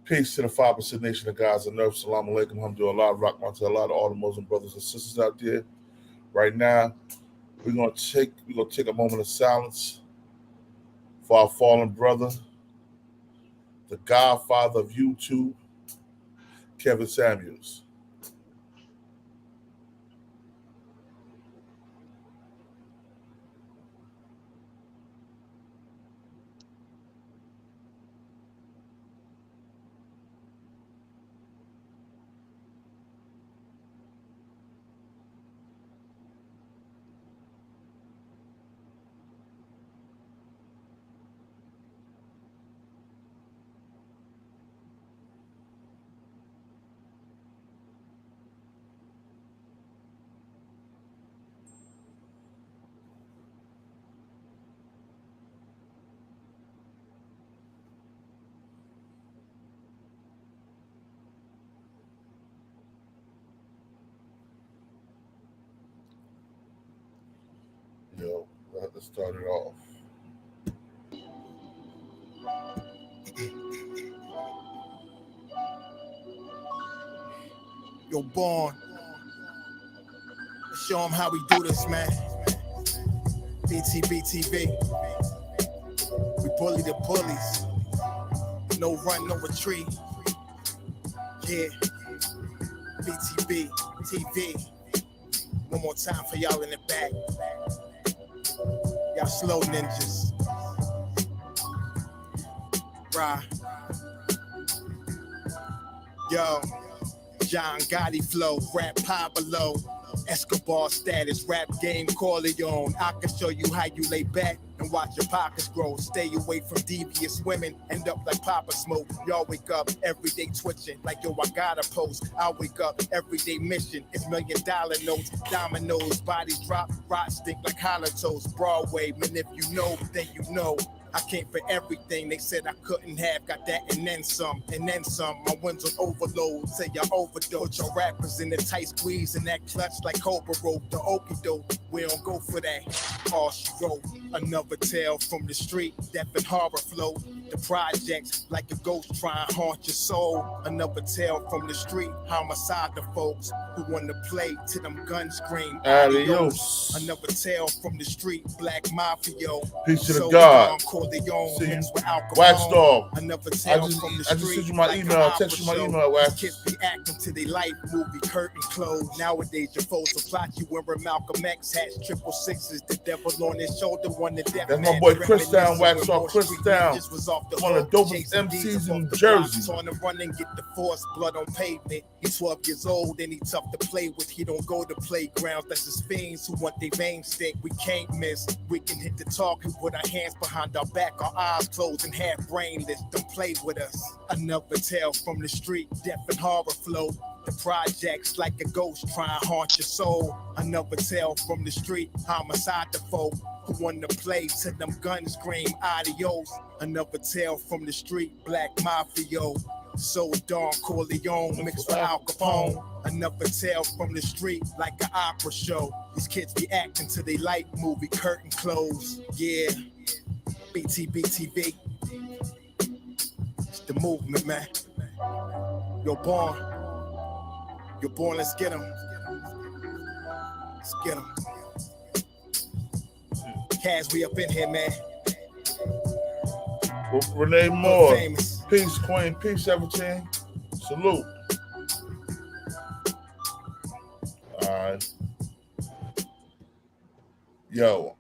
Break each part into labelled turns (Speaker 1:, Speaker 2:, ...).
Speaker 1: Peace to the 5% nation of God's and earth. Salam alaikum, alhamdulillah, rahmat to Allah, to all the Muslim brothers and sisters out there. Right now, we're gonna take a moment of silence for our fallen brother, the Godfather of YouTube, Kevin Samuels. Yo, let's start it off.
Speaker 2: Yo, Born. Show them how we do this, man. Btbtv. We bully the bullies. No run, no retreat. Yeah. Btbtv. One more time for y'all in the back. Y'all slow ninjas. Right. Yo. John Gotti flow, rap Pablo, Escobar status, rap game Corleone. I can show you how you lay back and watch your pockets grow. Stay away from devious women, end up like Papa Smoke. Y'all wake up every day twitching, like yo, I gotta post. I wake up everyday mission, it's $1 million notes, dominoes, bodies drop, rot stink like hollow toast. Broadway, man, if you know, then you know. I came for everything they said I couldn't have, got that and then some, and then some. My wins on overload, say y'all overdose. Your rappers in the tight squeeze and that clutch like Cobra rope, the okie doke. We don't go for that. All she wrote, another tale from the street, death and horror flow. The projects like a ghost try and haunt your soul. Another tale from the street, homicide the folks who want to play till them guns scream.
Speaker 1: Adios.
Speaker 2: Another tale from the street, black mafia.
Speaker 1: Peace to the God.
Speaker 2: See,
Speaker 1: Wax Dog.
Speaker 2: Another tale
Speaker 1: I just
Speaker 2: from the
Speaker 1: sent
Speaker 2: street,
Speaker 1: you my
Speaker 2: like
Speaker 1: email.
Speaker 2: an
Speaker 1: I text you
Speaker 2: opera
Speaker 1: my
Speaker 2: show.
Speaker 1: email, Wax.
Speaker 2: Kids be acting to they life movie, curtain closed. Nowadays your foes will plot you wearing Malcolm X hats, 666, the devil on his shoulder, one the death.
Speaker 1: That's my boy Chris Down, Wax Dog. Chris Down, one of the dopest MCs in Jersey.
Speaker 2: On the run and get the force, blood on pavement. He's 12 years old and he's tough to play with. He don't go to playgrounds. That's his fiends who want their veins stink. We can't miss. We can hit the talk and put our hands behind our back, our eyes closed and half brainless. Don't play with us. Another tale from the street, death and horror flow. The projects like a ghost try and haunt your soul. Another tale from the street, homicide the folk who want to play till them guns scream adios. Another tale from the street, black mafia. So Don Corleone mixed with Al Capone. Another tale from the street like an opera show. These kids be acting till they like movie curtain close. Yeah, Btbtv. It's the movement, man. You're born. You're born, let's get him. Let's get him. Kaz, we up in here, man.
Speaker 1: Renee Moore.
Speaker 2: Famous.
Speaker 1: Peace, Queen. Peace, 17. Salute. All right. Yo,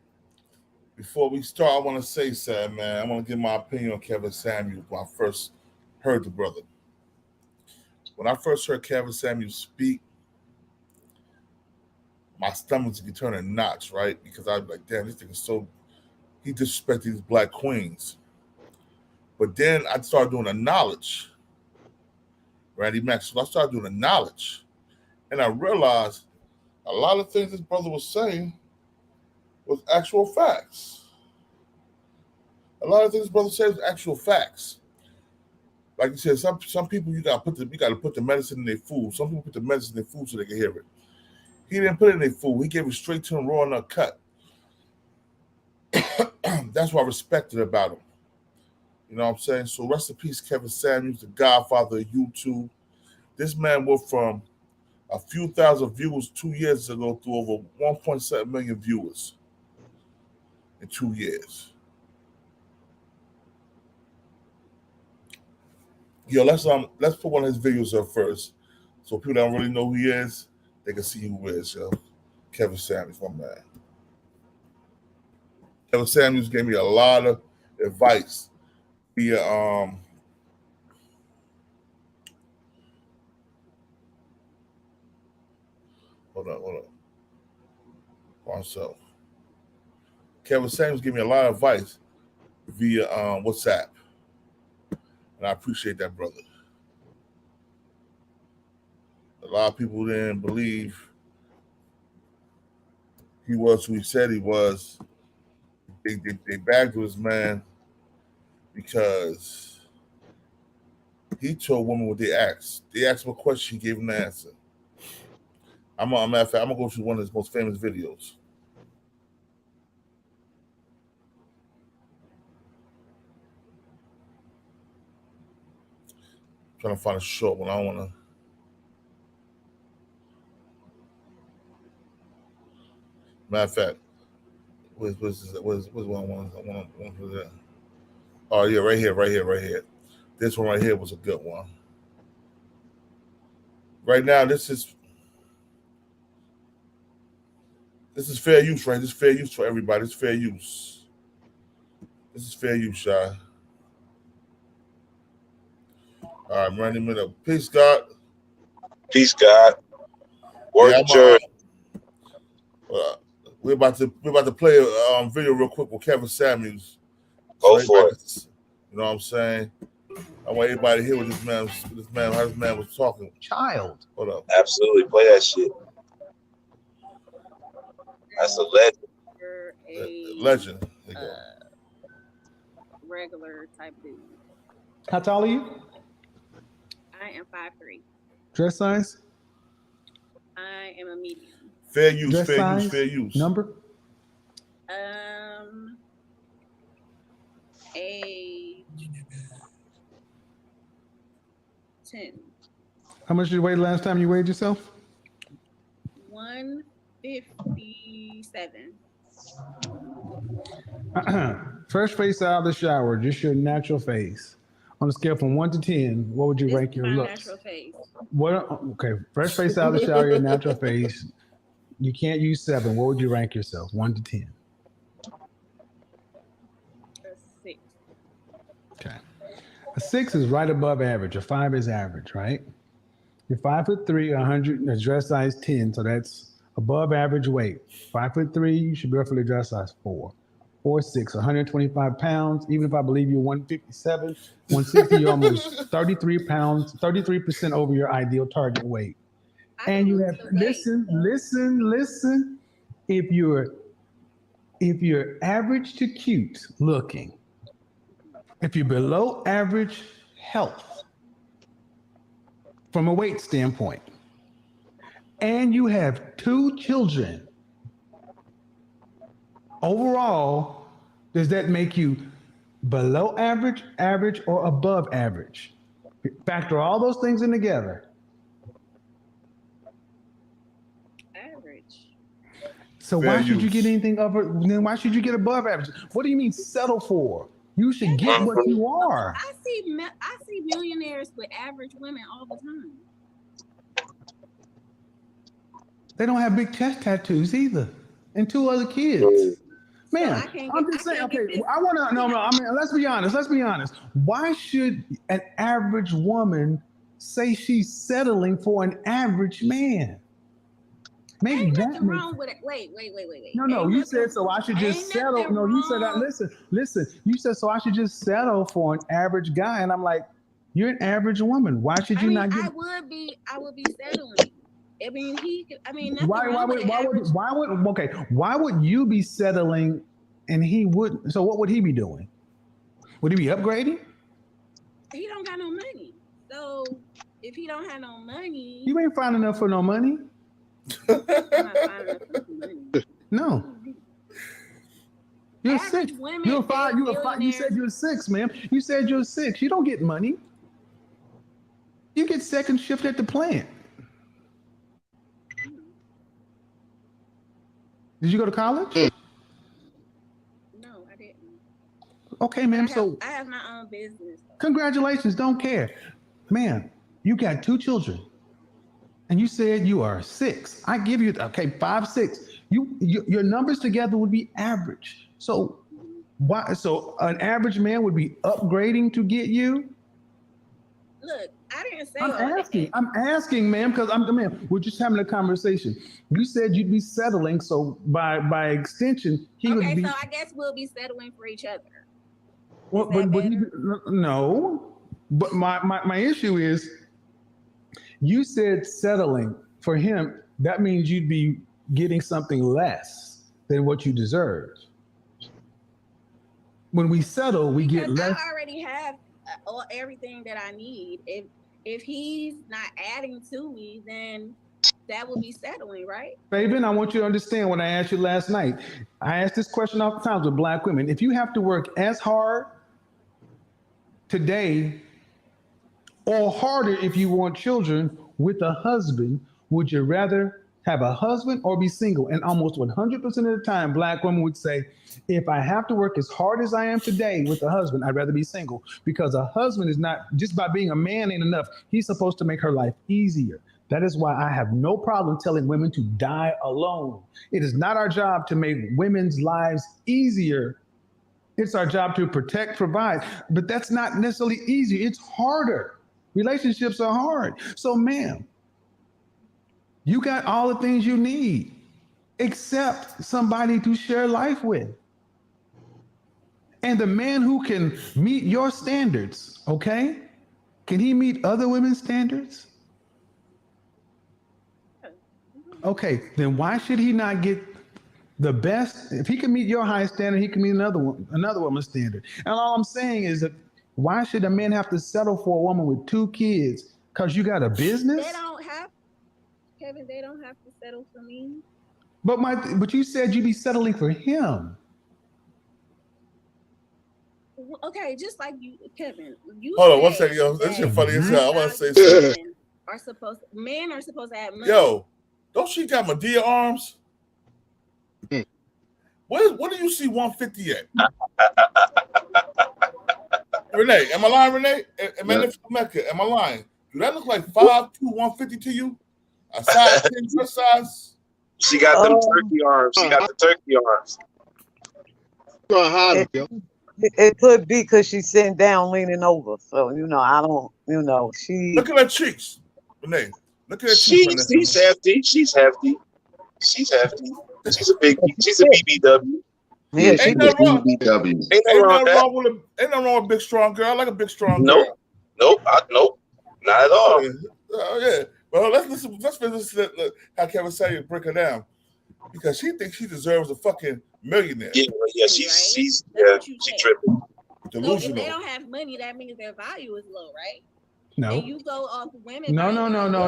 Speaker 1: before we start, I want to say something, man. I want to give my opinion on Kevin Samuels when I first heard the brother. When I first heard Kevin Samuels speak, my stomach would turn a notch, right? Because I was like, damn, this thing is so, he disrespected these black queens. But then I started doing the knowledge, Randy Maxwell. I started doing the knowledge, and I realized a lot of things this brother was saying was actual facts. A lot of things this brother said was actual facts. Like you said, some people you gotta put the medicine in their food. Some people put the medicine in their food so they can hear it. He didn't put it in their food. He gave it straight to them, raw and uncut. That's what I respected about him. You know what I'm saying? So rest in peace, Kevin Samuels, the Godfather of YouTube. This man went from a few thousand viewers 2 years ago to over 1.7 million viewers in 2 years. Yo, let's put one of his videos up first, so people that don't really know who he is, they can see who he is. Yo, Kevin Samuels, my man. Kevin Samuels gave me a lot of advice via hold on. Myself. Kevin Samuels gave me a lot of advice via WhatsApp, and I appreciate that, brother. A lot of people didn't believe he was who he said he was. They bagged this man because he told women what they asked. They asked him a question, he gave them the answer. I'm gonna go through one of his most famous videos. I'm trying to find a short one. I don't wanna. Matter of fact, where's one I want for that? Oh yeah, right here. This one right here was a good one. Right now, this is fair use, right? This is fair use for everybody. It's fair use. This is fair use, Shy. All right, I'm running it up. Peace, God.
Speaker 3: Peace, God. Word
Speaker 1: Yeah,
Speaker 3: to church.
Speaker 1: We're about to play a video real quick with Kevin Samuels.
Speaker 3: Go for it.
Speaker 1: You know what I'm saying? I want everybody to hear what how this man was talking.
Speaker 4: Child.
Speaker 1: Hold up.
Speaker 3: Absolutely. Play that shit. That's a legend.
Speaker 1: Legend. There you go.
Speaker 5: Regular type dude.
Speaker 4: How tall are you?
Speaker 5: I am 5'3".
Speaker 4: Dress size?
Speaker 5: I am a medium.
Speaker 1: Fair use,
Speaker 4: Dress size?
Speaker 1: fair use.
Speaker 4: Number?
Speaker 5: A 10.
Speaker 4: How much did you weigh the last time you weighed yourself?
Speaker 5: 157.
Speaker 4: Fresh face out of the shower, just your natural face. On a scale from 1 to 10, what would you rank your looks?
Speaker 5: Natural face.
Speaker 4: Okay, fresh face out of the shower, your natural face. You can't use 7. What would you rank yourself? 1 to 10.
Speaker 5: A 6.
Speaker 4: Okay. A 6 is right above average. A 5 is average, right? You're 5'3", 100, dress size 10, so that's above average weight. 5'3", you should be roughly dress size 4. 4'6", 125 pounds. Even if I believe you're 157, 160, you're almost 33 pounds, 33% over your ideal target weight. And you have listen. If you're average to cute looking, if you're below average health from a weight standpoint, and you have 2 children, overall, does that make you below average, average, or above average? Factor all those things in together.
Speaker 5: Average.
Speaker 4: So why should you get anything over? Then why should you get above average? What do you mean settle for? You should get what you are.
Speaker 5: I see millionaires with average women all the time.
Speaker 4: They don't have big chest tattoos either, and 2 other kids. Man,
Speaker 5: So
Speaker 4: I'm just saying. Okay, I want to. No. I mean, let's be honest. Why should an average woman say she's settling for an average man? Maybe
Speaker 5: ain't
Speaker 4: that
Speaker 5: nothing wrong with it. Wait.
Speaker 4: No, you said so I should just settle. No, you said that. Listen. You said so I should just settle for an average guy, and I'm like, you're an average woman. Why should you not get?
Speaker 5: I would be settling. I mean, why
Speaker 4: would you be settling and he wouldn't? So what would he be doing? Would he be upgrading?
Speaker 5: He don't got no money. So if he don't have no money,
Speaker 4: you ain't fine enough for no money.
Speaker 5: I'm not fine enough for money.
Speaker 4: No. You're
Speaker 5: Average
Speaker 4: 6.
Speaker 5: women,
Speaker 4: You're 5.
Speaker 5: they're
Speaker 4: You're 5. You said
Speaker 5: billionaires.
Speaker 4: you're 6, ma'am. You said you're 6. You don't get money. You get second shift at the plant. Did you go to college?
Speaker 5: No, I didn't.
Speaker 4: Okay,
Speaker 5: But
Speaker 4: ma'am. So
Speaker 5: I have my own business.
Speaker 4: congratulations. Don't care. Ma'am, you got 2 children. And you said you are 6. I give you, okay, 5, 6. Your numbers together would be average. So why? So an average man would be upgrading to get you.
Speaker 5: Look, I didn't say
Speaker 4: I'm
Speaker 5: all
Speaker 4: asking.
Speaker 5: that.
Speaker 4: I'm asking, ma'am, because I'm the man. We're just having a conversation. You said you'd be settling, so by extension, he would
Speaker 5: Okay,
Speaker 4: be.
Speaker 5: so I guess we'll be settling for each other.
Speaker 4: Well,
Speaker 5: Is that
Speaker 4: but he,
Speaker 5: better?
Speaker 4: no. But my issue is, you said settling for him. That means you'd be getting something less than what you deserve. When we settle, we get
Speaker 5: Because
Speaker 4: less.
Speaker 5: I already have everything that I need. If he's not adding to me, then that will be settling, right?
Speaker 4: Fabian, I want you to understand what I asked you last night. I asked this question oftentimes with black women. If you have to work as hard today or harder if you want children with a husband, would you rather have a husband or be single? And almost 100% of the time, black women would say, if I have to work as hard as I am today with a husband, I'd rather be single, because a husband is not, just by being a man ain't enough. He's supposed to make her life easier. That is why I have no problem telling women to die alone. It is not our job to make women's lives easier. It's our job to protect, provide, but that's not necessarily easy. It's harder. Relationships are hard. So, ma'am, you got all the things you need, except somebody to share life with. And the man who can meet your standards, okay? Can he meet other women's standards? Okay, then why should he not get the best? If he can meet your high standard, he can meet another woman's standard. And all I'm saying is that, why should a man have to settle for a woman with 2 kids? Because you got a business?
Speaker 5: They don't have, Kevin, they don't have to settle for me.
Speaker 4: But you said you'd be settling for him.
Speaker 5: Okay, just like you, Kevin. You
Speaker 1: Hold on one second, yo. This shit funny as hell. I want to say something.
Speaker 5: Men are supposed to have money.
Speaker 1: Yo, don't she got Medea arms? What do you see 150 at? Renee, am I lying, Renee? Am I lying? Do that look like 5'2", 150 to you? A size 10 dress size?
Speaker 3: She got them turkey arms. She got the turkey arms.
Speaker 6: It could be because she's sitting down, leaning over. So, I don't, she.
Speaker 1: Look at her cheeks, Renee. Look at her
Speaker 3: cheeks. She's hefty. She's hefty. She's hefty. She's a BBW.
Speaker 6: Yeah,
Speaker 1: ain't nothing wrong.
Speaker 3: BBW.
Speaker 1: Ain't nothing wrong with a big strong girl. I like a big strong girl.
Speaker 3: Nope. Not at all.
Speaker 1: Yeah. Well, let's listen to how Kevin Samuel break her down, because she thinks she deserves a fucking millionaire.
Speaker 3: Yeah, she's tripping.
Speaker 1: Delusional.
Speaker 5: So if they don't have money, that means their value is low, right?
Speaker 4: No.
Speaker 5: And you go off women.
Speaker 4: No.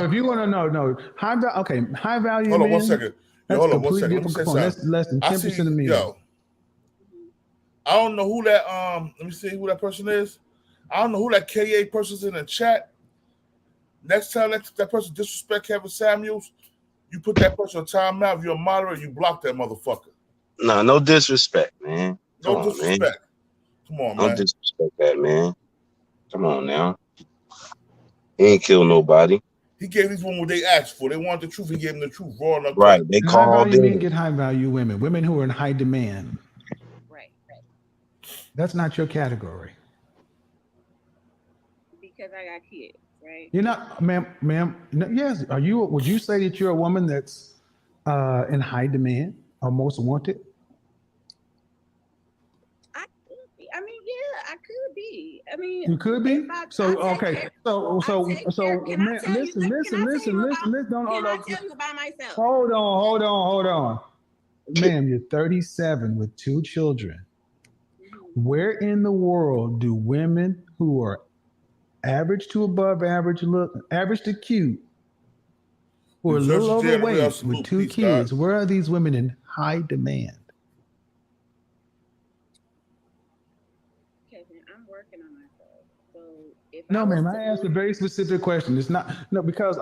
Speaker 4: If you want to know, high value.
Speaker 1: Hold on
Speaker 4: men,
Speaker 1: one second.
Speaker 4: That's
Speaker 1: hold on one
Speaker 4: completely
Speaker 1: second.
Speaker 4: different. That's less than 10% of men.
Speaker 1: Yo, I don't know who that. Let me see who that person is. I don't know who that KA person's in the chat. Next time that person disrespect Kevin Samuels, you put that person on timeout. If you're a moderator, you block that motherfucker.
Speaker 3: No disrespect, man.
Speaker 1: No disrespect. Come on, man.
Speaker 3: Don't disrespect that, man. Come on now. He ain't kill nobody.
Speaker 1: He gave these women what they asked for. They wanted the truth. He gave them the truth. Raw and
Speaker 3: right. They called
Speaker 4: men get high value women who are in high demand.
Speaker 5: Right.
Speaker 4: That's not your category.
Speaker 5: Because I got kids, right?
Speaker 4: You're not, ma'am. Yes. Are you? Would you say that you're a woman that's in high demand or most wanted?
Speaker 5: I could be. I mean, yeah, I could be. I mean,
Speaker 4: you could be. So okay. So
Speaker 5: man,
Speaker 4: listen.
Speaker 5: Can I tell you about myself?
Speaker 4: Hold on. Ma'am, you're 37 with 2 children. Where in the world do women who are average to above average, average to cute, who are a little overweight with 2 kids, where are these women in high demand?
Speaker 5: if I
Speaker 4: No,
Speaker 5: was
Speaker 4: ma'am.
Speaker 5: to
Speaker 4: I asked a
Speaker 5: lose,
Speaker 4: very specific question. It's not no because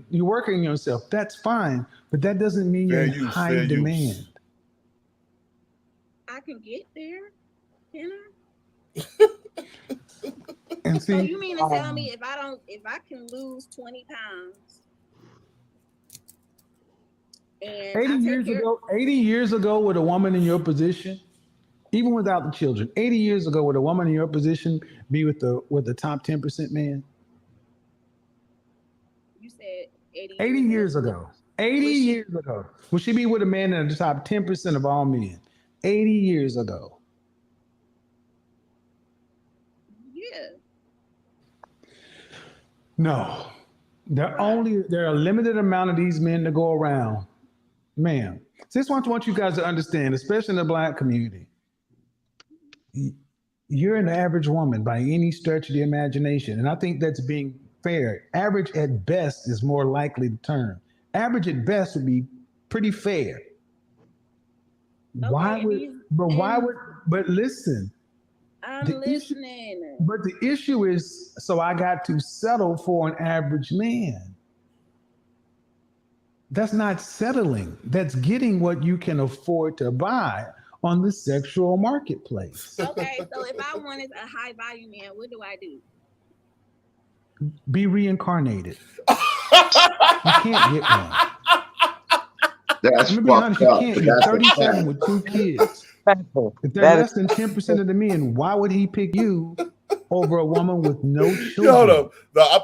Speaker 4: you're working on yourself. That's fine, but that doesn't mean you're
Speaker 1: Fair
Speaker 4: in
Speaker 1: use,
Speaker 4: high
Speaker 1: fair use.
Speaker 4: demand.
Speaker 5: I can get there. Can I?
Speaker 4: And
Speaker 5: So
Speaker 4: see,
Speaker 5: you mean to tell me if I can lose 20 pounds and
Speaker 4: 80
Speaker 5: I take
Speaker 4: years
Speaker 5: care,
Speaker 4: ago, 80 years ago, with a woman in your position, even without the children, 80 years ago, would a woman in your position be with the top 10% man?
Speaker 5: you said 80
Speaker 4: 80
Speaker 5: years ago,
Speaker 4: years ago. 80
Speaker 5: would she?
Speaker 4: years ago. Would she be with a man in the top 10% of all men? 80 years ago.
Speaker 5: Yeah.
Speaker 4: No. There are a limited amount of these men to go around. Ma'am. This one I want you guys to understand, especially in the black community. You're an average woman by any stretch of the imagination. And I think that's being fair. Average at best is more likely the term. Average at best would be pretty fair. Why
Speaker 5: Okay. And
Speaker 4: would,
Speaker 5: these
Speaker 4: but why
Speaker 5: and
Speaker 4: would, but listen,
Speaker 5: I'm
Speaker 4: the issue,
Speaker 5: listening.
Speaker 4: but the issue is, so I got to settle for an average man. That's not settling. That's getting what you can afford to buy on the sexual marketplace.
Speaker 5: Okay, so if I wanted a high volume man, what do I do?
Speaker 4: Be reincarnated. You can't get one.
Speaker 7: That's
Speaker 4: I'm gonna be honest,
Speaker 7: fucked
Speaker 4: you
Speaker 7: up,
Speaker 4: can't.
Speaker 7: but
Speaker 4: You're
Speaker 7: that's a
Speaker 4: 37
Speaker 7: fact.
Speaker 4: with 2 kids.
Speaker 6: Respectful.
Speaker 4: If they're
Speaker 6: That
Speaker 4: less than 10% of the men, why would he pick you over a woman with no
Speaker 1: Yo, hold
Speaker 4: children?
Speaker 1: up. That
Speaker 5: I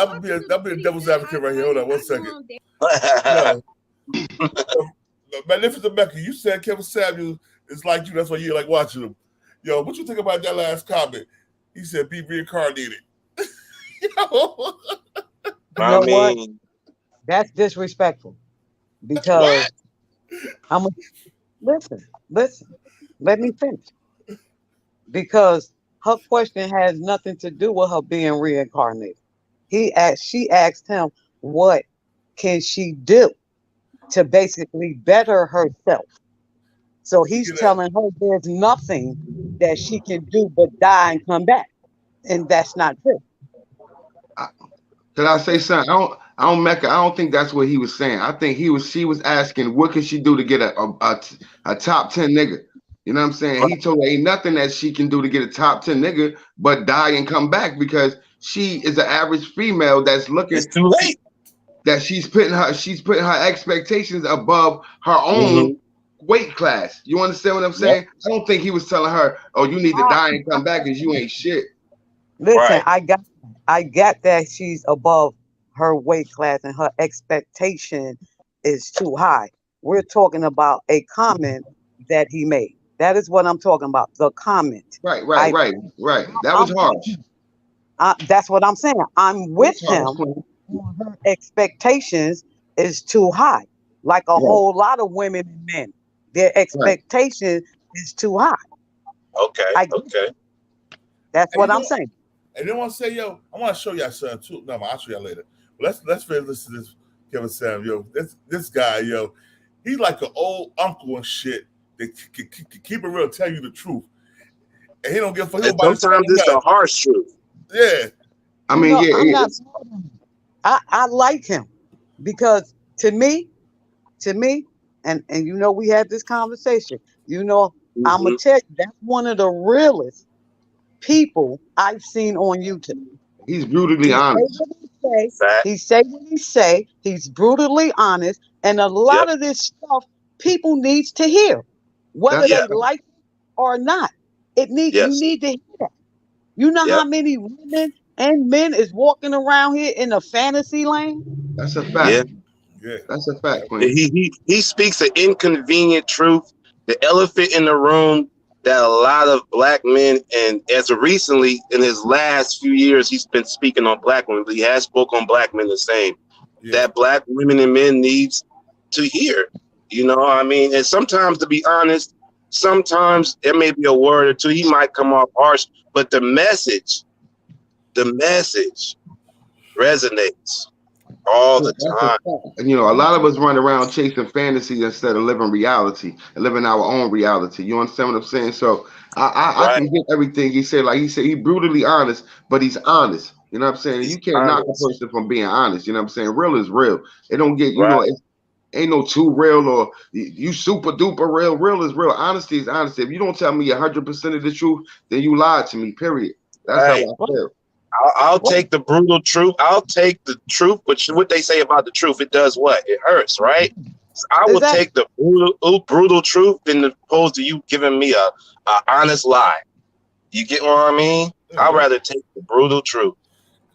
Speaker 1: would
Speaker 5: thought
Speaker 1: be
Speaker 5: you
Speaker 1: a,
Speaker 5: was
Speaker 1: that be a
Speaker 5: pretty
Speaker 1: devil's
Speaker 5: good.
Speaker 1: advocate right here. Hold on one
Speaker 5: I go
Speaker 1: second.
Speaker 5: on dates.
Speaker 1: Yo, Magnificent Becky, you said Kevin Samuels is like you. That's why you like watching him. Yo, what you think about that last comment? He said, "Be reincarnated." Yo.
Speaker 6: you
Speaker 3: I
Speaker 6: know what?
Speaker 3: mean,
Speaker 6: That's disrespectful because
Speaker 3: what?
Speaker 6: I'm a, listen. Let me finish because her question has nothing to do with her being reincarnated. She asked him, what can she do to basically better herself? So he's
Speaker 1: Look at that.
Speaker 6: telling her there's nothing that she can do but die and come back, and that's not true.
Speaker 7: Did I say something? Mecca. I don't think that's what he was saying. I think she was asking what can she do to get a top 10 nigga. You know what I'm saying? He told her ain't nothing that she can do to get a top 10 nigga but die and come back because she is an average female that's looking
Speaker 3: It's too late.
Speaker 7: that she's putting her expectations above her
Speaker 3: Mm-hmm.
Speaker 7: own weight class. You understand what I'm
Speaker 3: Yep.
Speaker 7: saying? I don't think he was telling her, oh, you need to die and come back because you ain't shit.
Speaker 6: Listen,
Speaker 3: Right.
Speaker 6: I got that she's above her weight class and her expectation is too high. We're talking about a comment that he made. That is what I'm talking about. The comment.
Speaker 7: Right.
Speaker 6: I
Speaker 7: That was
Speaker 6: I'm
Speaker 7: harsh.
Speaker 6: that's what I'm saying. I'm with
Speaker 7: That was harsh,
Speaker 6: him.
Speaker 7: Queen.
Speaker 6: Her expectations is too high. Like a
Speaker 7: Right.
Speaker 6: whole lot of women and men, their
Speaker 7: Right.
Speaker 6: expectation is too high.
Speaker 3: Okay.
Speaker 6: I
Speaker 3: Okay.
Speaker 6: That's
Speaker 1: And
Speaker 6: what
Speaker 1: you
Speaker 6: I'm
Speaker 1: know,
Speaker 6: saying.
Speaker 1: and then want to say, yo, I want to show y'all something too. No, I'll show y'all later. But let's finish listen to this Kevin Sam, yo. This guy, yo, he's like an old uncle and shit. They keep it real, tell you the truth, and he don't give a fuck.
Speaker 3: And sometimes it's the harsh truth.
Speaker 1: Yeah.
Speaker 7: I
Speaker 6: You
Speaker 7: mean,
Speaker 6: know, I'm
Speaker 7: yeah.
Speaker 6: not. I like him because to me, and you know, we had this conversation. You know, I'm
Speaker 3: Mm-hmm.
Speaker 6: gonna tell you that's one of the realest people I've seen on YouTube.
Speaker 7: He's brutally
Speaker 6: He say
Speaker 7: honest.
Speaker 6: what he say.
Speaker 3: Fact.
Speaker 6: He say what he say. He's brutally honest, and a lot
Speaker 3: Yep.
Speaker 6: of this stuff people needs to hear, whether
Speaker 7: That's a
Speaker 3: Yeah.
Speaker 6: they
Speaker 7: fact.
Speaker 6: like it or not. You
Speaker 3: Yes.
Speaker 6: need to hear that. You know
Speaker 3: Yep.
Speaker 6: how many women and men is walking around here in a fantasy land?
Speaker 7: That's a
Speaker 3: Yeah.
Speaker 7: fact.
Speaker 1: Yeah.
Speaker 7: That's a fact,
Speaker 3: And
Speaker 7: Queen.
Speaker 3: he speaks an inconvenient truth, the elephant in the room that a lot of black men, and as of recently in his last few years, he's been speaking on black women, but he has spoke on black men the same.
Speaker 1: Yeah.
Speaker 3: That black women and men needs to hear. You know, I mean, and sometimes to be honest, sometimes there may be a word or two, he might come off harsh, but the message resonates all the
Speaker 7: That's a
Speaker 3: time.
Speaker 7: fact. And, you know, a lot of us run around chasing fantasy instead of living reality and living our own reality. You understand what I'm saying? So I can get everything he said. Like he said, he brutally honest, but he's honest. You know what I'm saying?
Speaker 3: He's
Speaker 7: You can't knock a
Speaker 3: honest.
Speaker 7: person from being honest. You know what I'm saying? Real is real. It don't get, you know,
Speaker 3: Right.
Speaker 7: ain't no too real or you super duper real. Real is real. Honesty is honesty. If you don't tell me 100% of the truth, then you lied to me. Period. That's how I
Speaker 3: Right.
Speaker 7: feel.
Speaker 3: I'll take the brutal truth. I'll take the truth, which what they say about the truth, it does what? It hurts, right? So I will
Speaker 6: Exactly.
Speaker 3: take the brutal truth in opposed to you giving me a honest lie. You get what I mean?
Speaker 1: Yeah,
Speaker 3: I'd rather take the brutal truth,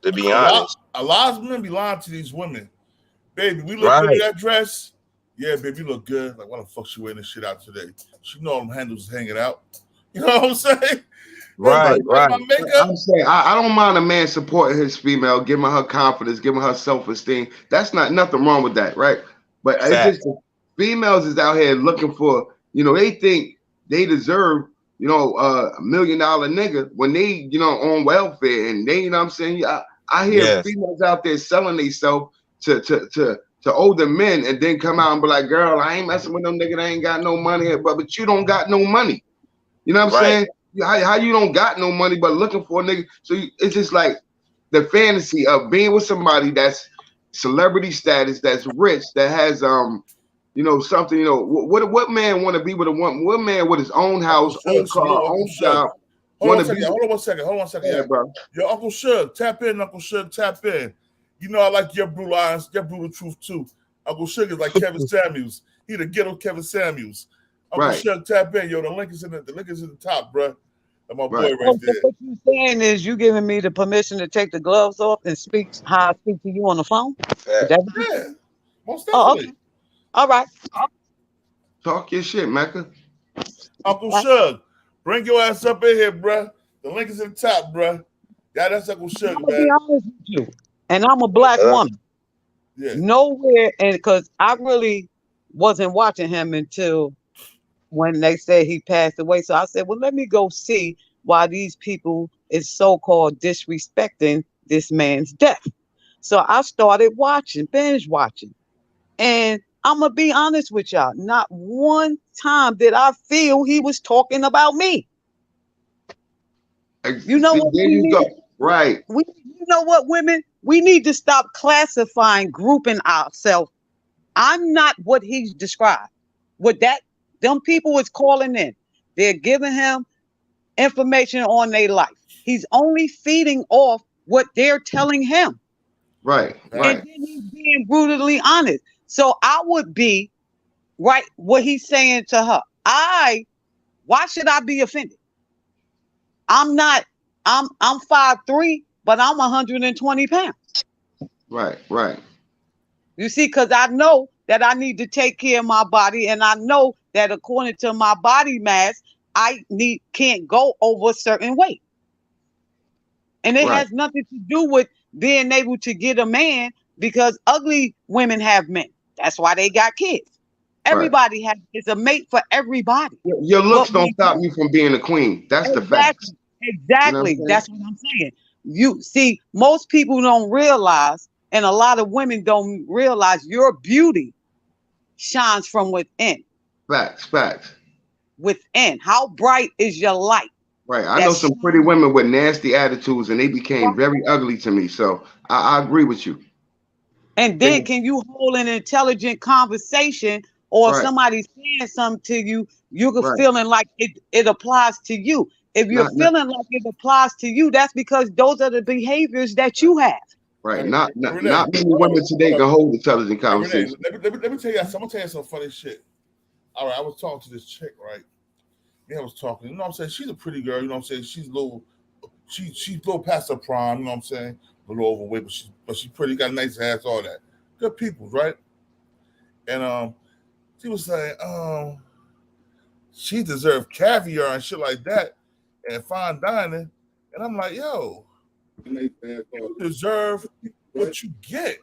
Speaker 3: to be honest.
Speaker 1: a lot of men be lying to these women. Baby, we look good
Speaker 3: Right.
Speaker 1: in that dress. Yeah, baby, you look good. Like, why the fuck she wearing this shit out today? She know them handles is hanging out. You know what I'm saying?
Speaker 3: Right,
Speaker 1: Like
Speaker 3: right.
Speaker 1: my makeup.
Speaker 7: I'm saying I don't mind a man supporting his female, giving her confidence, giving her self-esteem. That's not nothing wrong with that, right? But it's
Speaker 3: Fact.
Speaker 7: just the females is out here looking for, you know, they think they deserve, you know, $1 million nigga when they, you know, on welfare and they, you know what I'm saying? I hear
Speaker 3: Yes.
Speaker 7: females out there selling themselves to older men and then come out and be like, girl, I ain't messing with them nigga. They ain't got no money, but you don't got no money. You know what I'm
Speaker 3: Right.
Speaker 7: saying? How you don't got no money but looking for a nigga? So it's just like the fantasy of being with somebody that's celebrity status, that's rich, that has you know, something. You know, what man want to be with a woman? What man with his own house,
Speaker 1: Uncle
Speaker 7: own
Speaker 1: Suge,
Speaker 7: car,
Speaker 1: salute Uncle
Speaker 7: own
Speaker 1: Suge.
Speaker 7: job?
Speaker 1: Hold on
Speaker 7: Want to be?
Speaker 1: one second.
Speaker 7: Yeah, bro.
Speaker 1: Yo, Uncle Suge, tap in, Uncle Suge, tap in. You know I like your brutal truth too. Uncle Suge is like Kevin Samuels. He the ghetto Kevin Samuels. Uncle
Speaker 7: Right.
Speaker 1: Suge, tap in. Yo, the link is in the top, bro. That's my boy
Speaker 7: Right.
Speaker 1: right
Speaker 6: So
Speaker 1: there.
Speaker 6: what you saying is you giving me the permission to take the gloves off and speak how I speak to you on the phone? Is
Speaker 3: Fact.
Speaker 6: that what you
Speaker 1: Yeah,
Speaker 6: saying?
Speaker 1: most
Speaker 6: Oh,
Speaker 1: definitely.
Speaker 6: okay. All right.
Speaker 7: Talk your shit, Mecca.
Speaker 1: Uncle
Speaker 6: Right.
Speaker 1: Suge, bring your ass up in here, bruh. The link is in the top, bruh. Yeah, that's Uncle
Speaker 6: I'm
Speaker 1: Suge,
Speaker 6: gonna be
Speaker 1: man.
Speaker 6: honest with you, and I'm a black woman.
Speaker 1: Yeah.
Speaker 6: Nowhere, and because I really wasn't watching him until when they said he passed away. So I said, well, let me go see why these people is so-called disrespecting this man's death. So I started watching, binge watching. And I'm gonna be honest with y'all, not one time did I feel he was talking about me. You know
Speaker 7: See,
Speaker 6: what
Speaker 7: there
Speaker 6: we
Speaker 7: you
Speaker 6: need?
Speaker 7: go. Right.
Speaker 6: You know what, women? We need to stop classifying, grouping ourselves. I'm not what he's described. What them people is calling in. They're giving him information on their life. He's only feeding off what they're telling him.
Speaker 7: Right.
Speaker 6: And
Speaker 7: Right.
Speaker 6: then he's being brutally honest. So I would be right what he's saying to her. Why should I be offended? I'm not, I'm 5'3", but I'm 120 pounds.
Speaker 7: Right. Right.
Speaker 6: You see, because I know that I need to take care of my body, and I know that according to my body mass, I can't go over a certain weight. And it
Speaker 7: Right.
Speaker 6: has nothing to do with being able to get a man, because ugly women have men. That's why they got kids.
Speaker 7: Right.
Speaker 6: Everybody is a mate for everybody.
Speaker 7: Your looks
Speaker 6: But
Speaker 7: don't
Speaker 6: when
Speaker 7: stop you from being a queen. That's the facts. You know what I'm
Speaker 6: exactly,
Speaker 7: saying?
Speaker 6: that's what I'm saying. You see, most people don't realize, and a lot of women don't realize, your beauty shines from within.
Speaker 7: Facts. Facts.
Speaker 6: Within, how bright is your light?
Speaker 7: Right. I know some pretty women with nasty attitudes and they became very ugly to me. So I agree with you.
Speaker 6: And then can you hold an intelligent conversation, or if
Speaker 7: Right.
Speaker 6: somebody's saying something to you, you're
Speaker 7: Right.
Speaker 6: feeling like it applies to you. If you're
Speaker 7: Not
Speaker 6: feeling like it applies to you, that's because those are the behaviors that you have.
Speaker 7: right.
Speaker 1: Hey,
Speaker 7: Not
Speaker 1: Renee,
Speaker 7: many women today can hold intelligent
Speaker 1: Hey, Renee,
Speaker 7: conversation.
Speaker 1: let me tell you, I'm gonna tell you some funny shit. All right, I was talking to this chick, right? Yeah, I was talking. You know what I'm saying? She's a pretty girl. You know what I'm saying? She's a little, she's a little past her prime. You know what I'm saying? A little overweight, but she's pretty. Got a nice ass, all that. Good people, right? And she was saying, she deserved caviar and shit like that, and fine dining. And I'm like, yo, you deserve what you get.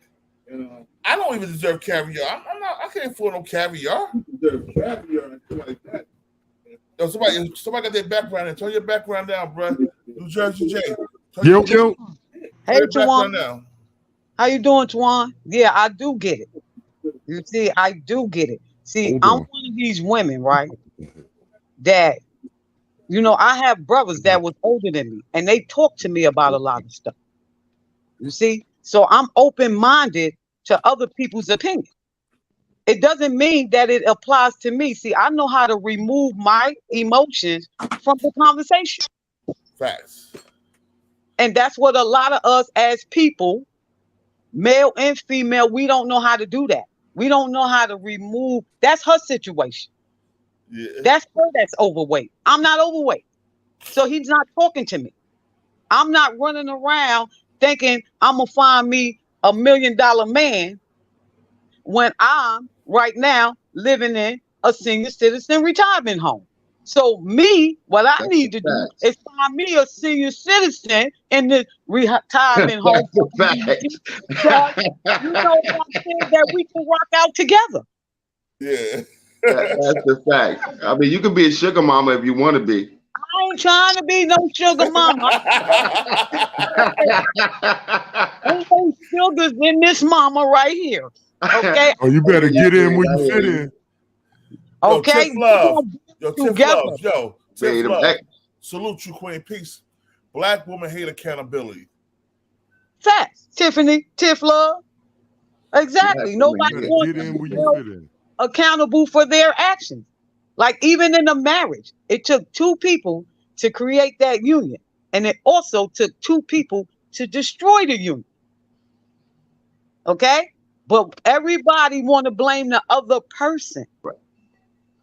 Speaker 1: I don't even deserve caviar. I'm not. I can't afford no caviar. You deserve caviar and shit like that. Yo, somebody got their background in. Turn your background down, bro. New Jersey J.
Speaker 4: Yo, yo.
Speaker 6: Hey,
Speaker 1: Turn your background
Speaker 6: Tawan,
Speaker 1: down.
Speaker 6: how you doing, Tawan? Yeah, I do get it. You see, I do get it. See,
Speaker 8: Hold
Speaker 6: I'm
Speaker 8: on.
Speaker 6: one of these women, right? That You know, I have brothers that was older than me, and they talk to me about a lot of stuff. You see? So I'm open-minded to other people's opinion. It doesn't mean that it applies to me. See, I know how to remove my emotions from the conversation.
Speaker 1: Facts.
Speaker 6: And that's what a lot of us as people, male and female, we don't know how to do that. We don't know how to remove. That's her situation.
Speaker 1: Yeah.
Speaker 6: That's her that's overweight. I'm not overweight. So he's not talking to me. I'm not running around thinking I'm going to find me $1 million man when I'm right now living in a senior citizen retirement home. So me, what I need to do is find me a senior citizen in the retirement home.
Speaker 7: That's a fact.
Speaker 6: That, you know what I'm saying, that we can rock out together.
Speaker 1: Yeah.
Speaker 7: That's the fact. I mean, you can be a sugar mama if you want to be.
Speaker 6: I ain't trying to be no sugar mama. Ain't no sugars in this mama right here. Okay.
Speaker 8: Oh, you better get in where you fit in.
Speaker 6: Okay.
Speaker 1: Tiff Love. Yo, Tiff
Speaker 6: Together.
Speaker 1: Love. Yo,
Speaker 7: Wait
Speaker 1: Tiff
Speaker 7: a
Speaker 1: Love.
Speaker 7: minute.
Speaker 1: Salute you, Queen. Peace. Black women hate accountability.
Speaker 6: Facts. Tiffany, Tiff Love. Exactly.
Speaker 7: Yeah,
Speaker 6: Nobody
Speaker 8: Better
Speaker 6: wants
Speaker 8: get in
Speaker 6: to
Speaker 8: where
Speaker 6: be
Speaker 8: you fit in.
Speaker 6: accountable for their actions. Like even in a marriage, it took two people to create that union. And it also took two people to destroy the union. Okay? But everybody want to blame the other person.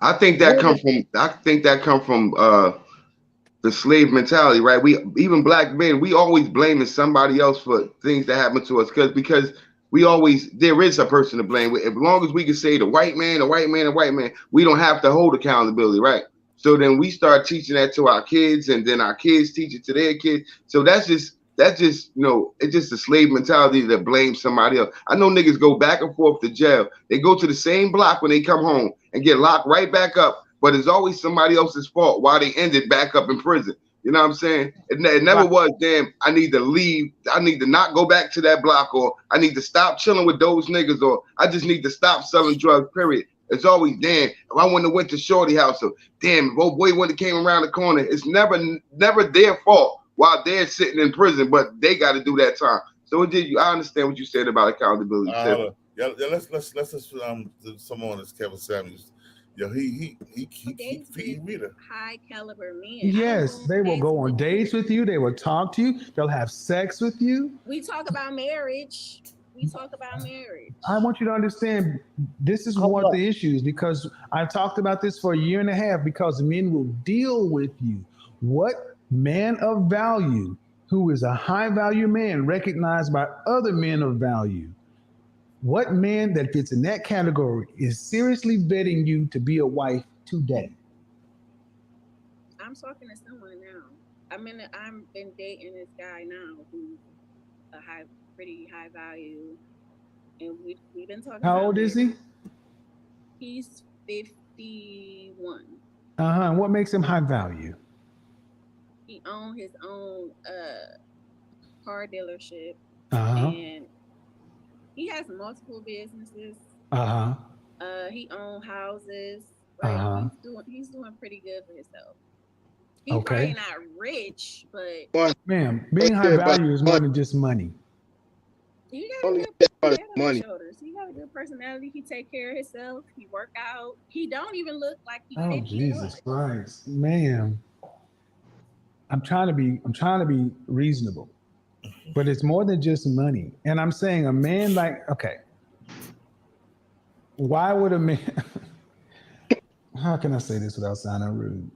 Speaker 7: I think that come from the slave mentality, right? We, even black men, we always blaming somebody else for things that happen to us because we always, there is a person to blame. As long as we can say the white man, we don't have to hold accountability, right? So then we start teaching that to our kids, and then our kids teach it to their kids. So that's just you know, it's just a slave mentality that blames somebody else. I know niggas go back and forth to jail. They go to the same block when they come home and get locked right back up, but it's always somebody else's fault why they ended back up in prison. You know what I'm saying? It never was, damn, I need to leave. I need to not go back to that block, or I need to stop chilling with those niggas, or I just need to stop selling drugs, period. It's always, damn, if I wouldn't have went to Shorty house, or damn, if old boy wouldn't have came around the corner. It's never their fault while they're sitting in prison, but they got to do that time. So it did. I understand what you said about accountability.
Speaker 1: Yeah, let's someone that's Kevin Samuels. Yo, he read it.
Speaker 5: High caliber men.
Speaker 4: Yes, they will go on dates with you. They will talk to you. They'll have sex with you.
Speaker 5: We talk about marriage.
Speaker 4: I want you to understand this is one of the issues, because I've talked about this for 1.5 years, because men will deal with you. What man of value, who is a high value man recognized by other men of value, what man that fits in that category is seriously vetting you to be a wife today?
Speaker 5: I'm talking to someone now. I've been dating this guy now who's a pretty high value, and we've been talking.
Speaker 4: How old is he?
Speaker 5: He's 51.
Speaker 4: And what makes him high value?
Speaker 5: He owns his own car dealership, and he has multiple businesses. He owns houses. Right? He's doing pretty good for himself. He's probably not rich, but
Speaker 4: ma'am, being high value is more than just money.
Speaker 5: He got a good personality. He take care of himself. He work out. He don't even look like he.
Speaker 4: Oh, Jesus Christ, ma'am. I'm trying to be reasonable, but it's more than just money. And I'm saying a man why would a man? How can I say this without sounding rude?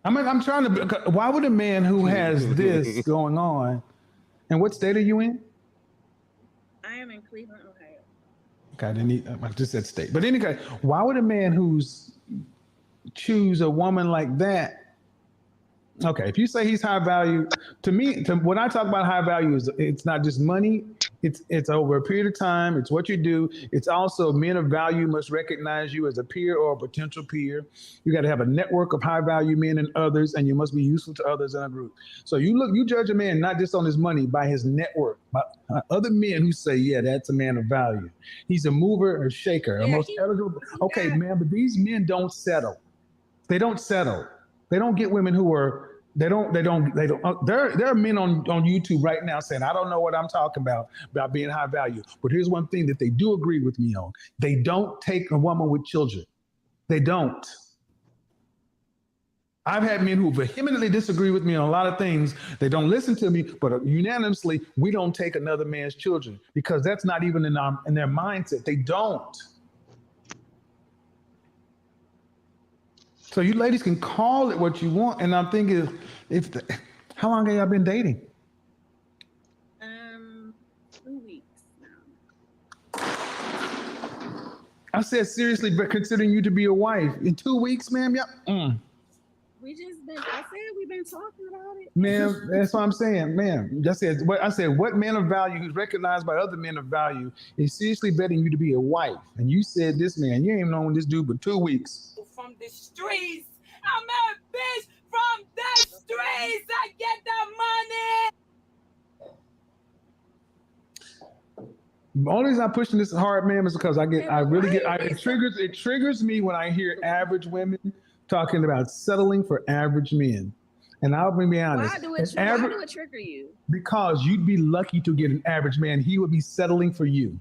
Speaker 4: I'm trying to. Why would a man who has this going on, and what state are you in?
Speaker 5: I am in Cleveland, Ohio.
Speaker 4: Okay, I just said state. But anyway, why would a man who's choose a woman like that? Okay, if you say he's high value, to me, when I talk about high value, it's not just money. It's over a period of time. It's what you do. It's also men of value must recognize you as a peer or a potential peer. You got to have a network of high value men and others, and you must be useful to others in a group. So you judge a man not just on his money, by his network, by other men who say, yeah, that's a man of value. He's a mover or shaker, a most eligible. Okay, man, but these men don't settle. They don't settle. They don't get women who are. There are men on YouTube right now saying, I don't know what I'm talking about being high value. But here's one thing that they do agree with me on. They don't take a woman with children. They don't. I've had men who vehemently disagree with me on a lot of things. They don't listen to me, but unanimously, we don't take another man's children because that's not even in their mindset. They don't. So you ladies can call it what you want, and I'm thinking, how long have y'all been dating?
Speaker 5: 2 weeks now.
Speaker 4: I said seriously, but considering you to be a wife in 2 weeks, ma'am. Yeah.
Speaker 5: We just been. I said we've been talking about it.
Speaker 4: Ma'am, that's what I'm saying, ma'am. I said what man of value who's recognized by other men of value is seriously betting you to be a wife, and you said this man, you ain't known this dude but 2 weeks.
Speaker 9: From the streets, I'm a bitch from the streets. I get the money.
Speaker 4: The only reason I'm pushing this hard, ma'am, is because it triggers me when I hear average women talking about settling for average men. And I'll be honest.
Speaker 5: Why do it trigger you?
Speaker 4: Because you'd be lucky to get an average man. He would be settling for you.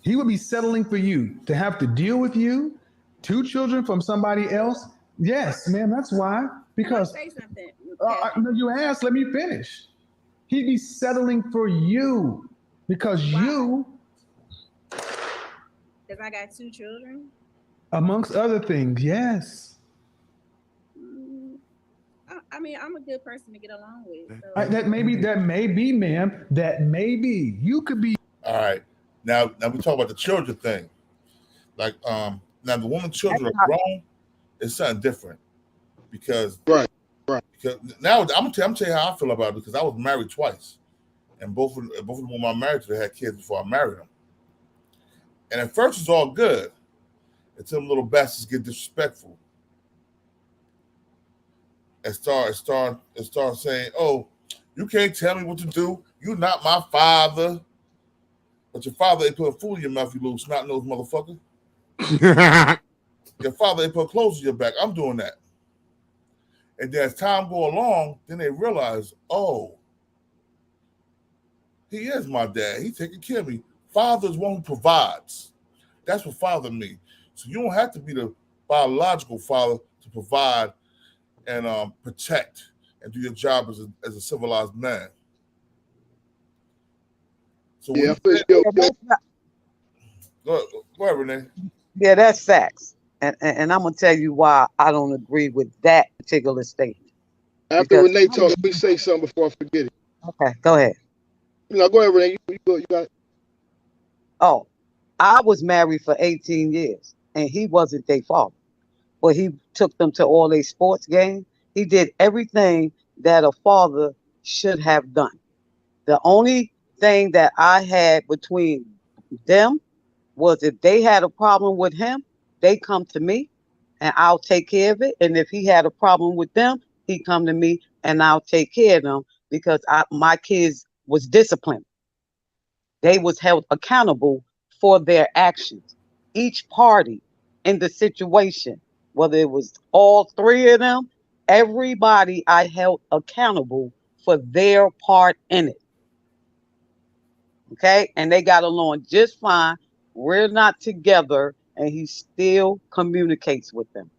Speaker 4: He would be settling for you to have to deal with you. 2 children from somebody else? Yes, ma'am, that's why. Because
Speaker 5: say something.
Speaker 4: No, you asked, let me finish. He'd be settling for you because you.
Speaker 5: Because I got 2 children?
Speaker 4: Amongst other things, yes.
Speaker 5: I mean, I'm a good person to get along with. So.
Speaker 4: That may be, ma'am. That may be. You could be.
Speaker 1: All right. Now we talk about the children thing. Like, now the woman's children are grown. It's something different because
Speaker 10: right.
Speaker 1: Because now I'm gonna tell you how I feel about it because I was married twice, and both of them were my marriage. They had kids before I married them, and at first it's all good until them little bastards get disrespectful and start saying, "Oh, you can't tell me what to do. You're not my father." But your father ain't put food in your mouth, you little snot-nosed motherfucker. Your father ain't put clothes on your back. I'm doing that. And then as time go along, then they realize, oh, he is my dad. He's taking care of me. Father is one who provides. That's what father means. So you don't have to be the biological father to provide and protect and do your job as a civilized man. So
Speaker 10: yeah,
Speaker 1: go ahead, Renee.
Speaker 6: Yeah, that's facts. And I'm gonna tell you why I don't agree with that particular statement.
Speaker 10: After Renee talks, let me say something before I forget it.
Speaker 6: Okay, go ahead.
Speaker 10: No, go ahead, Renee. You got it.
Speaker 6: Oh, I was married for 18 years, and he wasn't their father, but he took them to all their sports games. He did everything that a father should have done. The only thing that I had between them was if they had a problem with him, they come to me and I'll take care of it. And if he had a problem with them, he come to me and I'll take care of them because my kids was disciplined. They was held accountable for their actions. Each party in the situation, whether it was all 3 of them, everybody I held accountable for their part in it. Okay, and they got along just fine. We're not together, and he still communicates with them.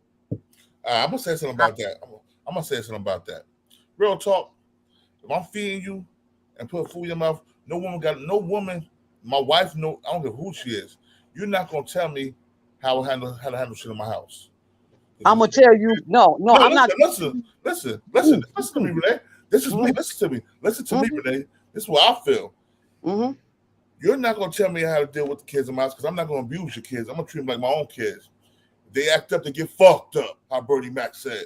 Speaker 1: I'm gonna say something about that. I'm gonna say something about that. Real talk. If I'm feeding you and put food in your mouth, no woman, my wife, no, I don't care who she is. You're not gonna tell me how to handle shit in my house.
Speaker 6: I'm gonna tell you, no, I'm not.
Speaker 1: Listen to me, Renee. This is me. Listen to me, Renee. This is what I feel.
Speaker 6: Mm-hmm.
Speaker 1: You're not going to tell me how to deal with the kids in my house because I'm not going to abuse your kids. I'm going to treat them like my own kids. If they act up, they get fucked up, how Bertie Mac said.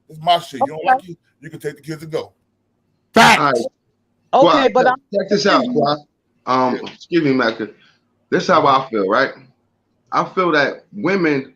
Speaker 1: It's my shit. You don't like it, you can take the kids and go.
Speaker 7: Right.
Speaker 6: Okay, but
Speaker 7: check this out, excuse me, Mac. This is how I feel, right? I feel that women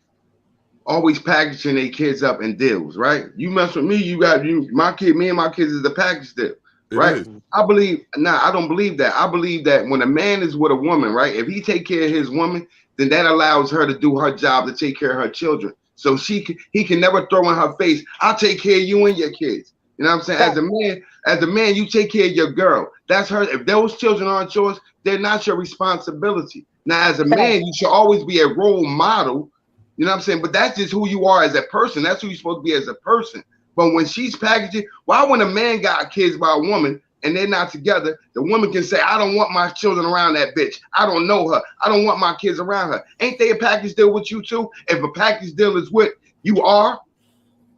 Speaker 7: always packaging their kids up in deals, right? You mess with me, me and my kids is the package deal. Right. I don't believe that. I believe that when a man is with a woman, right, if he take care of his woman, then that allows her to do her job to take care of her children. So he can never throw in her face, I'll take care of you and your kids. You know what I'm saying? As a man, you take care of your girl. That's her. If those children aren't yours, they're not your responsibility. Now, as a man, you should always be a role model. You know what I'm saying? But that's just who you are as a person. That's who you're supposed to be as a person. But when she's packaging, why when a man got kids by a woman and they're not together, the woman can say, I don't want my children around that bitch. I don't know her. I don't want my kids around her. Ain't they a package deal with you too? If a package deal is with you are,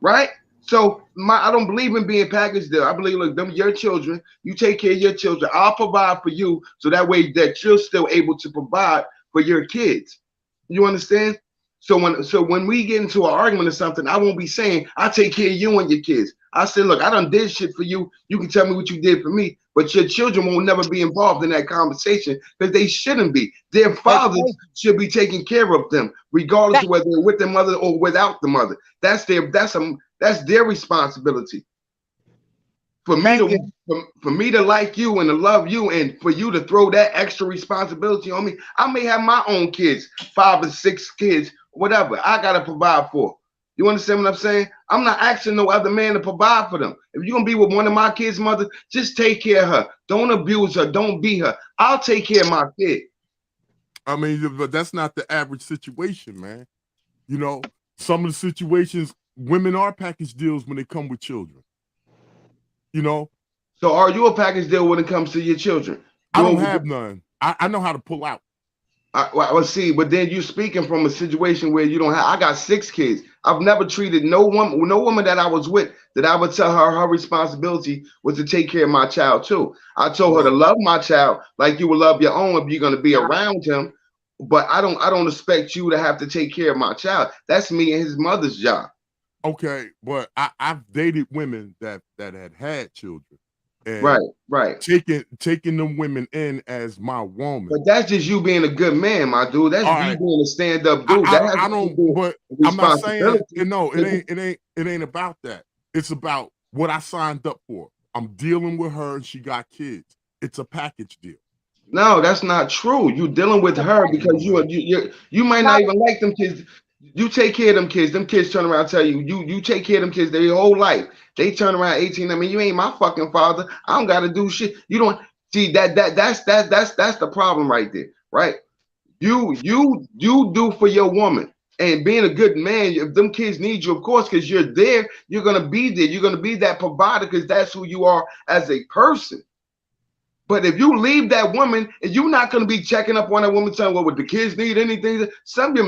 Speaker 7: right? So I don't believe in being packaged deal. I believe, look, them your children, you take care of your children. I'll provide for you so that way that you're still able to provide for your kids. You understand? So when we get into an argument or something, I won't be saying, I take care of you and your kids. I said, look, I done did shit for you. You can tell me what you did for me, but your children will never be involved in that conversation because they shouldn't be. Their fathers should be taking care of them, regardless of whether they're with their mother or without the mother. That's their responsibility. For me to like you and to love you and for you to throw that extra responsibility on me, I may have my own kids, 5 or 6 kids, whatever. I gotta provide for. You understand what I'm saying? I'm not asking no other man to provide for them. If you're gonna be with one of my kids' mother, just take care of her. Don't abuse her. Don't beat her. I'll take care of my kid.
Speaker 8: I mean, but that's not the average situation, man. You know, some of the situations, women are package deals when they come with children. You know.
Speaker 7: So are you a package deal when it comes to your children?
Speaker 8: I don't have none. I know how to pull out.
Speaker 7: Well, see, but then you speaking from a situation where you don't have. I got 6 kids. I've never treated no woman that I was with that I would tell her responsibility was to take care of my child too. I told her to love my child like you would love your own if you're going to be around him. But I don't expect you to have to take care of my child. That's me and his mother's job.
Speaker 8: Okay, but I've dated women that had children. And
Speaker 7: right.
Speaker 8: Taking them women in as my woman.
Speaker 7: But that's just you being a good man, my dude. That's you being a stand-up dude.
Speaker 8: I'm not saying no, it ain't about that. It's about what I signed up for. I'm dealing with her and she got kids. It's a package deal.
Speaker 7: No, that's not true. You dealing with her because you might not even like them kids. You take care of them kids. Them kids turn around and tell you, you take care of them kids their whole life. They turn around 18. I mean, you ain't my fucking father. I don't gotta do shit. You don't see that's the problem right there, right? You do for your woman. And being a good man, if them kids need you, of course, because you're there, you're gonna be there. You're gonna be that provider because that's who you are as a person. But if you leave that woman, and you're not going to be checking up on that woman, saying, well, would the kids need anything?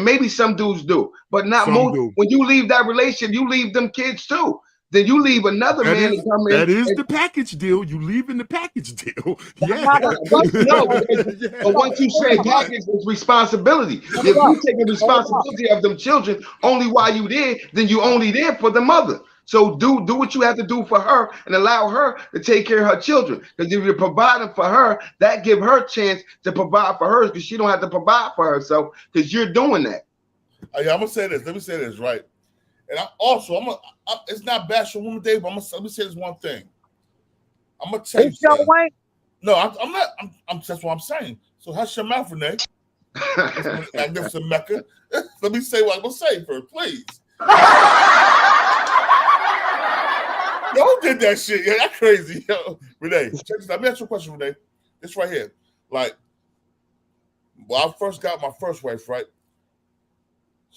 Speaker 7: Maybe some dudes do, but not most. When you leave that relationship, you leave them kids too. Then you leave another man to come in.
Speaker 8: That is the package deal. You leave in the package deal. Yeah.
Speaker 7: But once you say package, it's responsibility. If you taking responsibility of them children only while you there, then you only there for the mother. So do what you have to do for her and allow her to take care of her children. Because if you're providing for her, that give her a chance to provide for hers because she don't have to provide for herself because you're doing that.
Speaker 1: I'm gonna say this. Let me say this, right? And it's not bashing women, Dave, but let me say this one thing. I'm gonna tell you something. No, I'm not. That's what I'm saying. So hush your mouth, Renee. Magnificent Mecca. Let me say what I'm gonna say first, please. Y'all did that shit. Yeah, that's crazy. Yo, Renee, check this out. Let me ask you a question, Renee. This right here. Like, when I first got my first wife, right?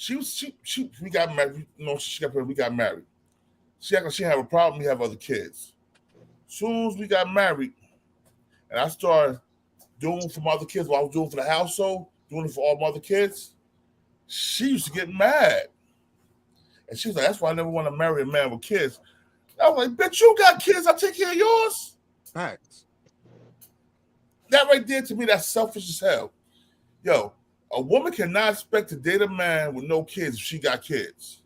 Speaker 1: We got married. We got married. She had a problem. We have other kids. As soon as we got married, and I started doing for my other kids what I was doing for the household, doing it for all my other kids, she used to get mad. And she was like, that's why I never want to marry a man with kids. I was like, bitch, you got kids, I take care of yours.
Speaker 8: Facts.
Speaker 1: That right there, to me, that's selfish as hell. Yo, a woman cannot expect to date a man with no kids if she got kids.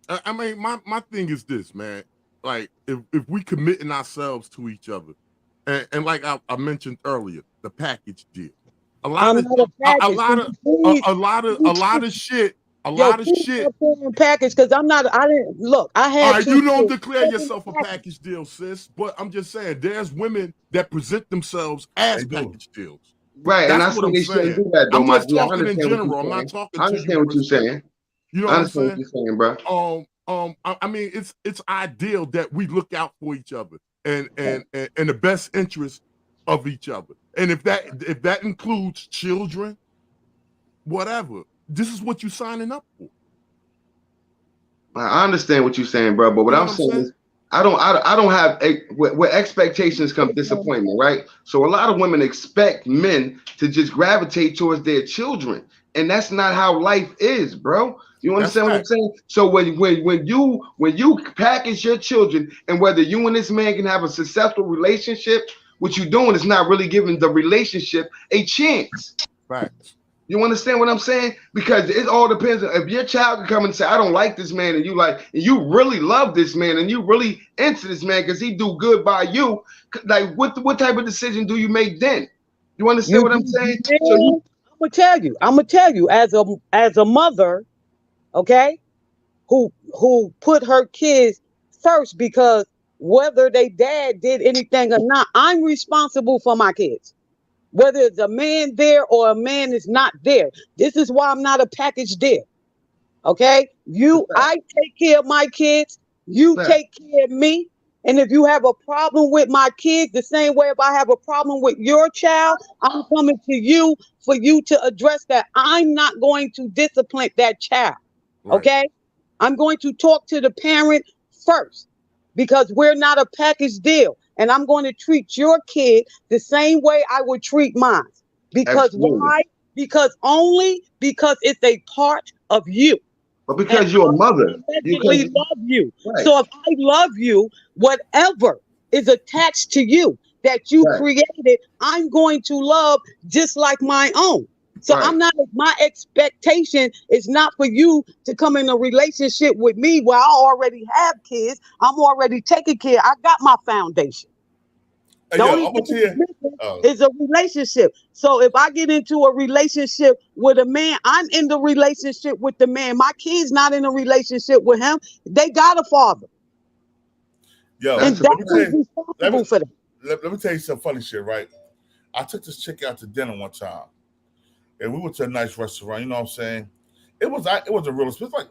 Speaker 8: I mean, my thing is this, man. Like, if we committing ourselves to each other, and like I mentioned earlier, the package deal. A lot of shit.
Speaker 6: Package because I didn't look. I had.
Speaker 8: All right, you don't declare yourself a package deal, sis. But I'm just saying, there's women that present themselves as package deals.
Speaker 7: Right, and that's what I'm saying. Do that, though,
Speaker 8: I'm just talking in general. I'm not talking.
Speaker 7: I understand what you're saying.
Speaker 8: You know
Speaker 7: I
Speaker 8: what I'm
Speaker 7: understand what
Speaker 8: saying?
Speaker 7: you're saying, bro.
Speaker 8: I mean, it's ideal that we look out for each other and the best interest of each other. And if that includes children, whatever, this is what you're signing up for.
Speaker 7: I understand what you're saying, bro. But what
Speaker 8: You know
Speaker 7: I'm
Speaker 8: what I'm
Speaker 7: saying
Speaker 8: saying?
Speaker 7: is, I don't have where expectations come disappointment, right? So a lot of women expect men to just gravitate towards their children, and that's not how life is, bro. You
Speaker 8: That's
Speaker 7: understand what I'm
Speaker 8: fact.
Speaker 7: saying? So when you package your children, and whether you and this man can have a successful relationship, what you're doing is not really giving the relationship a chance.
Speaker 8: Facts.
Speaker 7: You understand what I'm saying? Because it all depends. If your child can come and say, "I don't like this man," and you really love this man, and you really into this man because he do good by you, like what type of decision do you make then? You understand what I'm saying? So you,
Speaker 6: I'm gonna tell you, as a mother, okay, who put her kids first, because whether they dad did anything or not, I'm responsible for my kids. Whether it's a man there or a man is not there. This is why I'm not a package deal. Okay? I take care of my kids, you take care of me. And if you have a problem with my kids, the same way if I have a problem with your child, I'm coming to you for you to address that. I'm not going to discipline that child.
Speaker 8: Right.
Speaker 6: Okay? I'm going to talk to the parent first, because we're not a package deal. And I'm going to treat your kid the same way I would treat mine. Because
Speaker 7: absolutely.
Speaker 6: why? Because it's a part of you.
Speaker 7: But because you're a mother, you
Speaker 6: Allegedly
Speaker 7: can.
Speaker 6: love you.
Speaker 7: Right.
Speaker 6: So if I love you, whatever is attached to you that you created, I'm going to love just like my own. So my expectation is not for you to come in a relationship with me where I already have kids. I'm already taking care. I got my foundation. The only thing is a relationship. So if I get into a relationship with a man, I'm in the relationship with the man. My kid's not in a relationship with him. They got a father. And responsible for that.
Speaker 1: Let me tell you some funny shit, right? I took this chick out to dinner one time, and we went to a nice restaurant. You know what I'm saying? It was a real. It was like,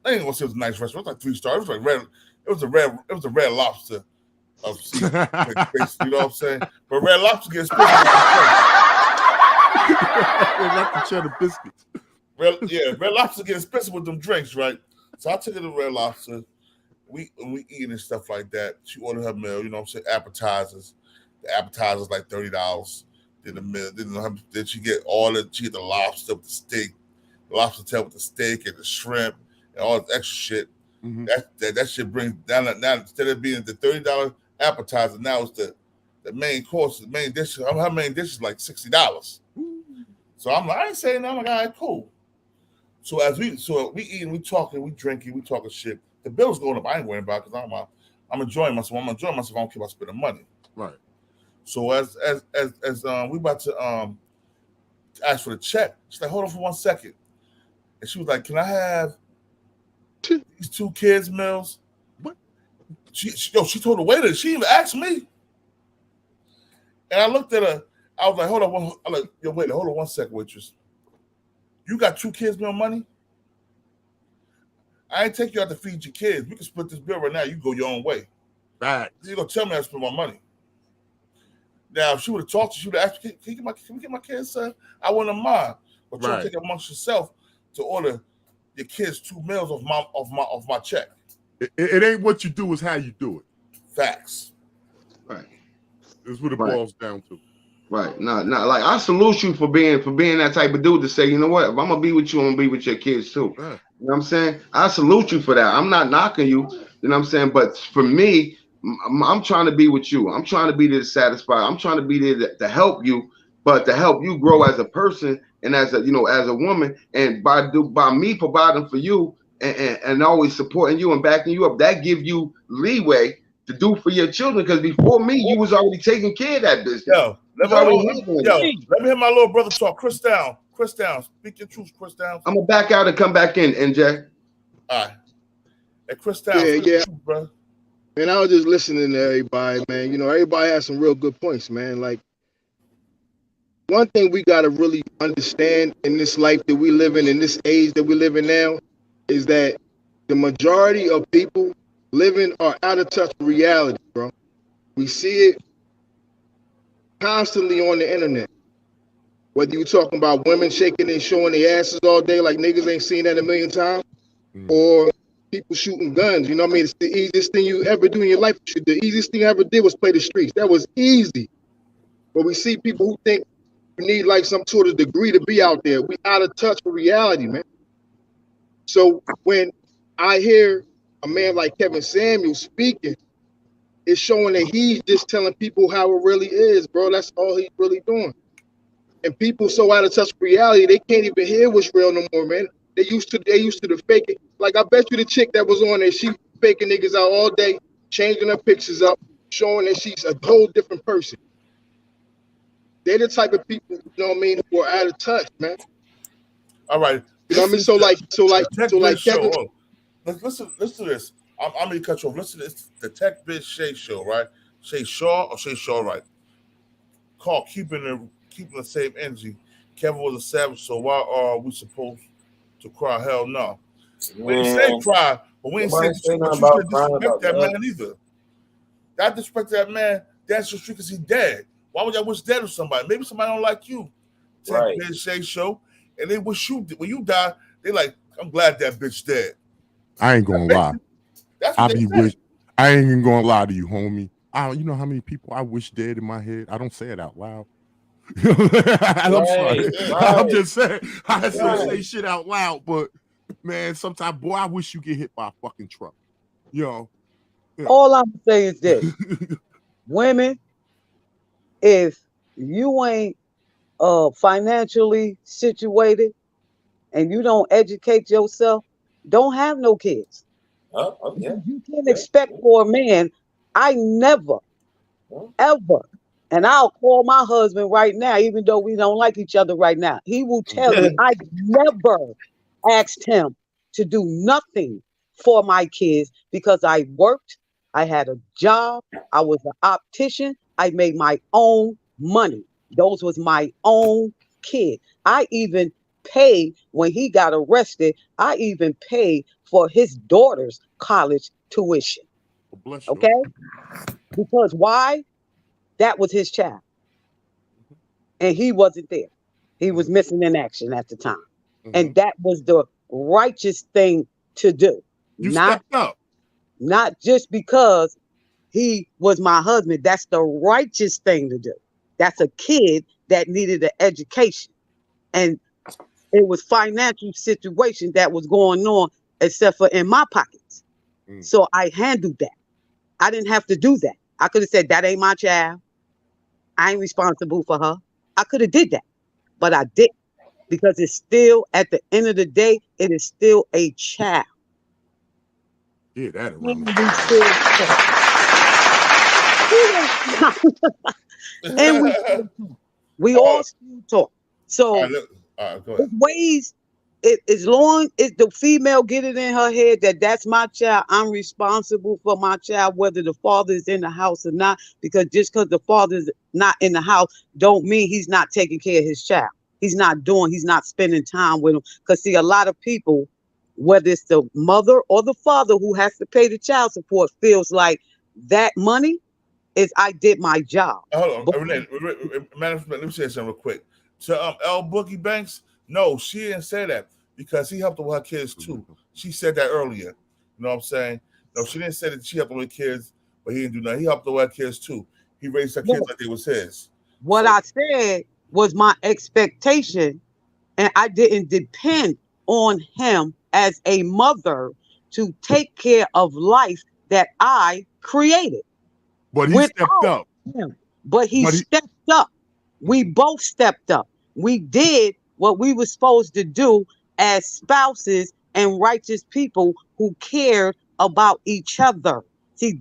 Speaker 1: I ain't gonna say it was a nice restaurant. It was like 3 stars. It was like red. It was a Red Lobster of sea. You know what I'm saying? But Red Lobster gets pissed with
Speaker 8: Not the cheddar biscuits.
Speaker 1: Red Lobster gets pissed with them drinks, right? So I took her to Red Lobster. We eating and stuff like that. She ordered her meal. You know what I'm saying? Appetizers. The appetizers like $30. Then the meal. Then she get she get the lobster with the steak, the lobster tail with the steak and the shrimp and all this extra shit.
Speaker 8: Mm-hmm.
Speaker 1: That shit brings down now, instead of being the $30 appetizer, now it's the main course, the main dish. Her main dish is like $60. So I'm like, I ain't saying that. I'm like, all right, cool. So we eating, we talking, we drinking, we talking shit. The bill's going up. I ain't worrying about it because I'm enjoying myself. I'm enjoying myself. I don't care about spending money.
Speaker 8: Right.
Speaker 1: So as we about to ask for the check, she's like, hold on for 1 second. And she was like, can I have these 2 kids' meals?
Speaker 8: What?
Speaker 1: She told the waiter. She even asked me. And I looked at her. I was like, hold on. I'm like, yo, waiter, hold on 1 second, waitress. You got 2 kids' meal money? I ain't take you out to feed your kids. We can split this bill right now. You go your own way.
Speaker 8: Right.
Speaker 1: You're going to tell me I spend my money. Now, if she would have talked to you, she would have asked, can we get my kids, son? I wouldn't mind. But you'll take it amongst yourself to order your kids 2 meals off my check.
Speaker 8: It ain't what you do, it's how you do it.
Speaker 1: Facts.
Speaker 7: Right.
Speaker 8: That's what it boils down to.
Speaker 7: Right. No, like I salute you for being that type of dude to say, you know what, if I'm gonna be with you, I'm gonna be with your kids too.
Speaker 8: Yeah.
Speaker 7: You know what I'm saying? I salute you for that. I'm not knocking you, you know what I'm saying? But for me, I'm trying to be with you. I'm trying to be there to satisfy. I'm trying to be there to help you, but to help you grow as a person and as a woman. And by me providing for you and always supporting you and backing you up, that give you leeway to do for your children. Because before me, you was already taking care of that business.
Speaker 1: Let me hear my little brother talk. Chris Down, speak your truth, Chris Down.
Speaker 7: I'm gonna back out and come back in, NJ.
Speaker 1: All right. Hey, Chris Down,
Speaker 10: yeah.
Speaker 1: Truth, bro.
Speaker 10: Man, I was just listening to everybody, man. You know, everybody has some real good points, man. Like, one thing we gotta really understand in this life that we live in this age that we live in now, is that the majority of people living are out of touch with reality, bro. We see it constantly on the internet. Whether you're talking about women shaking and showing their asses all day like niggas ain't seen that a million times, or people shooting guns. You know what I mean? It's the easiest thing you ever do in your life. The easiest thing I ever did was play the streets. That was easy. But we see people who think you need like some sort of degree to be out there. We out of touch with reality, man. So when I hear a man like Kevin Samuels speaking, it's showing that he's just telling people how it really is, bro. That's all he's really doing. And people so out of touch with reality, they can't even hear what's real no more, man. They used to the fake it. Like I bet you the chick that was on there, she faking niggas out all day, changing her pictures up, showing that she's a whole different person. They're the type of people, you know what I mean, who are out of touch, man.
Speaker 1: All right.
Speaker 10: You know what I mean? So like Kevin.
Speaker 1: Show. Listen to this. I'm gonna cut you off. Listen to this. The Tech Biz Shay show, right? Shay Shaw, right? Called keeping the same energy. Kevin was a savage, so why are we supposed to cry? Hell no. We ain't say cry, but we ain't say disrespect that man either. That disrespect that man, that's just because he's dead. Why would y'all wish dead of somebody? Maybe somebody don't like you. Tech Biz Shay show, and they wish you when you die. They like, I'm glad that bitch dead.
Speaker 8: I ain't gonna lie. I ain't even gonna lie to you, homie. You know how many people I wish dead in my head? I don't say it out loud. I'm sorry. I'm just saying. I say shit out loud, but man, sometimes, boy, I wish you get hit by a fucking truck. Yo.
Speaker 6: All I'm saying is this: women, if you ain't financially situated and you don't educate yourself, don't have no kids. You can't expect for a man. I never, ever, and I'll call my husband right now, even though we don't like each other right now. He will tell you I never asked him to do nothing for my kids because I worked, I had a job, I was an optician, I made my own money. Those was my own kid. I even paid when he got arrested. I even paid for his daughter's college tuition. Okay? Because why? That was his child. And he wasn't there. He was missing in action at the time. And that was the righteous thing to do.
Speaker 8: You stepped up.
Speaker 6: Not just because he was my husband. That's the righteous thing to do. That's a kid that needed an education. And it was financial situation that was going on, except for in my pockets. So I handled that. I didn't have to do that. I could have said, that ain't my child. I ain't responsible for her. I could have did that, but I didn't, because it's still, at the end of the day, it is still a child.
Speaker 8: Yeah, that
Speaker 6: and we all still talk. So ways, as long as the female get it in her head that that's my child, I'm responsible for my child, whether the father is in the house or not, because just because the father is not in the house don't mean he's not taking care of his child. He's not spending time with him. Because see, a lot of people, whether it's the mother or the father who has to pay the child support, feels like that money is, I did my job.
Speaker 1: Hold on, let me say something real quick. To L Boogie Banks, no, she didn't say that because he helped her with her kids too. She said that earlier. You know what I'm saying? No, she didn't say that she helped her with kids, but he didn't do nothing. He helped her with her kids too. He raised her kids like they was his.
Speaker 6: What I said was my expectation, and I didn't depend on him as a mother to take care of life that I created.
Speaker 8: But he stepped up.
Speaker 6: But he stepped up. We both stepped up. We did what we were supposed to do as spouses and righteous people who cared about each other. See,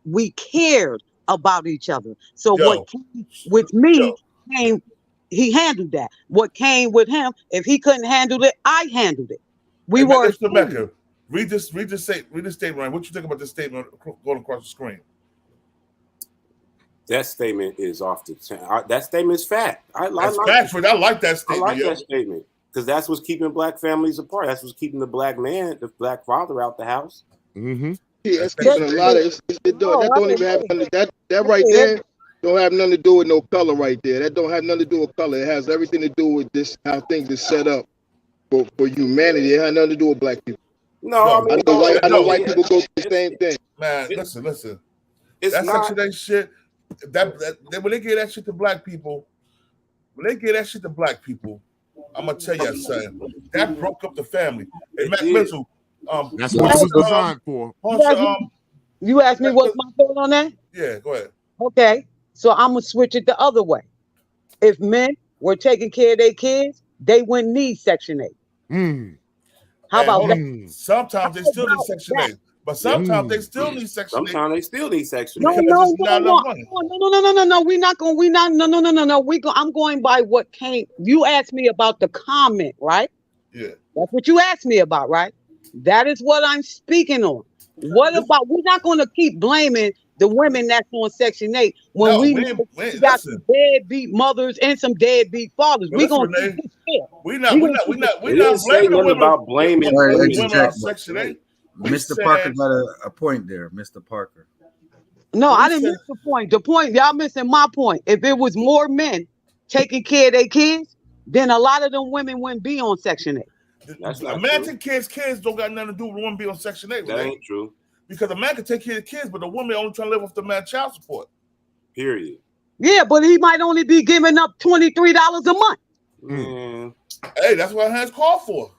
Speaker 6: we cared about each other. So what came with me came, he handled that. What came with him, if he couldn't handle it, I handled it. We were.
Speaker 1: Mr. Mecca, read this statement, Ryan. What you think about this statement going across the screen?
Speaker 11: That statement is off the chain. That statement is fact. I like
Speaker 1: that statement.
Speaker 11: I like that statement because that's what's keeping black families apart. That's what's keeping the black man, the black father out the house.
Speaker 8: Mm-hmm.
Speaker 10: Yeah, it's keeping a lot of that don't even have nothing, that right there don't have nothing to do with no color right there. That don't have nothing to do with color. It has everything to do with this how things are set up for humanity. It has nothing to do with black people.
Speaker 11: No, I mean,
Speaker 10: I know white people go through the same thing.
Speaker 1: Man, listen.
Speaker 11: It's
Speaker 1: that
Speaker 11: not,
Speaker 1: Section 8 shit. That when they give that shit to black people, I'm gonna tell you something. That broke up the family. Hey, Mac Mental,
Speaker 8: that's what it was designed for.
Speaker 6: You asked me what's my thought on that?
Speaker 1: Yeah, go ahead.
Speaker 6: Okay, so I'm gonna switch it the other way. If men were taking care of their kids, they wouldn't need Section 8. How about that?
Speaker 1: Sometimes they still need Section 8, but sometimes they still need Section 8.
Speaker 11: Sometimes they still need Section 8.
Speaker 6: No. I'm going by what came. You asked me about the comment, right?
Speaker 1: Yeah.
Speaker 6: That's what you asked me about, right? That is what I'm speaking on. What about, we're not going to keep blaming the women that's on Section 8 when we got some deadbeat mothers and some deadbeat fathers. We're going to
Speaker 1: we're not blaming the women
Speaker 11: about blaming
Speaker 1: women on Section 8.
Speaker 12: Mr. Parker got a point there, Mr. Parker.
Speaker 6: No, I didn't miss the point. The point, y'all missing my point. If it was more men taking care of their kids, then a lot of them women wouldn't be on Section 8.
Speaker 11: That's not
Speaker 1: a man take care of kids don't got nothing to do with women being on Section 8.
Speaker 11: That ain't true.
Speaker 1: Because a man can take care of kids, but the woman only trying to live off the man's child support.
Speaker 11: Period.
Speaker 6: Yeah, but he might only be giving up $23 a month.
Speaker 1: Hey, that's what hands call for.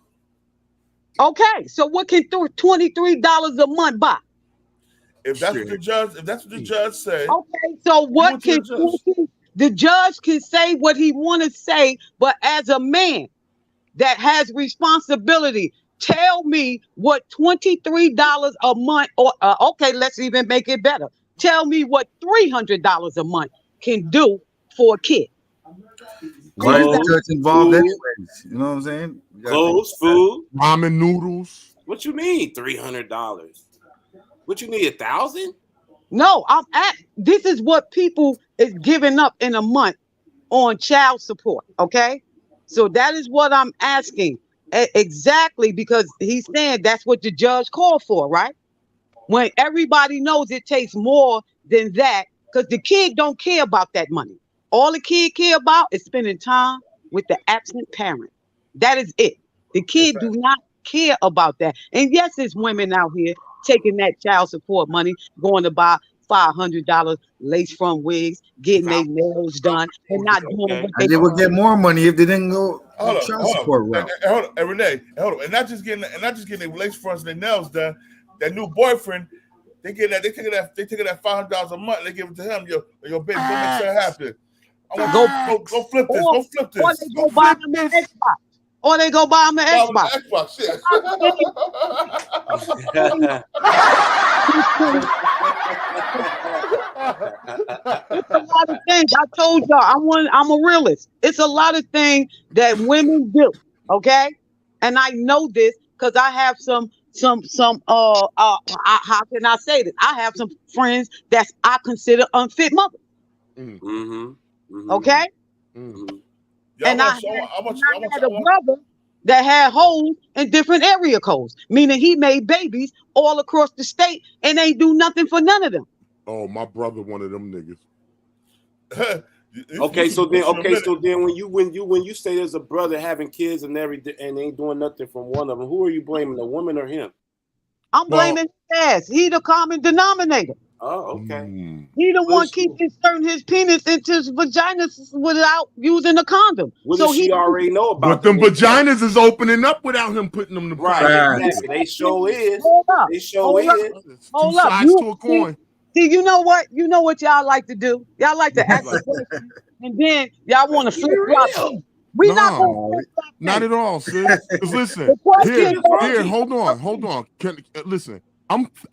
Speaker 6: Okay, so what can $23 a month buy?
Speaker 1: If that's what the judge said.
Speaker 6: Okay, so what can the judge can say what he want to say, but as a man that has responsibility, tell me what $23 a month, or okay, let's even make it better. Tell me what $300 a month can do for a kid.
Speaker 12: Why is the church involved anyways? You know what I'm saying?
Speaker 11: Clothes, food,
Speaker 8: ramen noodles.
Speaker 11: What you mean $300? What you need, 1,000?
Speaker 6: No, this is what people is giving up in a month on child support. Okay, so that is what I'm asking exactly, because he's saying that's what the judge called for, right? When everybody knows it takes more than that, because the kid don't care about that money. All the kid care about is spending time with the absent parent. That is it. The kid do not care about that. And yes, there's women out here taking that child support money, going to buy $500 lace front wigs, getting their nails done, and not doing what
Speaker 12: they would get more money if they didn't go child support route.
Speaker 1: Hold on, Renee, hold on, and not just getting their lace fronts and their nails done. That new boyfriend, they take that $500 a month. They give it to him. Your baby, go make sure it happen. Go flip this. Go flip this.
Speaker 6: Or they go buy them an Xbox. Or they go buy them an Xbox.
Speaker 1: Shit.
Speaker 6: It's a lot of things. I told y'all I'm a realist. It's a lot of things that women do. Okay, and I know this because I have some how can I say this? I have some friends that I consider unfit mothers. Okay. And I had a brother that had holes in different area codes, meaning he made babies all across the state and ain't do nothing for none of them.
Speaker 8: Oh, my brother, one of them niggas.
Speaker 11: Okay, so then when you say there's a brother having kids and ain't doing nothing from one of them, who are you blaming, the woman or him?
Speaker 6: I'm blaming his ass. He the common denominator.
Speaker 11: Oh, okay.
Speaker 6: He the one keep inserting his penis into his vagina without using a condom.
Speaker 11: What does she already know about?
Speaker 8: But them vaginas is opening up without him putting them to
Speaker 11: right. Exactly. They show is. They show is.
Speaker 6: Hold
Speaker 8: up. Two sides to a coin.
Speaker 6: See, you know what? You know what y'all like to do? Y'all like to act and then y'all want to flip flop. We not going
Speaker 8: not at all, sis. Listen, here, hold on. Listen,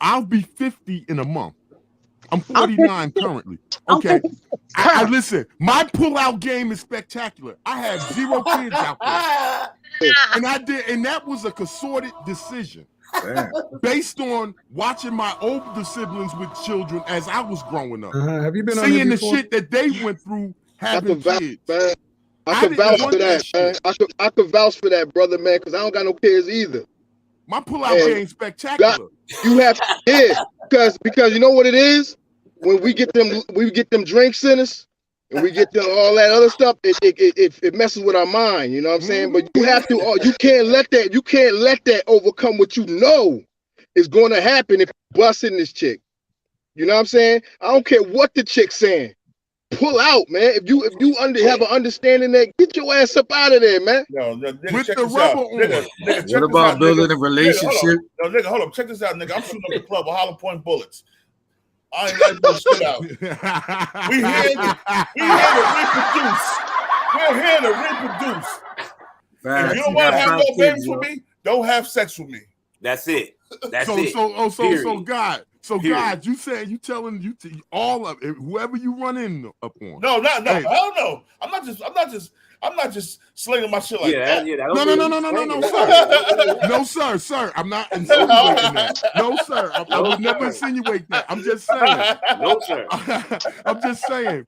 Speaker 8: I'll be 50 in a month. I'm 49 currently. Okay. I listen, my pull-out game is spectacular. I had 0 kids out there. And that was a concerted decision. Based on watching my older siblings with children as I was growing up.
Speaker 4: Have you been
Speaker 8: seeing the shit that they went through having kids?
Speaker 10: I could vouch for that, man. I could vouch for that, brother, man, because I don't got no kids either.
Speaker 8: My pullout game spectacular.
Speaker 10: You have because you know what it is? When we get them drinks in us and we get them all that other stuff, it messes with our mind, you know what I'm saying? But you have to you can't let that overcome what you know is gonna happen if you busting this chick. You know what I'm saying? I don't care what the chick's saying. Pull out, man. If you have an understanding that, get your ass up out of there, man.
Speaker 1: No, nigga,
Speaker 8: With
Speaker 1: check
Speaker 8: the
Speaker 1: this out.
Speaker 8: rubber on.
Speaker 1: Nigga,
Speaker 12: What about building a relationship?
Speaker 1: No, nigga, hold up. Check this out, nigga. I'm shooting up the club with hollow point bullets. I ain't letting no shit out. We here to reproduce. If you don't want to have no babies with me, don't have sex with me.
Speaker 11: That's it. That's it.
Speaker 8: So God, you said you telling all of it, whoever you run in upon.
Speaker 1: No, hell no. I'm not just slinging my shit like that.
Speaker 8: No, sir. I'm not insinuating that. No, sir. I would never insinuate that. I'm just saying.
Speaker 11: No, sir.
Speaker 8: I'm just saying.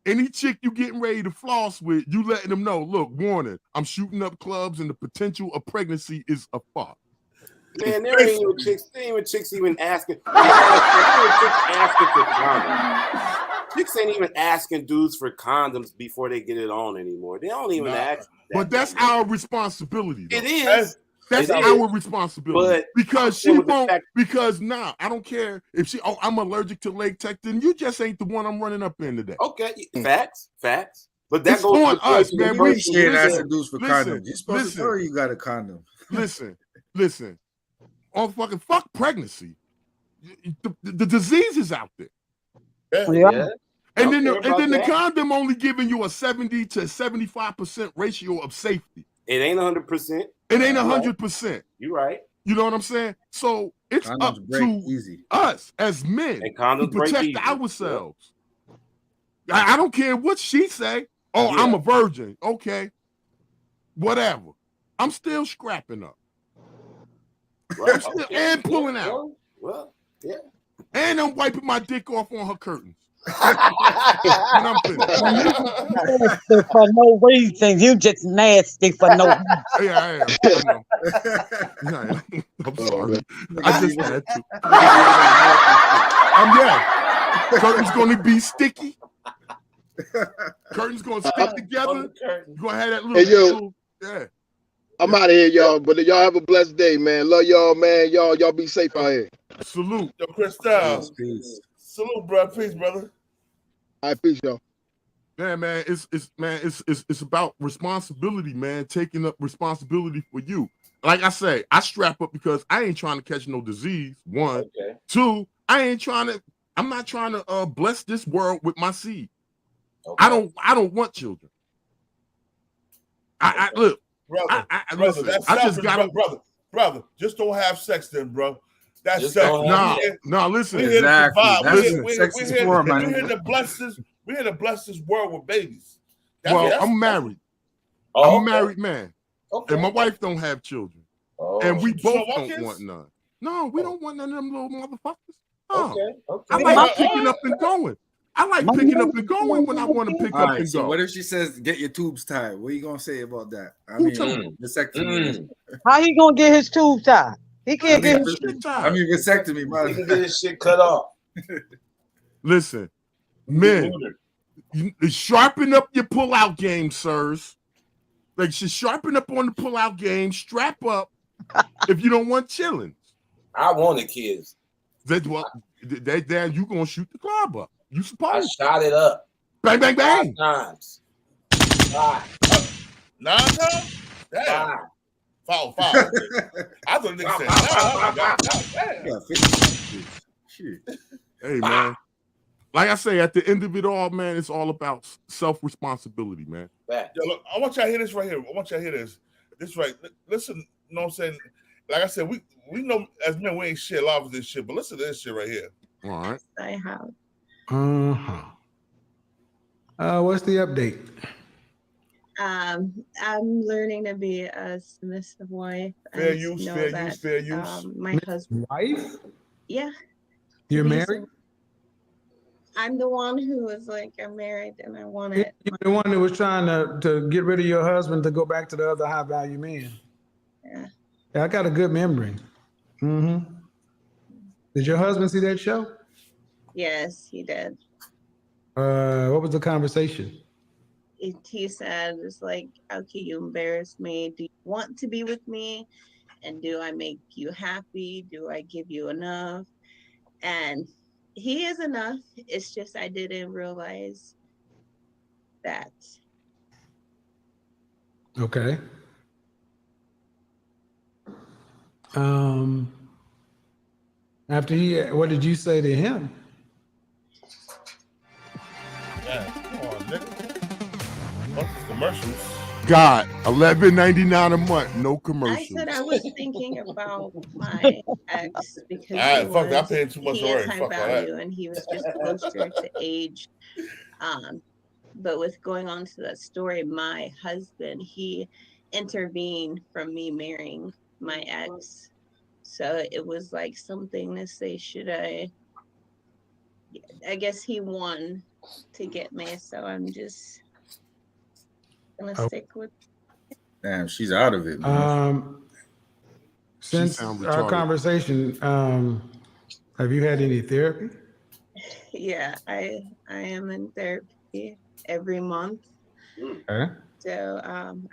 Speaker 8: Any chick you getting ready to floss with, you letting them know, look, warning, I'm shooting up clubs and the potential of pregnancy is a fuck.
Speaker 11: Man, there ain't even chicks even asking. Asking for condoms. Chicks ain't even asking dudes for condoms before they get it on anymore. They don't even ask.
Speaker 8: But that's our responsibility. Though.
Speaker 11: It is.
Speaker 8: That's our responsibility.
Speaker 11: But
Speaker 8: because she won't. Because I don't care if she. Oh, I'm allergic to latex. Then you just ain't the one I'm running up in today.
Speaker 11: Okay, facts. But that goes
Speaker 8: on us, man.
Speaker 12: We can't ask dudes for condoms. You're supposed to know you got a condom.
Speaker 8: Listen. On fuck pregnancy. The disease is out there.
Speaker 6: Yeah.
Speaker 8: And then the condom only giving you a 70 to 75% ratio of safety.
Speaker 11: It ain't 100%.
Speaker 8: It ain't 100%.
Speaker 11: You're right.
Speaker 8: You know what I'm saying? So it's
Speaker 12: condoms
Speaker 8: up to us as men to protect ourselves. I don't care what she say. Oh, I'm a virgin. Okay. Whatever. I'm still scrapping up.
Speaker 11: Right.
Speaker 8: And pulling out.
Speaker 11: Well, yeah.
Speaker 8: And I'm wiping my dick off on her curtains.
Speaker 6: For no reason. You just nasty for no reason.
Speaker 8: Yeah, I am. I'm sorry. I just had to. Curtains going to be sticky. Curtains going to stick together. You're going to have that little, yeah.
Speaker 10: I'm out of here, y'all. But y'all have a blessed day, man. Love y'all, man. Y'all be safe out here.
Speaker 8: Salute.
Speaker 1: Yo, Cristal.
Speaker 12: Peace.
Speaker 1: Salute, bro. Peace, brother.
Speaker 10: All right, peace, y'all.
Speaker 8: Yeah, man. It's about responsibility, man. Taking up responsibility for you. Like I say, I strap up because I ain't trying to catch no disease. One.
Speaker 11: Okay.
Speaker 8: Two, I'm not trying to bless this world with my seed.
Speaker 11: Okay.
Speaker 8: I don't want children. I look.
Speaker 1: Brother,
Speaker 8: listen,
Speaker 1: that's
Speaker 8: I just got
Speaker 1: brother. Just don't have sex, then, bro. That's
Speaker 11: Just
Speaker 1: sex.
Speaker 8: No, listen.
Speaker 1: We're here to provide. We're here to bless this. We're here to bless this world with babies.
Speaker 8: I'm married.
Speaker 11: Oh,
Speaker 8: I'm a married man, and my wife don't have children, and we both don't want none. No, we don't want none of them little motherfuckers. No.
Speaker 11: Okay.
Speaker 8: I like picking up and going. I like picking up and going when I want to pick up and
Speaker 12: so
Speaker 8: go.
Speaker 12: what if she says, get your tubes tied? What are you going to say about that? I mean, vasectomy.
Speaker 6: How he going to get his tubes tied? He can't get his
Speaker 12: shit tied. I mean, vasectomy, man.
Speaker 11: He can get his shit cut off.
Speaker 8: Listen, men, you sharpen up your pull-out game, sirs. Like, sharpen up on the pull-out game. Strap up if you don't want chillings.
Speaker 11: I wanted kids.
Speaker 8: Then you going to shoot the club up. You supposed
Speaker 11: I shot it up.
Speaker 8: Bang, bang, bang.
Speaker 11: 5 times.
Speaker 1: 9 times? Damn. 5. I thought niggas said 9.
Speaker 12: Shit.
Speaker 8: Hey, man. Like I say, at the end of it all, man, it's all about self-responsibility, man.
Speaker 1: Yo, look, I want y'all to hear this right here. This right. Listen, you know what I'm saying? Like I said, we know as men we ain't shit a lot of this shit, but listen to this shit right here.
Speaker 8: All right.
Speaker 13: I have.
Speaker 4: What's the update?
Speaker 13: I'm learning to be a submissive wife.
Speaker 1: Fair use.
Speaker 13: My husband.
Speaker 4: Wife?
Speaker 13: Yeah.
Speaker 4: You're married?
Speaker 13: I'm the one who was like, I'm married and I want
Speaker 4: You're
Speaker 13: it.
Speaker 4: the one who was trying to get rid of your husband to go back to the other high value man.
Speaker 13: Yeah.
Speaker 4: Yeah, I got a good memory. Mm-hmm. Did your husband see that show?
Speaker 13: Yes, he did.
Speaker 4: What was the conversation?
Speaker 13: He said, it's like, how can you embarrass me? Do you want to be with me? And do I make you happy? Do I give you enough? And he is enough. It's just I didn't realize that.
Speaker 4: Okay. Um, After what did you say to him?
Speaker 1: Yeah, come on, nigga. Fuck the commercials.
Speaker 8: God, $11.99 a month, no
Speaker 13: I
Speaker 8: commercials.
Speaker 13: said I was thinking about my ex because
Speaker 1: All right, fuck that. I paid too much
Speaker 13: he is
Speaker 1: already.
Speaker 13: high
Speaker 1: Fuck all
Speaker 13: value
Speaker 1: that.
Speaker 13: and he was just closer to age. But with going on to that story, my husband, he intervened from me marrying my ex. So it was like something to say, should I guess he won to get me, so I'm just gonna stick with.
Speaker 12: Damn, she's out of it, man.
Speaker 4: Since our conversation, have you had any therapy?
Speaker 13: Yeah, I am in therapy every month.
Speaker 4: Okay.
Speaker 13: So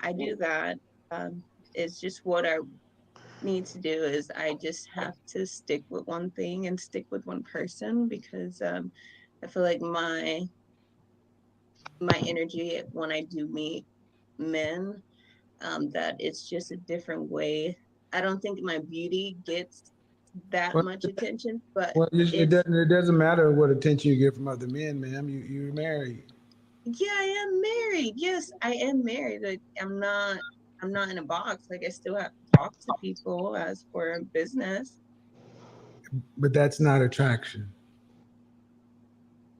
Speaker 13: I do that. It's just what I need to do is I just have to stick with one thing and stick with one person because I feel like my energy when I do meet men, that it's just a different way. I don't think my beauty gets that much attention, but
Speaker 4: Well, it doesn't matter what attention you get from other men, ma'am. You're married.
Speaker 13: yeah, I am married. Yes, I am married. Like, I'm not in a box. Like I still have to talk to people as for business.
Speaker 4: But that's not attraction.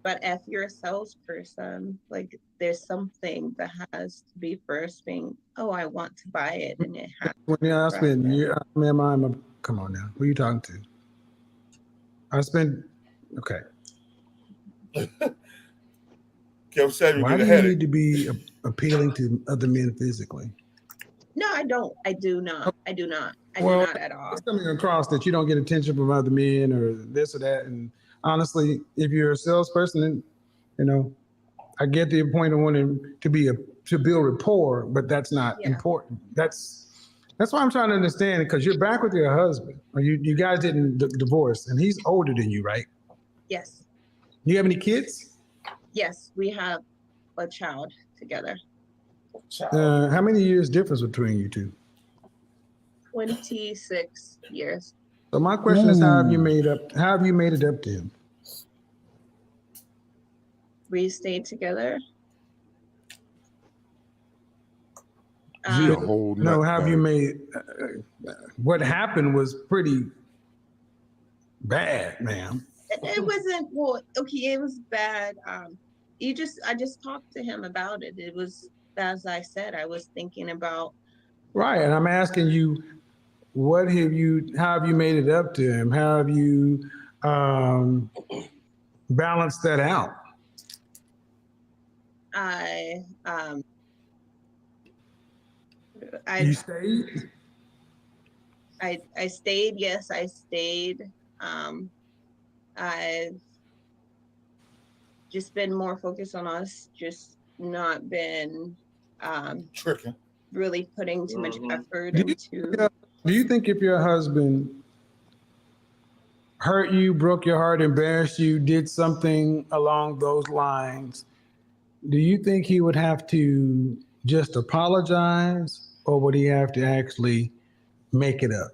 Speaker 13: But if you're a salesperson, like there's something that has to be first being, oh, I want to buy it, and it has.
Speaker 4: When I spend, ma'am, come on now. Who are you talking to? I spend. Okay. Why do you need to be appealing to other men physically?
Speaker 13: No, I don't. I do not. I do not. I do
Speaker 4: Well,
Speaker 13: not at all.
Speaker 4: it's coming across that you don't get attention from other men or this or that. And honestly, if you're a salesperson, then, I get the point of wanting to build rapport, but that's not important. That's why I'm trying to understand it, because you're back with your husband, or you guys didn't divorce, and he's older than you, right?
Speaker 13: Yes.
Speaker 4: Do you have any kids?
Speaker 13: Yes, we have a child together.
Speaker 4: How many years difference between you two?
Speaker 13: 26 years.
Speaker 4: So my question is, how have you made it up to him?
Speaker 13: We stayed together.
Speaker 4: No, have you made? What happened was pretty bad, ma'am.
Speaker 13: It wasn't well. Okay, it was bad. I just talked to him about it. It was, as I said, I was thinking about.
Speaker 4: Right, and I'm asking you, how have you made it up to him? How have you balanced that out? You stayed?
Speaker 13: I stayed. Yes, I stayed. I've just been more focused on us, just not been
Speaker 1: tricking,
Speaker 13: really putting too much effort into.
Speaker 4: Do you think if your husband hurt you, broke your heart, embarrassed you, did something along those lines, do you think he would have to just apologize, or would he have to actually make it up?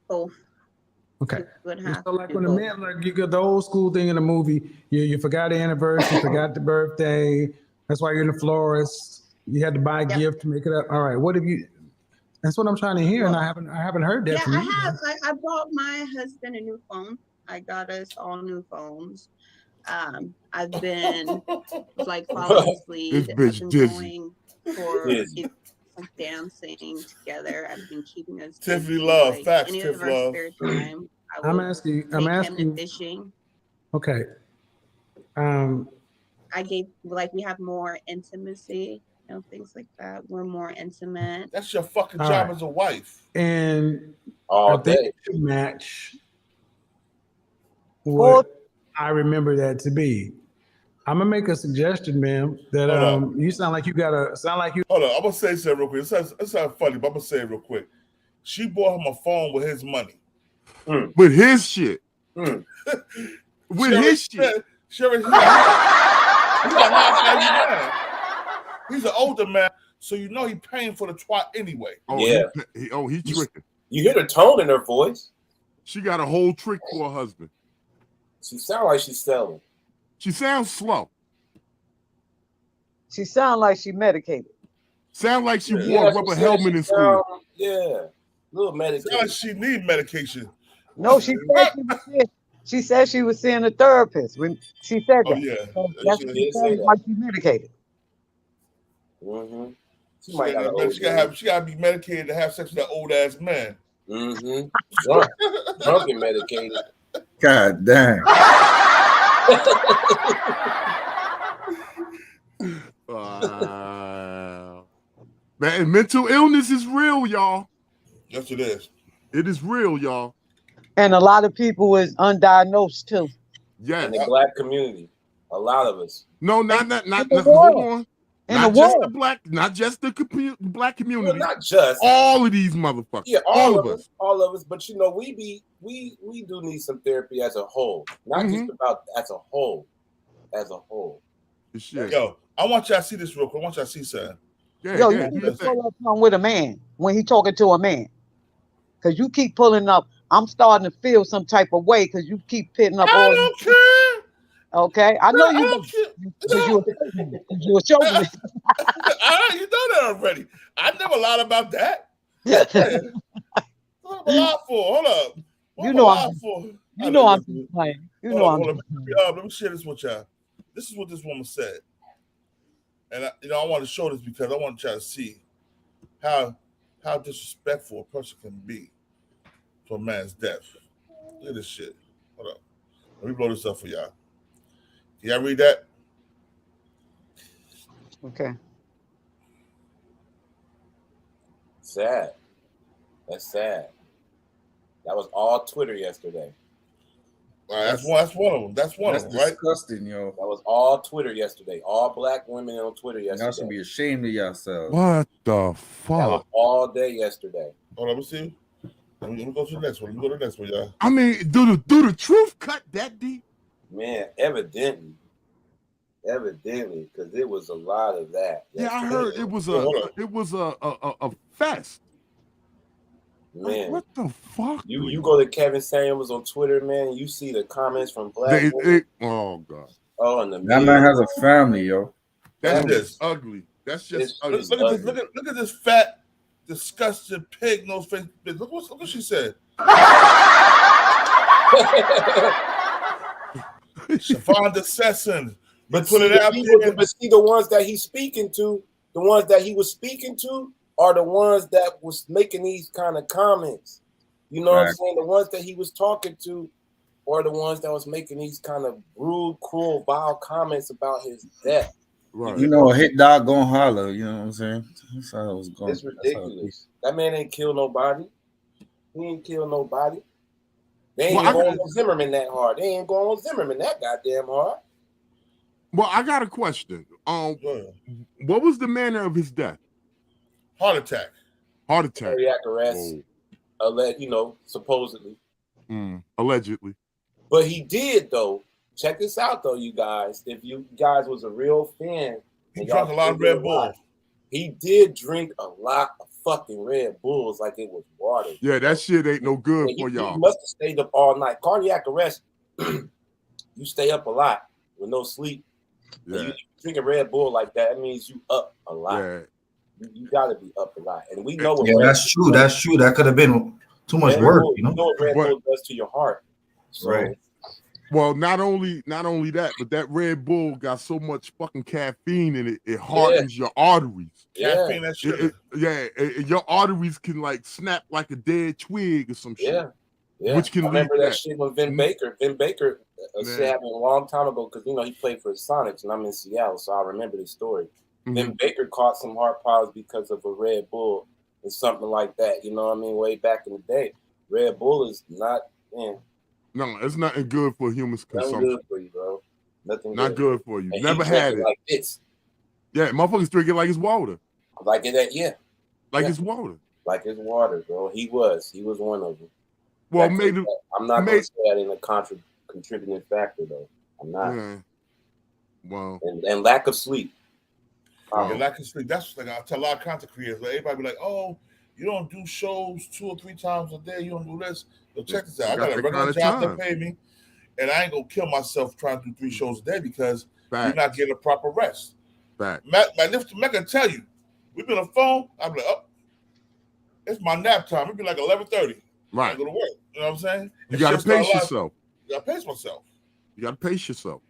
Speaker 13: Both.
Speaker 4: Okay. So like when a man, like you got the old school thing in the movie, you forgot the anniversary, you forgot the birthday. That's why you're in the florist. You had to buy a gift to make it up. All right. What have you? That's what I'm trying to hear, and I haven't heard that from you.
Speaker 13: Yeah, I bought my husband a new phone. I got us all new phones. I've been like following his lead. I've been going for dancing together. I've been keeping us
Speaker 1: Tiffany Love,
Speaker 13: like,
Speaker 1: facts,
Speaker 13: any
Speaker 1: Tiff
Speaker 13: of our
Speaker 1: Love.
Speaker 13: spare time. I
Speaker 4: I'm
Speaker 13: would
Speaker 4: asking.
Speaker 13: take
Speaker 4: I'm
Speaker 13: him to
Speaker 4: asking.
Speaker 13: fishing.
Speaker 4: Okay.
Speaker 13: I gave like we have more intimacy, things like that. We're more intimate.
Speaker 1: That's your fucking
Speaker 4: All
Speaker 1: job
Speaker 4: right.
Speaker 1: as a wife.
Speaker 4: And
Speaker 11: All
Speaker 4: I think
Speaker 11: day.
Speaker 4: it should match
Speaker 6: Full
Speaker 4: what I remember that to be. I'm gonna make a suggestion, ma'am. That
Speaker 1: Hold up.
Speaker 4: you sound like you
Speaker 1: Hold on, I'm gonna say something real quick. It's not funny, but I'm gonna say it real quick. She bought him a phone with his money.
Speaker 8: With his shit.
Speaker 1: With
Speaker 8: his shit.
Speaker 1: He's a high-value man. He's an older man, so you know he's paying for the twat anyway.
Speaker 8: Oh,
Speaker 11: Yeah.
Speaker 8: He tricking.
Speaker 11: You hear the tone in her voice.
Speaker 8: She got a whole trick for her husband.
Speaker 11: She sounds like she's selling.
Speaker 8: She sounds slow.
Speaker 6: She sounds like she medicated.
Speaker 8: Sound like she wore a rubber helmet in school.
Speaker 11: Yeah, little medication.
Speaker 1: Sound like she need medication.
Speaker 6: No, she said she was seeing a therapist when she said that.
Speaker 1: Oh yeah,
Speaker 6: So that's what she sounds like she medicated.
Speaker 11: Mm-hmm.
Speaker 1: She gotta be medicated to have sex with that old ass man.
Speaker 11: Mm-hmm. Drunk and medicated.
Speaker 12: God damn.
Speaker 8: Wow. Man, mental illness is real, y'all.
Speaker 1: Yes, it is.
Speaker 8: It is real, y'all.
Speaker 6: And a lot of people is undiagnosed too.
Speaker 8: Yes.
Speaker 11: In the black community, a lot of us.
Speaker 8: No, not
Speaker 6: the
Speaker 8: hold
Speaker 6: world.
Speaker 8: on.
Speaker 6: In
Speaker 8: Not
Speaker 6: the
Speaker 8: just
Speaker 6: world.
Speaker 8: the black, not just the black community.
Speaker 11: Well, not just
Speaker 8: all of these motherfuckers.
Speaker 11: Yeah,
Speaker 8: all of us.
Speaker 11: All of us. But you know, we do need some therapy as a whole, not just about as a whole. As a whole.
Speaker 8: Shit.
Speaker 1: Yo, I want y'all to see this real quick. I want y'all to see something.
Speaker 6: Yo, you need to pull up something with a man when he talking to a man. Cause you keep pulling up. I'm starting to feel some type of way because you keep pitting up all.
Speaker 1: I don't care.
Speaker 6: Okay, I know you.
Speaker 1: don't care.
Speaker 6: You a showman.
Speaker 1: You know that already. I never lied about that. What am I lying for? Hold up. What
Speaker 6: You
Speaker 1: am
Speaker 6: know
Speaker 1: I
Speaker 6: I'm.
Speaker 1: lying for?
Speaker 6: You know I'm just playing. You know I'm.
Speaker 1: Hold up. Let me share this with y'all. This is what this woman said, and I want to show this because I want y'all to see how disrespectful a person can be to a man's death. Look at this shit. Hold up. Let me blow this up for y'all. Can y'all read that?
Speaker 6: Okay.
Speaker 11: Sad. That's sad. That was all Twitter yesterday.
Speaker 1: All right, that's one of them. That's one of them, right?
Speaker 12: Disgusting, yo.
Speaker 11: That was all Twitter yesterday. All black women on Twitter yesterday.
Speaker 12: Y'all should be ashamed of yourselves.
Speaker 8: What the fuck?
Speaker 11: That was all day yesterday.
Speaker 1: Hold on, let me see. Let me go to the next one. Let me go to the next one, y'all.
Speaker 8: I mean, do the truth cut that deep?
Speaker 11: Man, evidently, because it was a lot of that.
Speaker 8: Yeah, I heard it was a fest.
Speaker 11: Man,
Speaker 8: what the fuck?
Speaker 11: You go to Kevin Samuels on Twitter, man. You see the comments from black women.
Speaker 8: Oh god.
Speaker 11: Oh, and the
Speaker 12: that man has a family, yo.
Speaker 8: That's just ugly. That's just ugly.
Speaker 1: Look at this fat, disgusting pig nose face bitch. Look what she said. Siobhan DeSesson.
Speaker 11: But see, the ones that he's speaking to, the ones that he was speaking to, are the ones that was making these kind of comments. You know what I'm saying? The ones that he was talking to are the ones that was making these kind of rude, cruel, vile comments about his death.
Speaker 12: Right. You know, a hit dog gonna holler. You know what I'm saying? That's how it was going.
Speaker 11: It's ridiculous. That man ain't kill nobody. He ain't kill nobody. They ain't going on Zimmerman that hard. They ain't going on Zimmerman that goddamn hard.
Speaker 8: Well, I got a question. What was the manner of his death?
Speaker 1: Heart attack.
Speaker 8: Heart attack.
Speaker 11: Cardiac arrest. Supposedly.
Speaker 8: Allegedly.
Speaker 11: But he did though. Check this out though, you guys. If you guys was a real fan,
Speaker 1: he drank a lot of Red Bull.
Speaker 11: He did drink a lot of fucking Red Bulls like it was water.
Speaker 8: Yeah, that shit ain't no good for y'all.
Speaker 11: He must have stayed up all night. Cardiac arrest. You stay up a lot with no sleep.
Speaker 8: Yeah.
Speaker 11: You drink a Red Bull like that, it means you up a lot.
Speaker 8: Yeah.
Speaker 11: You got to be up a lot, and we know what.
Speaker 14: Yeah, that's true. That's true. That could have been too much work. You know
Speaker 11: what Red Bull does to your heart. So,
Speaker 14: right.
Speaker 8: Well, not only that, but that Red Bull got so much fucking caffeine in it, it hardens your arteries.
Speaker 1: Caffeine, that shit.
Speaker 8: Your arteries can like snap like a dead twig or some shit.
Speaker 11: Yeah. Yeah,
Speaker 8: which can
Speaker 11: I remember
Speaker 8: lead
Speaker 11: that shit when Vin Baker. Vin Baker, shit happened a long time ago because he played for the Sonics, and I'm in Seattle, so I remember the story. Vin Baker caught some heart problems because of a Red Bull and something like that. You know what I mean? Way back in the day, Red Bull is not, man.
Speaker 8: No, it's nothing good for humans'
Speaker 11: Nothing
Speaker 8: consumption.
Speaker 11: good for you, bro. Nothing
Speaker 8: Not good for you.
Speaker 11: And
Speaker 8: Never
Speaker 11: he
Speaker 8: had it.
Speaker 11: like this.
Speaker 8: Yeah, motherfuckers drink it like it's water.
Speaker 11: Like it, yeah.
Speaker 8: Like it's water.
Speaker 11: Like it's water, bro. He was one of them.
Speaker 8: Well,
Speaker 11: I'm not going to say that in a contributing factor, though. I'm not.
Speaker 8: Yeah. Well.
Speaker 11: And lack of sleep.
Speaker 1: Lack of sleep. That's like I tell a lot of content creators. Like, everybody be like, "Oh, you don't do shows 2 or 3 times a day. You don't do this." So check this out. I got a regular job that pay me, and I ain't gonna kill myself trying to do 3 shows a day because you're not getting a proper rest.
Speaker 8: Fact.
Speaker 1: Matt can tell you, we've been on the phone. I'm like, oh, it's my nap time. It'd be like 11:30.
Speaker 8: Right.
Speaker 1: I go to work. You know what I'm saying?
Speaker 8: You got to pace yourself.
Speaker 1: You got to pace myself.
Speaker 8: You got to pace yourself.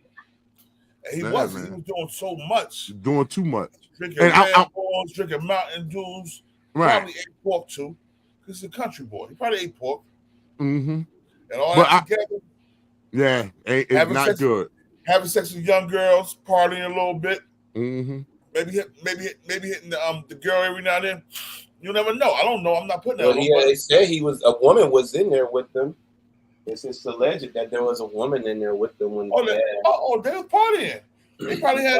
Speaker 1: And he was doing so much.
Speaker 8: Doing too much.
Speaker 1: Drinking Red Bulls, drinking Mountain Dews.
Speaker 8: Right.
Speaker 1: Probably ate pork too. Because he's a country boy. He probably ate pork.
Speaker 8: Mm-hmm.
Speaker 1: And all that together.
Speaker 8: Yeah, it's not good.
Speaker 1: Having sex with young girls, partying a little bit.
Speaker 8: Mm-hmm.
Speaker 1: Maybe hitting the girl every now and then. You never know. I don't know. I'm not putting that
Speaker 11: Well,
Speaker 1: on.
Speaker 11: they said a woman was in there with them. It's alleged that there was a woman in there with them when
Speaker 1: they were partying. They probably had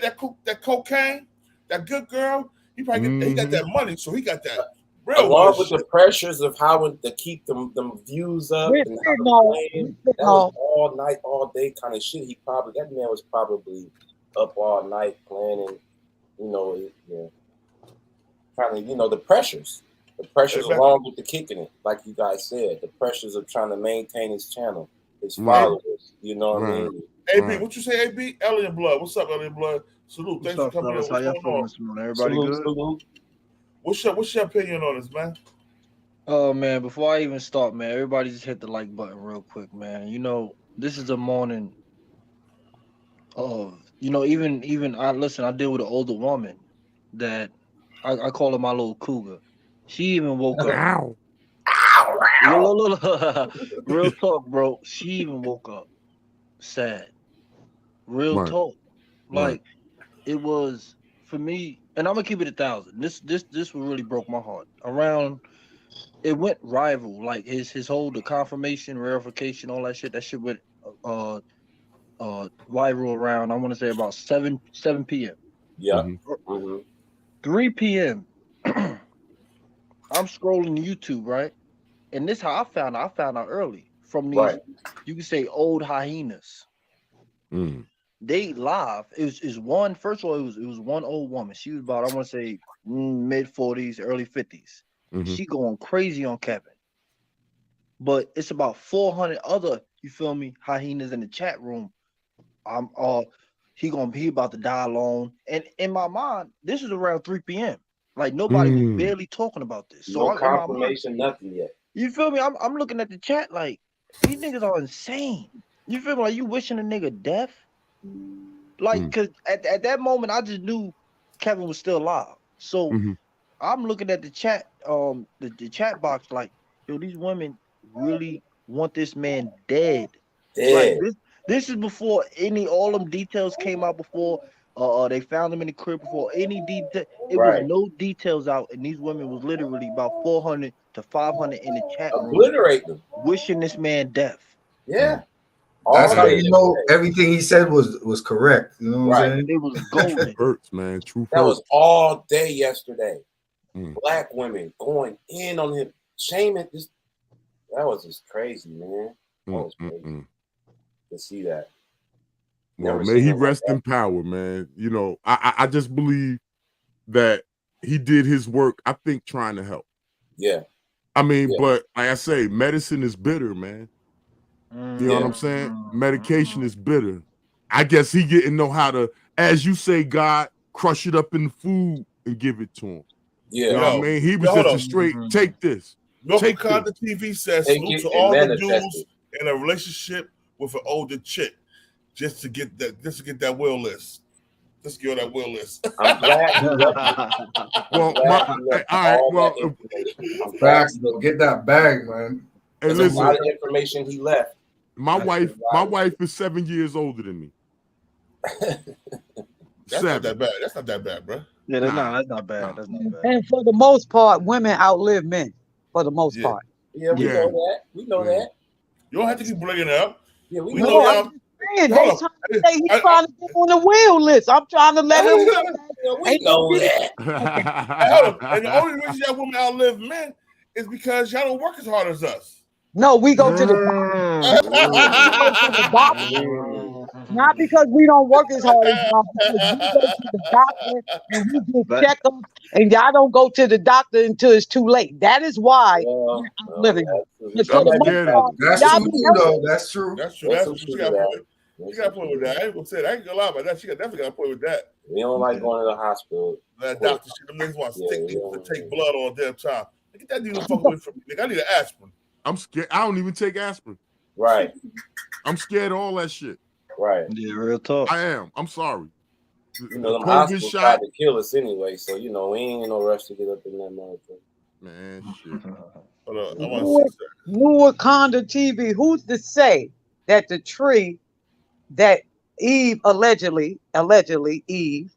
Speaker 1: that cocaine, that good girl. He probably he got that money, so he got that real
Speaker 11: along with the pressures of how to keep them views up and how that was all night, all day kind of shit. That man was probably up all night planning, trying to, the pressures. The pressures along with the kicking it, like you guys said, the pressures of trying to maintain his channel, his followers. You know what I mean?
Speaker 1: AB, what you say, AB? Alien Blood. What's up, Alien Blood? Salute. Thanks for coming in. What's going on?
Speaker 15: Everybody good?
Speaker 11: Salute.
Speaker 1: What's your opinion on this, man?
Speaker 15: Oh man, before I even start, man, everybody just hit the like button real quick, man. This is a morning of, even I deal with an older woman that I call her my little cougar. She even woke up. Real talk, bro. She even woke up sad. Real talk. Like it was for me, and I'm gonna keep it 1,000. This really broke my heart. It went rival, like his whole the confirmation, verification, all that shit. That shit went viral around. I want to say about 7 p.m.
Speaker 11: Yeah.
Speaker 15: 3 p.m. I'm scrolling YouTube, right? And this how I found out. I found out early from these, you can say, old hyenas. They live. It was one. First of all, it was one old woman. She was about, I want to say, mid 40s, early 50s. She going crazy on Kevin. But it's about 400 other, you feel me, hyenas in the chat room. He about to die alone. And in my mind, this is around 3 p.m. Like nobody was barely talking about this. So
Speaker 11: no confirmation, nothing yet.
Speaker 15: You feel me? I'm looking at the chat like these niggas are insane. You feel me? Like you wishing a nigga death? Like, cause at that moment I just knew Kevin was still alive. So I'm looking at the chat, the chat box like, yo, these women really want this man dead. Like this is before all them details came out, before they found him in the crib, before any detail. It was no details out, and these women was literally about 400 to 500 in the chat room,
Speaker 11: obliterate them,
Speaker 15: wishing this man death.
Speaker 11: Yeah,
Speaker 14: that's how you know everything he said was correct. You know what I'm saying?
Speaker 15: It was golden.
Speaker 8: Hurts, man. True.
Speaker 11: That was all day yesterday. Black women going in on him, shaming this. That was just crazy, man. That was crazy to see that.
Speaker 8: Well, may he rest in power, man. I just believe that he did his work, I think, trying to help.
Speaker 11: Yeah.
Speaker 8: I mean, but like I say, medicine is bitter, man. You know what I'm saying? Medication is bitter. I guess he didn't know how to, as you say, God, crush it up in food and give it to him.
Speaker 1: Yeah.
Speaker 8: You know what I mean? He was just a straight, take this.
Speaker 1: Milk Content TV says, salute to all the dudes in a relationship with an older chick just to get that will list. Let's get on that will list.
Speaker 11: I'm glad you left
Speaker 8: Well, all right. Well,
Speaker 14: facts, though. Get that bag, man.
Speaker 8: Hey,
Speaker 11: there's
Speaker 8: listen.
Speaker 11: a lot of information he left.
Speaker 8: My wife is 7 years older than me.
Speaker 1: That's not that bad. That's not that bad, bro.
Speaker 15: Yeah, that's not bad. That's not bad.
Speaker 6: And for the most part, women outlive men. For the most part.
Speaker 11: Yeah, we know that. We know that.
Speaker 1: You don't have to keep bringing it up.
Speaker 11: Yeah, we
Speaker 6: No,
Speaker 11: know
Speaker 6: I'm
Speaker 11: that.
Speaker 6: just saying, they trying to say he's trying to get on the wheel list. I'm trying to let him.
Speaker 11: We know that.
Speaker 1: And the only reason y'all women outlive men is because y'all don't work as hard as us.
Speaker 6: No, we go to the doctor. Not because we don't work as hard as y'all, because we go to the doctor and we do checkups, and y'all don't go to the doctor until it's too late. That is why you're living.
Speaker 14: That's true, though. That's true.
Speaker 1: That's true. That's true. You got to play with that. I ain't gonna say that. I ain't gonna lie about that. She definitely got to play with that.
Speaker 11: We don't like going to the hospital.
Speaker 1: That doctor shit, them niggas want to take blood all damn time. Get that nigga fuck away from me. Nigga, I need an aspirin.
Speaker 8: I'm scared. I don't even take aspirin.
Speaker 11: Right.
Speaker 8: I'm scared of all that shit.
Speaker 11: Right.
Speaker 15: Yeah, real tough.
Speaker 8: I am. I'm sorry.
Speaker 11: You know, them hospitals tried to kill us anyway, so you know we ain't in no rush to get up in that motherfucker.
Speaker 8: Man, shit.
Speaker 1: Hold on, I want to see that.
Speaker 6: New Wakanda TV. Who's to say that the tree that Eve allegedly Eve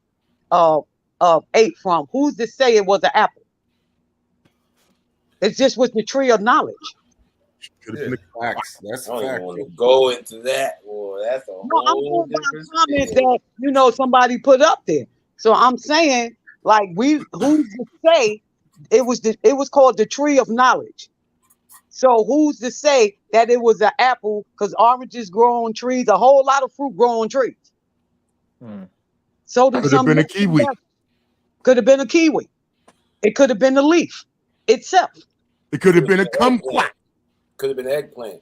Speaker 6: ate from? Who's to say it was an apple? It just was the tree of knowledge.
Speaker 14: Facts. That's
Speaker 11: I don't
Speaker 14: fact.
Speaker 11: even want to go into that. Boy, that's a
Speaker 6: No, I'm
Speaker 11: whole
Speaker 6: talking about
Speaker 11: different
Speaker 6: comment
Speaker 11: thing.
Speaker 6: that somebody put up there. So I'm saying, like, who's to say it was called the tree of knowledge? So who's to say that it was an apple? Because oranges grow on trees, a whole lot of fruit grow on trees. So
Speaker 8: could have been a kiwi.
Speaker 6: Could have been a kiwi. It could have been the leaf itself.
Speaker 8: It could have been a kumquat.
Speaker 11: Could have been eggplant.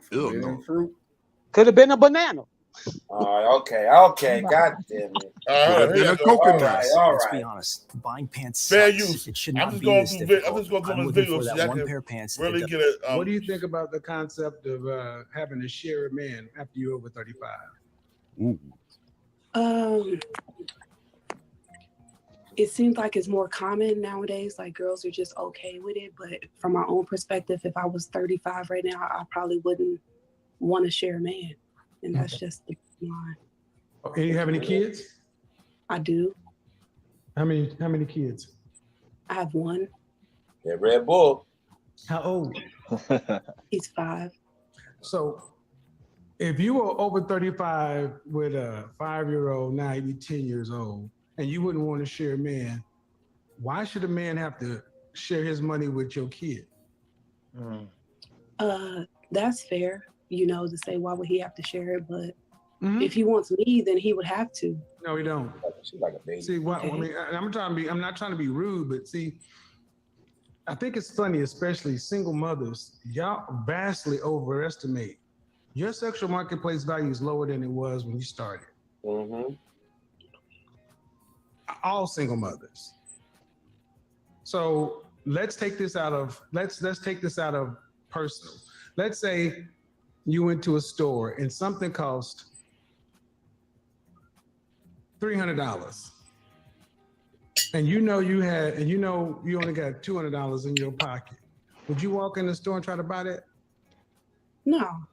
Speaker 14: Fruit.
Speaker 6: Could have been a banana.
Speaker 11: All right, okay. God damn it.
Speaker 1: All right,
Speaker 8: a coconut.
Speaker 11: All
Speaker 16: Let's
Speaker 11: right.
Speaker 16: be honest. Buying pants
Speaker 1: Fair
Speaker 16: sucks.
Speaker 1: use.
Speaker 16: It should
Speaker 1: I'm
Speaker 16: not
Speaker 1: just
Speaker 16: be
Speaker 1: going
Speaker 16: this
Speaker 1: through.
Speaker 16: difficult.
Speaker 1: I'm just going through
Speaker 16: I'm
Speaker 1: my
Speaker 16: looking
Speaker 1: videos
Speaker 16: for
Speaker 1: so
Speaker 16: that
Speaker 1: I
Speaker 16: one
Speaker 1: can
Speaker 16: pair of pants.
Speaker 1: really
Speaker 16: that
Speaker 1: get it.
Speaker 4: What do you think about the concept of having to share a man after you're over 35?
Speaker 8: Ooh.
Speaker 17: It seems like it's more common nowadays. Like girls are just okay with it. But from my own perspective, if I was 35 right now, I probably wouldn't want to share a man. And that's just the line.
Speaker 4: And you have any kids?
Speaker 17: I do.
Speaker 4: How many kids?
Speaker 17: I have one.
Speaker 11: That Red Bull.
Speaker 4: How old?
Speaker 17: He's 5.
Speaker 4: So if you were over 35 with a 5-year-old, now you're 10 years old, and you wouldn't want to share a man, why should a man have to share his money with your kid?
Speaker 17: That's fair, to say why would he have to share it, but if he wants me, then he would have to.
Speaker 4: No, he don't.
Speaker 11: She's like a baby.
Speaker 4: See, I mean, I'm not trying to be rude, but see, I think it's funny, especially single mothers, y'all vastly overestimate. Your sexual marketplace value is lower than it was when you started. All single mothers. So let's take this out of personal. Let's say you went to a store and something cost $300, and you only got $200 in your pocket. Would you walk in the store and try to buy that?
Speaker 17: No.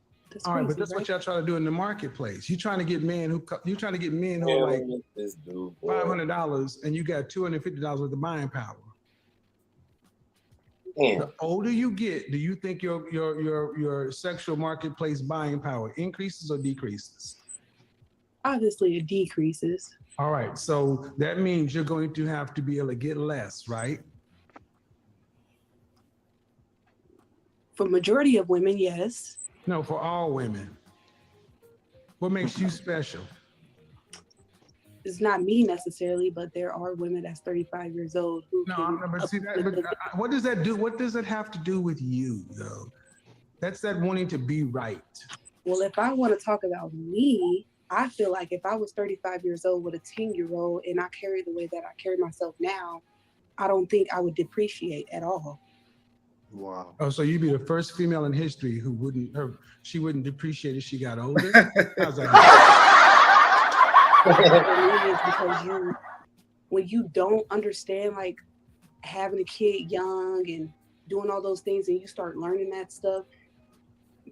Speaker 4: All right, but that's what y'all try to do in the marketplace. You're trying to get men who are like $500, and you got $250 worth of buying power. The older you get, do you think your sexual marketplace buying power increases or decreases?
Speaker 17: Obviously, it decreases.
Speaker 4: All right, so that means you're going to have to be able to get less, right?
Speaker 17: For majority of women, yes.
Speaker 4: No, for all women. What makes you special?
Speaker 17: It's not me necessarily, but there are women that's 35 years old who
Speaker 4: what does that do? What does it have to do with you, though? That's that wanting to be right.
Speaker 17: Well, if I want to talk about me, I feel like if I was 35 years old with a 10-year-old and I carry the way that I carry myself now, I don't think I would depreciate at all.
Speaker 4: Wow. Oh, so you'd be the first female in history who wouldn't depreciate as she got older? How's that?
Speaker 17: For me, it's because when you don't understand like having a kid young and doing all those things, and you start learning that stuff,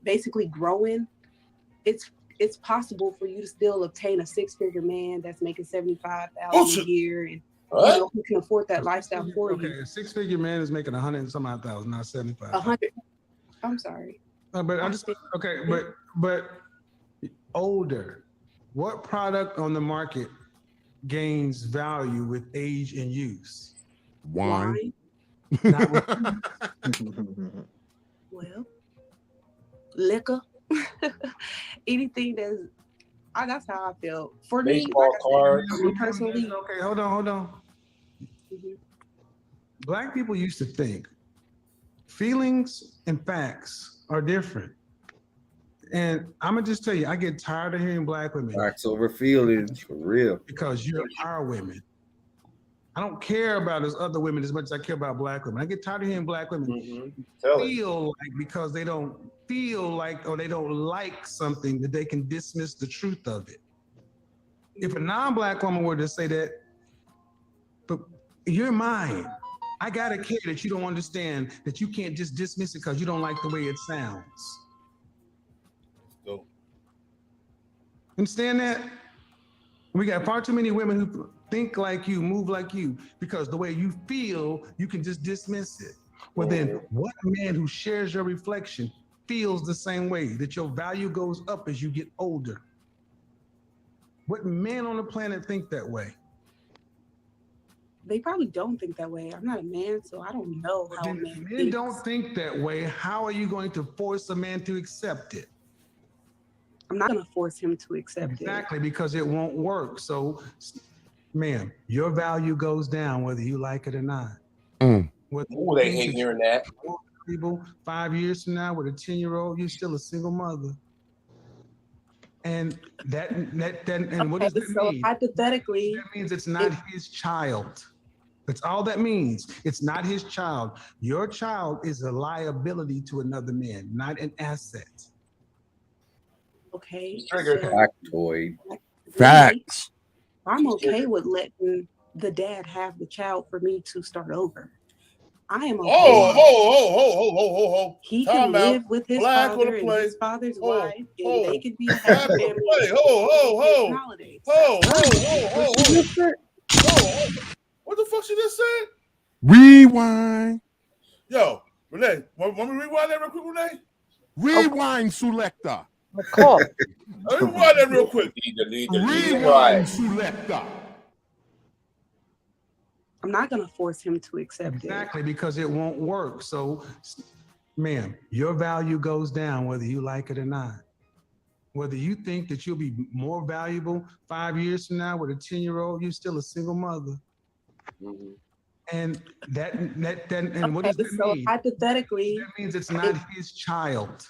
Speaker 17: basically growing, it's possible for you to still obtain a 6-figure man that's making $75,000 a year, and who can afford that lifestyle for you.
Speaker 4: Okay, a 6-figure man is making 100 and some odd thousand, not 75.
Speaker 17: 100. I'm sorry.
Speaker 4: But I just okay, but older. What product on the market gains value with age and use?
Speaker 8: Wine.
Speaker 4: Not with
Speaker 17: Well, liquor. Anything that's how I feel. For
Speaker 16: Baseball cards.
Speaker 17: me personally.
Speaker 4: Okay, hold on.
Speaker 17: Mhm.
Speaker 4: Black people used to think feelings and facts are different. And I'm gonna just tell you, I get tired of hearing black women.
Speaker 12: Facts over feelings, for real.
Speaker 4: Because you're our women. I don't care about those other women as much as I care about black women. I get tired of hearing black women feel like because they don't feel like or they don't like something that they can dismiss the truth of it. If a non-black woman were to say that, but you're mine, I gotta care that you don't understand that you can't just dismiss it because you don't like the way it sounds. Understand that? We got far too many women who think like you, move like you, because the way you feel, you can just dismiss it. Well, then what man who shares your reflection feels the same way, that your value goes up as you get older? What man on the planet think that way?
Speaker 17: They probably don't think that way. I'm not a man, so I don't know how a man
Speaker 4: Men
Speaker 17: thinks.
Speaker 4: don't think that way. How are you going to force a man to accept it?
Speaker 17: I'm not going to force him to accept it.
Speaker 4: Exactly, because it won't work. So, ma'am, your value goes down whether you like it or not.
Speaker 16: Ooh, they hate hearing that.
Speaker 4: People 5 years from now with a 10-year-old, you're still a single mother. And what does that mean?
Speaker 17: Hypothetically,
Speaker 4: that means it's not his child. That's all that means. It's not his child. Your child is a liability to another man, not an asset.
Speaker 17: Okay.
Speaker 12: Factoid.
Speaker 8: Facts.
Speaker 17: I'm okay with letting the dad have the child for me to start over. I am okay.
Speaker 1: Oh.
Speaker 17: He
Speaker 1: Time
Speaker 17: can
Speaker 1: out.
Speaker 17: Live with his
Speaker 1: Black
Speaker 17: father and
Speaker 1: play.
Speaker 17: his father's wife, and they could be a
Speaker 1: Black
Speaker 17: happy family.
Speaker 1: What the fuck she just said?
Speaker 8: Rewind.
Speaker 1: Yo, Renee, want me to rewind that real quick, Renee?
Speaker 8: Rewind selector.
Speaker 6: Of course.
Speaker 1: Let me rewind that real quick.
Speaker 8: Rewind selector.
Speaker 17: I'm not going to force him to accept it.
Speaker 4: Exactly, because it won't work. So, ma'am, your value goes down whether you like it or not. Whether you think that you'll be more valuable 5 years from now with a 10-year-old, you're still a single mother. And what does that mean?
Speaker 17: Hypothetically,
Speaker 4: that means it's not his child.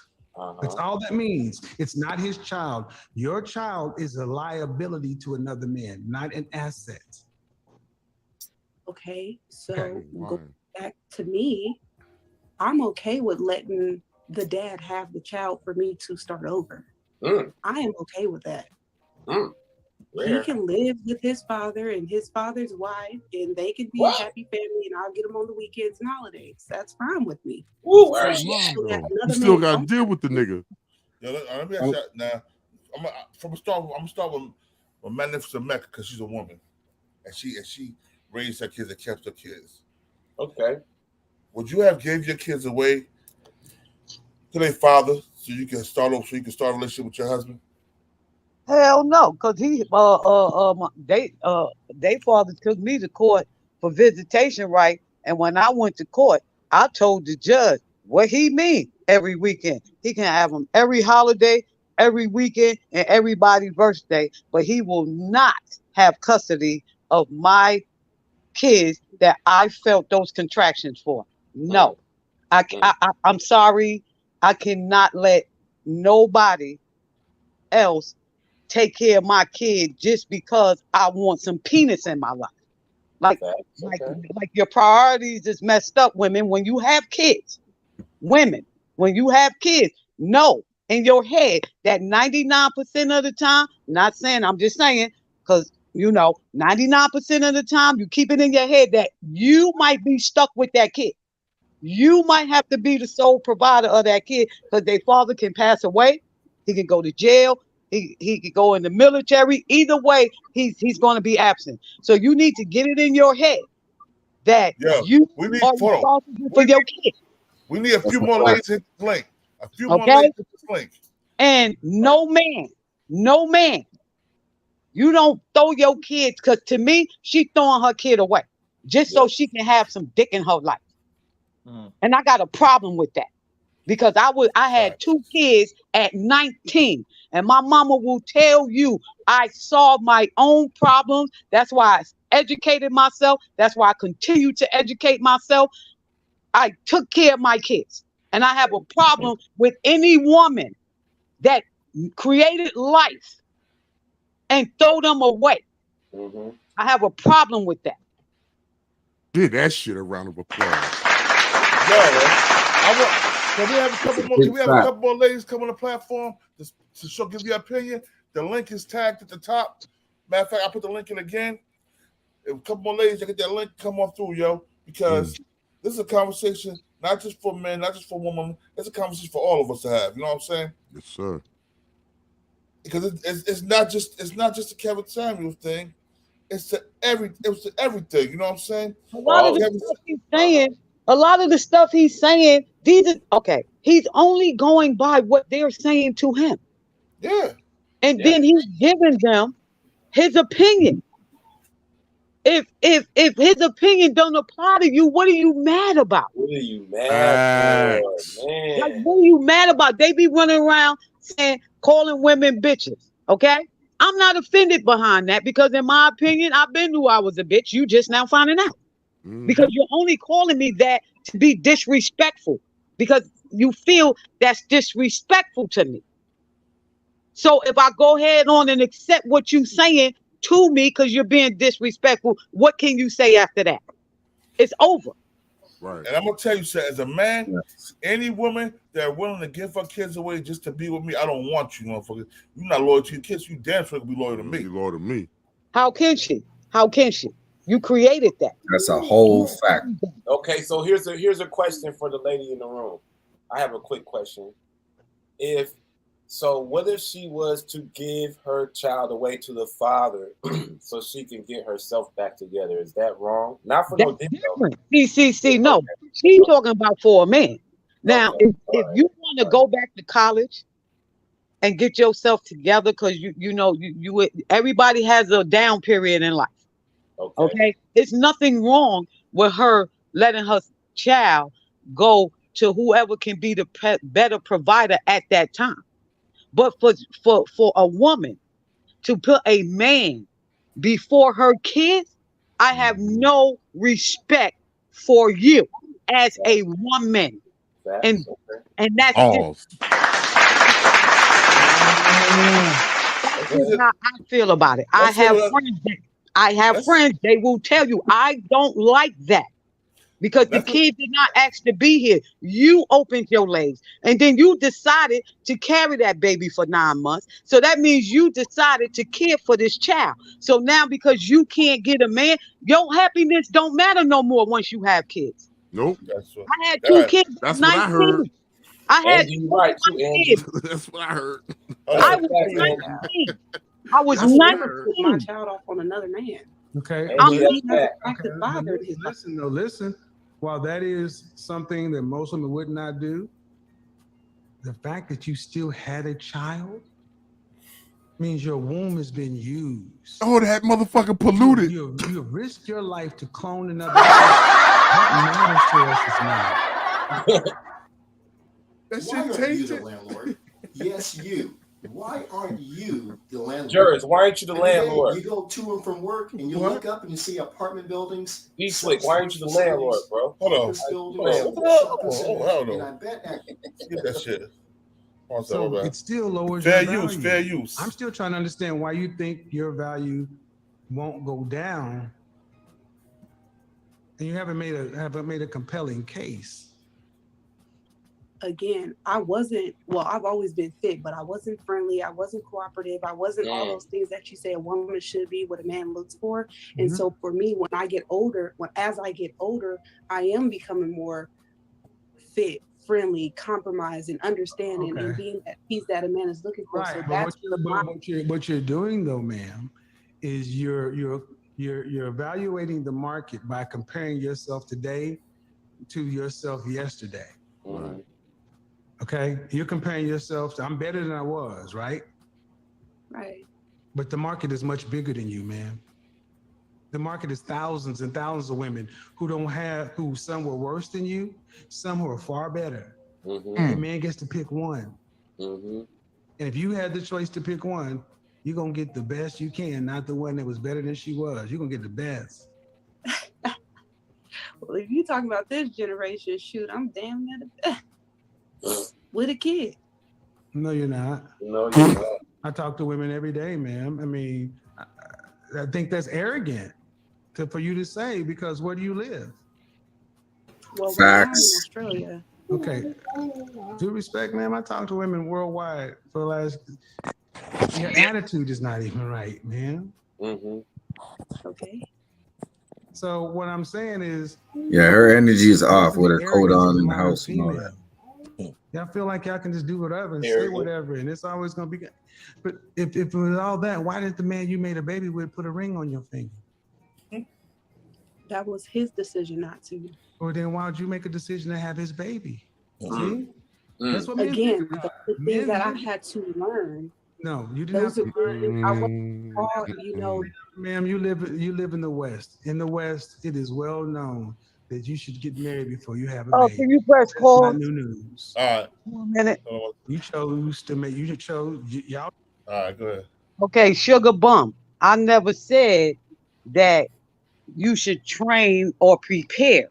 Speaker 4: That's all that means. It's not his child. Your child is a liability to another man, not an asset.
Speaker 17: Okay, so going back to me, I'm okay with letting the dad have the child for me to start over. I am okay with that. He can live with his father and his father's wife, and they can be a happy family, and I'll get them on the weekends and holidays. That's fine with me.
Speaker 8: You still got to deal with the nigga.
Speaker 1: Yo, let me ask you now. I'm gonna start with Magnificent Mecca because she's a woman, and she raised her kids and kept her kids.
Speaker 16: Okay.
Speaker 1: Would you have gave your kids away to their father so you can start a relationship with your husband?
Speaker 6: Hell no, because they father took me to court for visitation right, and when I went to court, I told the judge what he mean every weekend. He can have them every holiday, every weekend, and everybody's birthday, but he will not have custody of my kids that I felt those contractions for. No, I'm sorry. I cannot let nobody else take care of my kid just because I want some penis in my life. Like your priorities is messed up, women. When you have kids, women, when you have kids, know in your head that 99% of the time, not saying, I'm just saying, Because, 99% of the time, you keep it in your head that you might be stuck with that kid. You might have to be the sole provider of that kid because their father can pass away. He can go to jail. He could go in the military. Either way, he's going to be absent. So you need to get it in your head that you are responsible for your kid.
Speaker 1: We need a few more ladies to hit this link. A few more
Speaker 6: Okay?
Speaker 1: ladies to hit this link.
Speaker 6: And no man, you don't throw your kids, because to me, she throwing her kid away just so she can have some dick in her life. And I got a problem with that. Because I had 2 kids at 19, and my mama will tell you I solved my own problems. That's why I educated myself. That's why I continue to educate myself. I took care of my kids, and I have a problem with any woman that created life and throw them away. I have a problem with that.
Speaker 8: Give that shit a round of applause.
Speaker 1: Can we have a couple more? Can we have a couple more ladies come on the platform to show, give your opinion? The link is tagged at the top. Matter of fact, I put the link in again. If a couple more ladies, get that link, come on through, yo. Because this is a conversation not just for men, not just for women. It's a conversation for all of us to have. You know what I'm saying?
Speaker 8: Yes, sir.
Speaker 1: Because it's not just a Kevin Samuels thing. It's to everything. You know what I'm saying?
Speaker 6: A lot of the stuff he's saying, he's only going by what they're saying to him.
Speaker 1: Yeah.
Speaker 6: And then he's giving them his opinion. If his opinion don't apply to you, what are you mad about?
Speaker 16: What are you mad for, man?
Speaker 6: Like, what are you mad about? They be running around calling women bitches. Okay? I'm not offended behind that, because in my opinion, I've been knew I was a bitch. You just now finding out. Because you're only calling me that to be disrespectful, because you feel that's disrespectful to me. So if I go ahead on and accept what you're saying to me because you're being disrespectful, what can you say after that? It's over.
Speaker 1: Right. And I'm gonna tell you, sir, as a man, any woman that are willing to give her kids away just to be with me, I don't want you, motherfucker. You're not loyal to your kids. You damn sure can be loyal to me.
Speaker 8: Be loyal to me.
Speaker 6: How can she? How can she? You created that.
Speaker 14: That's a whole fact.
Speaker 16: Okay, so here's a question for the lady in the room. I have a quick question. What if she was to give her child away to the father so she can get herself back together? Is that wrong? Not for no dick, though.
Speaker 6: See, no. She's talking about for a man. Now, if you want to go back to college and get yourself together, because you everybody has a down period in life. Okay? It's nothing wrong with her letting her child go to whoever can be the better provider at that time. But for a woman to put a man before her kids, I have no respect for you as a woman. And that's how I feel about it. I have friends, they will tell you, I don't like that. Because the kid did not ask to be here. You opened your legs. And then you decided to carry that baby for 9 months. So that means you decided to care for this child. So now because you can't get a man, your happiness don't matter no more once you have kids.
Speaker 8: Nope.
Speaker 6: I had 2 kids.
Speaker 8: That's what I heard.
Speaker 6: I had
Speaker 8: kids. That's what I heard.
Speaker 6: I was 19. I was
Speaker 17: I
Speaker 6: 19.
Speaker 17: put my child off on another man.
Speaker 4: Okay. Listen. While that is something that most women would not do, the fact that you still had a child means your womb has been used.
Speaker 8: Oh, that motherfucker polluted.
Speaker 4: You have risked your life to clone another person. That matters to us as men.
Speaker 18: Why aren't you the landlord? Yes, you. Why aren't you the landlord?
Speaker 16: Juris, why aren't you the landlord?
Speaker 18: You go to and from work and you look up and you see apartment buildings.
Speaker 16: Btbtv, why aren't you the landlord, bro?
Speaker 1: Hold on.
Speaker 18: Hold on. And I bet
Speaker 1: get that shit.
Speaker 4: So it still lowers
Speaker 1: fair
Speaker 4: your
Speaker 1: use.
Speaker 4: value.
Speaker 1: Fair use.
Speaker 4: I'm still trying to understand why you think your value won't go down, and you haven't made a compelling case.
Speaker 17: again, I've always been fit, but I wasn't friendly. I wasn't cooperative. I wasn't all those things that you say a woman should be, what a man looks for. And so for me, when I get older, as I get older, I am becoming more fit, friendly, compromised, and understanding, and being that piece that a man is looking for.
Speaker 4: Right.
Speaker 17: So
Speaker 4: But
Speaker 17: that's
Speaker 4: what you're doing though, ma'am, is you're evaluating the market by comparing yourself today to yourself yesterday.
Speaker 11: Right.
Speaker 4: Okay, you're comparing yourself to, I'm better than I was, right?
Speaker 17: Right.
Speaker 4: But the market is much bigger than you, man. The market is thousands and thousands of women who some were worse than you, some who are far better. And a man gets to pick one. And if you had the choice to pick one, you're gonna get the best you can, not the one that was better than she was. You're gonna get the best.
Speaker 17: Well, if you talking about this generation, shoot, I'm damn near the best. With a kid.
Speaker 4: No, you're not.
Speaker 11: No, you're not.
Speaker 4: I talk to women every day, ma'am. I mean, I think that's arrogant for you to say, because where do you live?
Speaker 17: Well, right now I'm in Australia.
Speaker 4: Okay. Due respect, ma'am, I talk to women worldwide for the last. Your attitude is not even right, man.
Speaker 17: Okay.
Speaker 4: So what I'm saying is,
Speaker 14: yeah, her energy is off with her coat on in the house and all that.
Speaker 4: Y'all feel like y'all can just do whatever and say whatever, and it's always gonna be good. But if it was all that, why did the man you made a baby with put a ring on your finger?
Speaker 17: That was his decision not to.
Speaker 4: Or then why would you make a decision to have his baby? See? That's what men
Speaker 17: Again,
Speaker 4: do.
Speaker 17: the things that I had to learn.
Speaker 4: No, you didn't have to learn.
Speaker 17: I wasn't taught, you know.
Speaker 4: Ma'am, you live in the West. In the West, it is well known that you should get married before you have a baby.
Speaker 6: Can you press
Speaker 4: That's
Speaker 6: call?
Speaker 4: not new news.
Speaker 1: All right.
Speaker 6: 1 minute.
Speaker 4: You chose to make. You chose y'all.
Speaker 1: All right, go ahead.
Speaker 6: Okay, sugar bum. I never said that you should train or prepare.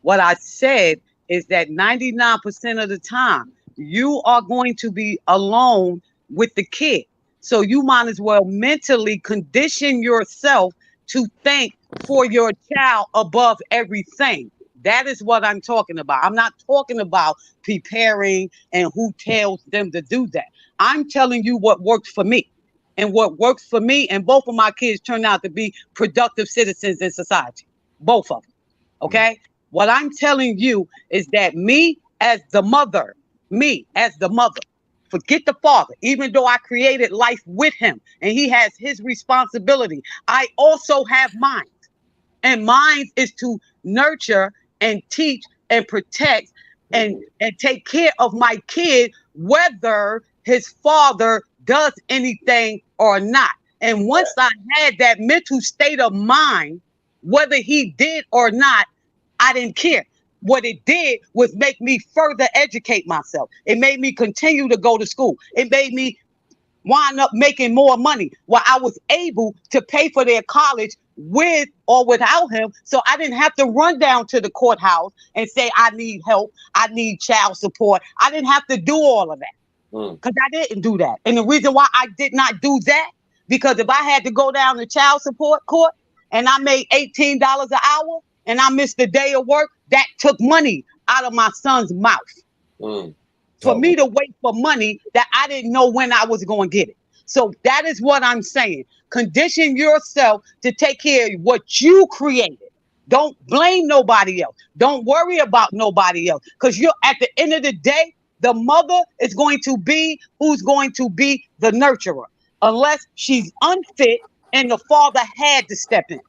Speaker 6: What I said is that 99% of the time you are going to be alone with the kid. So you might as well mentally condition yourself to think for your child above everything. That is what I'm talking about. I'm not talking about preparing and who tells them to do that. I'm telling you what works for me. And what works for me, and both of my kids turned out to be productive citizens in society. Both of them. Okay? What I'm telling you is that me as the mother, forget the father, even though I created life with him and he has his responsibility, I also have mine. And mine is to nurture and teach and protect and take care of my kid, whether his father does anything or not. And once I had that mental state of mind, whether he did or not, I didn't care. What it did was make me further educate myself. It made me continue to go to school. It made me wind up making more money while I was able to pay for their college with or without him. So I didn't have to run down to the courthouse and say, I need help. I need child support. I didn't have to do all of that because I didn't do that. And the reason why I did not do that, because if I had to go down to child support court and I made $18 an hour and I missed a day of work, that took money out of my son's mouth. For me to wait for money that I didn't know when I was going to get it. So that is what I'm saying. Condition yourself to take care of what you created. Don't blame nobody else. Don't worry about nobody else. Because you're at the end of the day, the mother is going to be who's going to be the nurturer. Unless she's unfit and the father had to step in.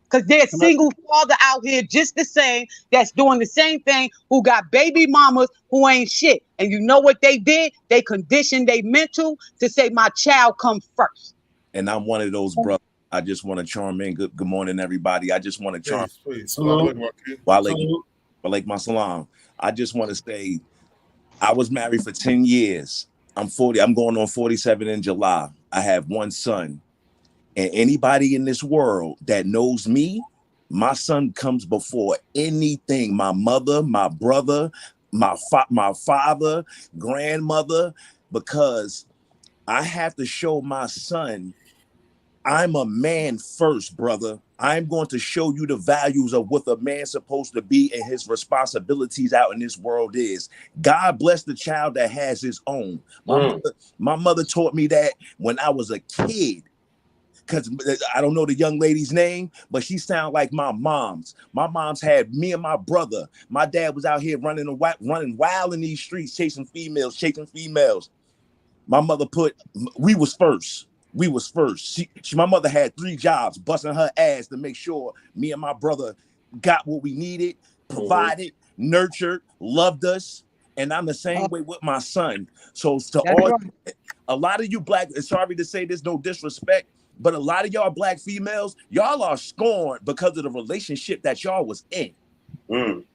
Speaker 6: Because there's single father out here just the same that's doing the same thing, who got baby mamas who ain't shit. And you know what they did? They conditioned they mental to say my child comes first.
Speaker 19: And I'm one of those brothers. I just want to charm in. Good morning, everybody. I just want to charm.
Speaker 1: Please.
Speaker 19: Walaikum assalam. I just want to say, I was married for 10 years. I'm 40. I'm going on 47 in July. I have one son. And anybody in this world that knows me, my son comes before anything. My mother, my brother, my father, grandmother, because I have to show my son I'm a man first, brother. I'm going to show you the values of what a man's supposed to be and his responsibilities out in this world is. God bless the child that has his own. My mother taught me that when I was a kid. Because I don't know the young lady's name, but she sounded like my mom's. My mom's had me and my brother. My dad was out here running wild in these streets, chasing females. My mother we was first. My mother had 3 jobs, busting her ass to make sure me and my brother got what we needed, provided, nurtured, loved us. And I'm the same way with my son. So a lot of you black, sorry to say this, no disrespect, but a lot of y'all black females, y'all are scorned because of the relationship that y'all was in.
Speaker 6: And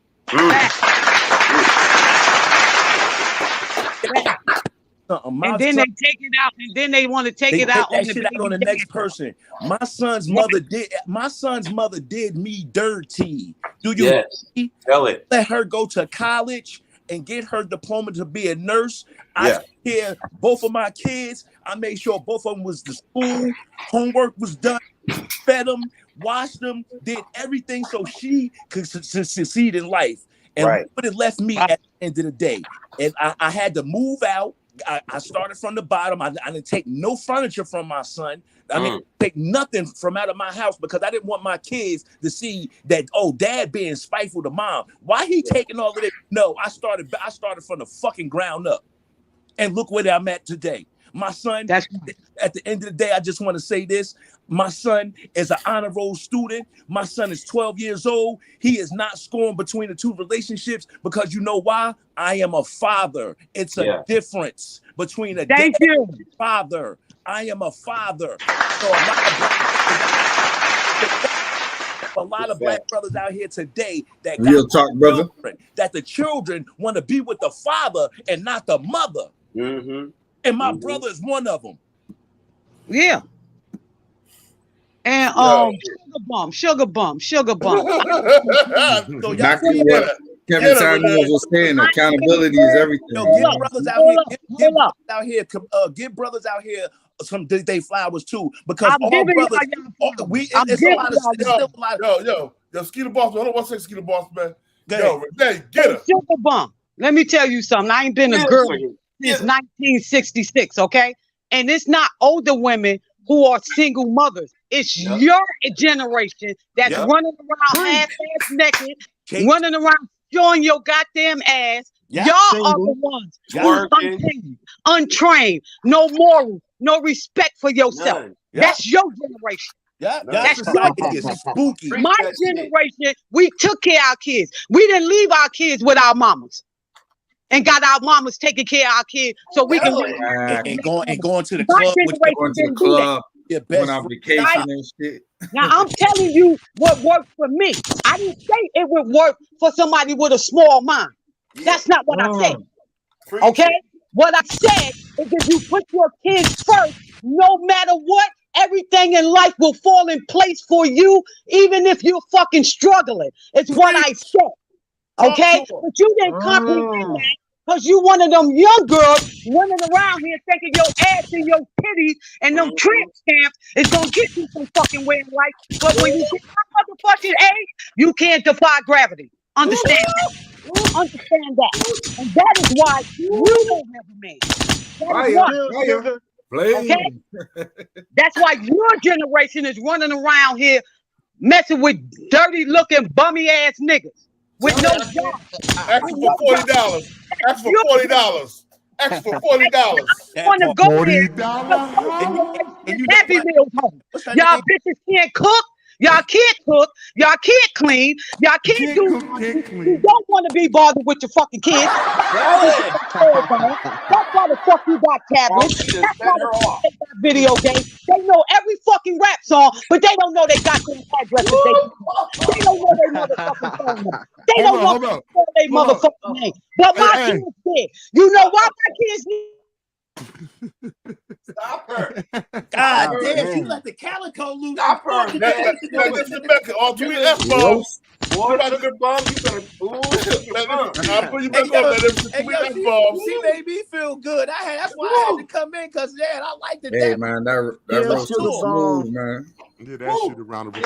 Speaker 6: then they take it out, and then they want to take it out on the
Speaker 19: next person. My son's mother did me dirty. Do you
Speaker 11: tell it?
Speaker 19: Let her go to college and get her diploma to be a nurse. I took care of both of my kids. I made sure both of them was to school, homework was done, fed them, washed them, did everything so she could succeed in life. And what it left me at the end of the day. And I had to move out. I started from the bottom. I didn't take no furniture from my son. I mean, take nothing from out of my house because I didn't want my kids to see that, oh, dad being spiteful to mom. Why he taking all of it? No, I started from the fucking ground up. And look where I'm at today. My son, at the end of the day, I just want to say this. My son is an honor roll student. My son is 12 years old. He is not scoring between the 2 relationships because you know why? I am a father. It's a difference between a dad and a father. I am a father. So a lot of black brothers out here today that
Speaker 14: real talk, brother,
Speaker 19: that the children want to be with the father and not the mother. And my brother is one of them.
Speaker 6: Yeah. And sugar bump.
Speaker 14: So exactly what Kevin Samuels was saying. Accountability is everything.
Speaker 19: Give brothers out here some they flowers too, because all brothers,
Speaker 1: yo, Skeeter Boss, hold on one second, Skeeter Boss, man. Yo, Renee, get her.
Speaker 6: Sugar bump. Let me tell you something. I ain't been a girl since 1966, okay? And it's not older women who are single mothers. It's your generation that's running around half-ass naked, running around showing your goddamn ass. Y'all are the ones who's untrained, no morals, no respect for yourself. That's your generation. That's
Speaker 19: spooky.
Speaker 6: My generation, we took care of our kids. We didn't leave our kids with our mamas. And got our mamas taking care of our kids so we can
Speaker 19: and going to the club,
Speaker 14: going on vacation and shit.
Speaker 6: Now I'm telling you what worked for me. I didn't say it would work for somebody with a small mind. That's not what I said. Okay? What I said is if you put your kids first, no matter what, everything in life will fall in place for you, even if you're fucking struggling. It's what I said. Okay? But you didn't comprehend that because you one of them young girls running around here thinking your ass and your titties and them tramp stamps is gonna get you some fucking way in life. But when you get my motherfucking age, you can't defy gravity. Understand that. Understand that. And that is why you don't have a man. Okay? That's why your generation is running around here messing with dirty looking bummy ass niggas. With no job.
Speaker 1: Ask for $40. Ask for $40. Ask for $40.
Speaker 6: I want to go there. Happy Meals home. Y'all bitches can't cook. Y'all can't cook. Y'all can't clean. Y'all can't do. You don't want to be bothered with your fucking kids. That's why the fuck you got tablets. That's why the fuck they got video games. They know every fucking rap song, but they don't know they got their addresses. They don't know their motherfucking phone number. They don't know their motherfucking name. But my kids did. You know why my kids need?
Speaker 11: Stop her.
Speaker 19: God damn, she let the calico loose.
Speaker 11: Stop her.
Speaker 1: All three F-bombs.
Speaker 11: Boy, Sugar Bum, you better. Ooh, Sugar Bum.
Speaker 1: I'll put you back on that.
Speaker 19: Hey, yo, she made me feel good. That's why I had to come in, because I like the
Speaker 14: Hey man, that roast was smooth, man.
Speaker 8: Yeah, that shit around the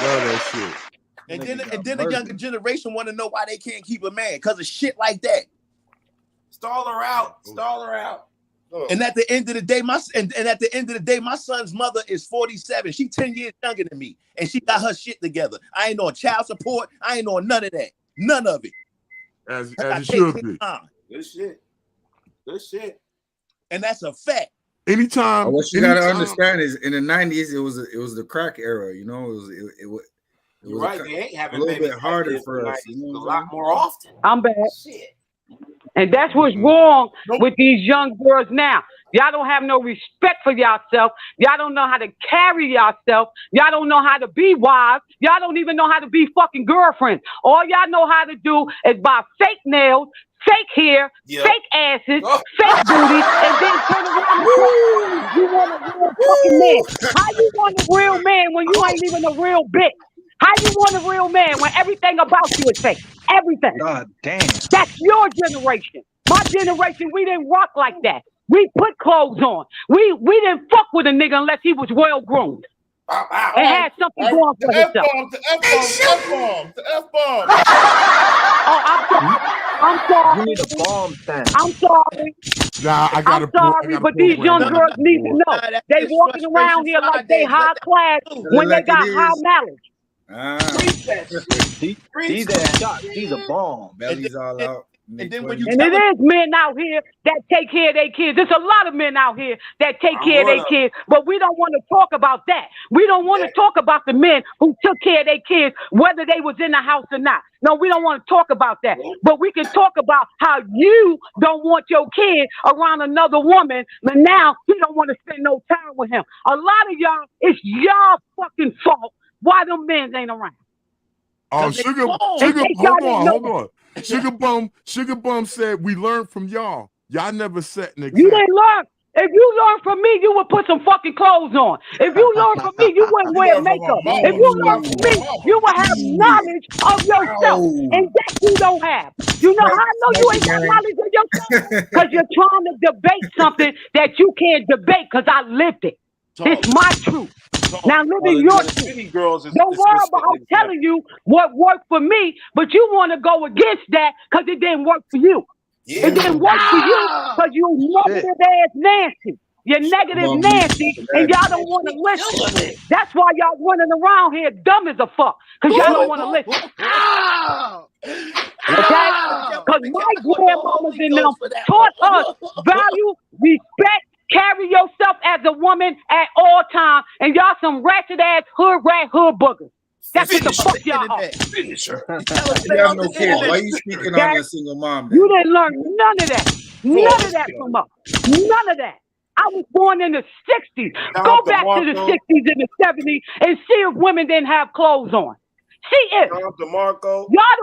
Speaker 8: love that shit.
Speaker 19: And then the younger generation want to know why they can't keep a man because of shit like that.
Speaker 11: Stall her out. Stall her out.
Speaker 19: And at the end of the day, my son's mother is 47. She 10 years younger than me, and she got her shit together. I ain't on child support. I ain't on none of that. None of it.
Speaker 8: As it should be.
Speaker 11: Good shit. Good shit.
Speaker 19: And that's a fact.
Speaker 8: Anytime.
Speaker 14: What you gotta understand is in the 90s, it was the crack era. You know, it was
Speaker 11: right. They ain't having
Speaker 14: a little bit harder for us. You know
Speaker 11: a lot more often.
Speaker 6: I'm back.
Speaker 11: Shit.
Speaker 6: And that's what's wrong with these young girls now. Y'all don't have no respect for yourself. Y'all don't know how to carry yourself. Y'all don't know how to be wives. Y'all don't even know how to be fucking girlfriends. All y'all know how to do is buy fake nails, fake hair, fake asses, fake booties, and then turn around and say, you want a real fucking man. How you want a real man when you ain't even a real bitch? How you want a real man when everything about you is fake? Everything.
Speaker 15: God damn.
Speaker 6: That's your generation. My generation, we didn't rock like that. We put clothes on. We didn't fuck with a nigga unless he was well groomed. And had something going for himself.
Speaker 1: The F-bomb.
Speaker 6: Oh, I'm sorry.
Speaker 15: You need a bomb stand.
Speaker 6: I'm sorry.
Speaker 8: Nah,
Speaker 6: I'm sorry, but these young girls need to know. They walking around here like they high class when they got high knowledge.
Speaker 15: These are shots. These are bombs.
Speaker 14: Belly's all out.
Speaker 19: And then when you
Speaker 6: And it is men out here that take care of their kids. There's a lot of men out here that take care of their kids, but we don't want to talk about that. We don't want to talk about the men who took care of their kids, whether they was in the house or not. No, we don't want to talk about that. But we can talk about how you don't want your kid around another woman, but now you don't want to spend no time with him. A lot of y'all, it's y'all fucking fault why them men ain't around.
Speaker 8: Oh, hold on. Sugar Bum said we learned from y'all. Y'all never set an example.
Speaker 6: You didn't learn. If you learned from me, you would put some fucking clothes on. If you learned from me, you wouldn't wear makeup. If you learned from me, you would have knowledge of yourself. And that you don't have. You know how I know you ain't got knowledge of yourself? Because you're trying to debate something that you can't debate because I lived it. It's my truth. Now living your truth. Don't worry about I'm telling you what worked for me, but you want to go against that because it didn't work for you. It didn't work for you because you negative ass Nancy. You're negative Nancy, and y'all don't want to listen. That's why y'all running around here dumb as a fuck, because y'all don't want to listen. Okay? Because my grandmamas and them taught us value, respect, carry yourself as a woman at all times, and y'all some ratchet ass hood boogers. That's what the fuck y'all are.
Speaker 14: You have no kids. Why are you speaking on a single mom?
Speaker 6: You didn't learn none of that. None of that from us. None of that. I was born in the 60s. Go back to the 60s and the 70s and see if women didn't have clothes on. See if. Y'all the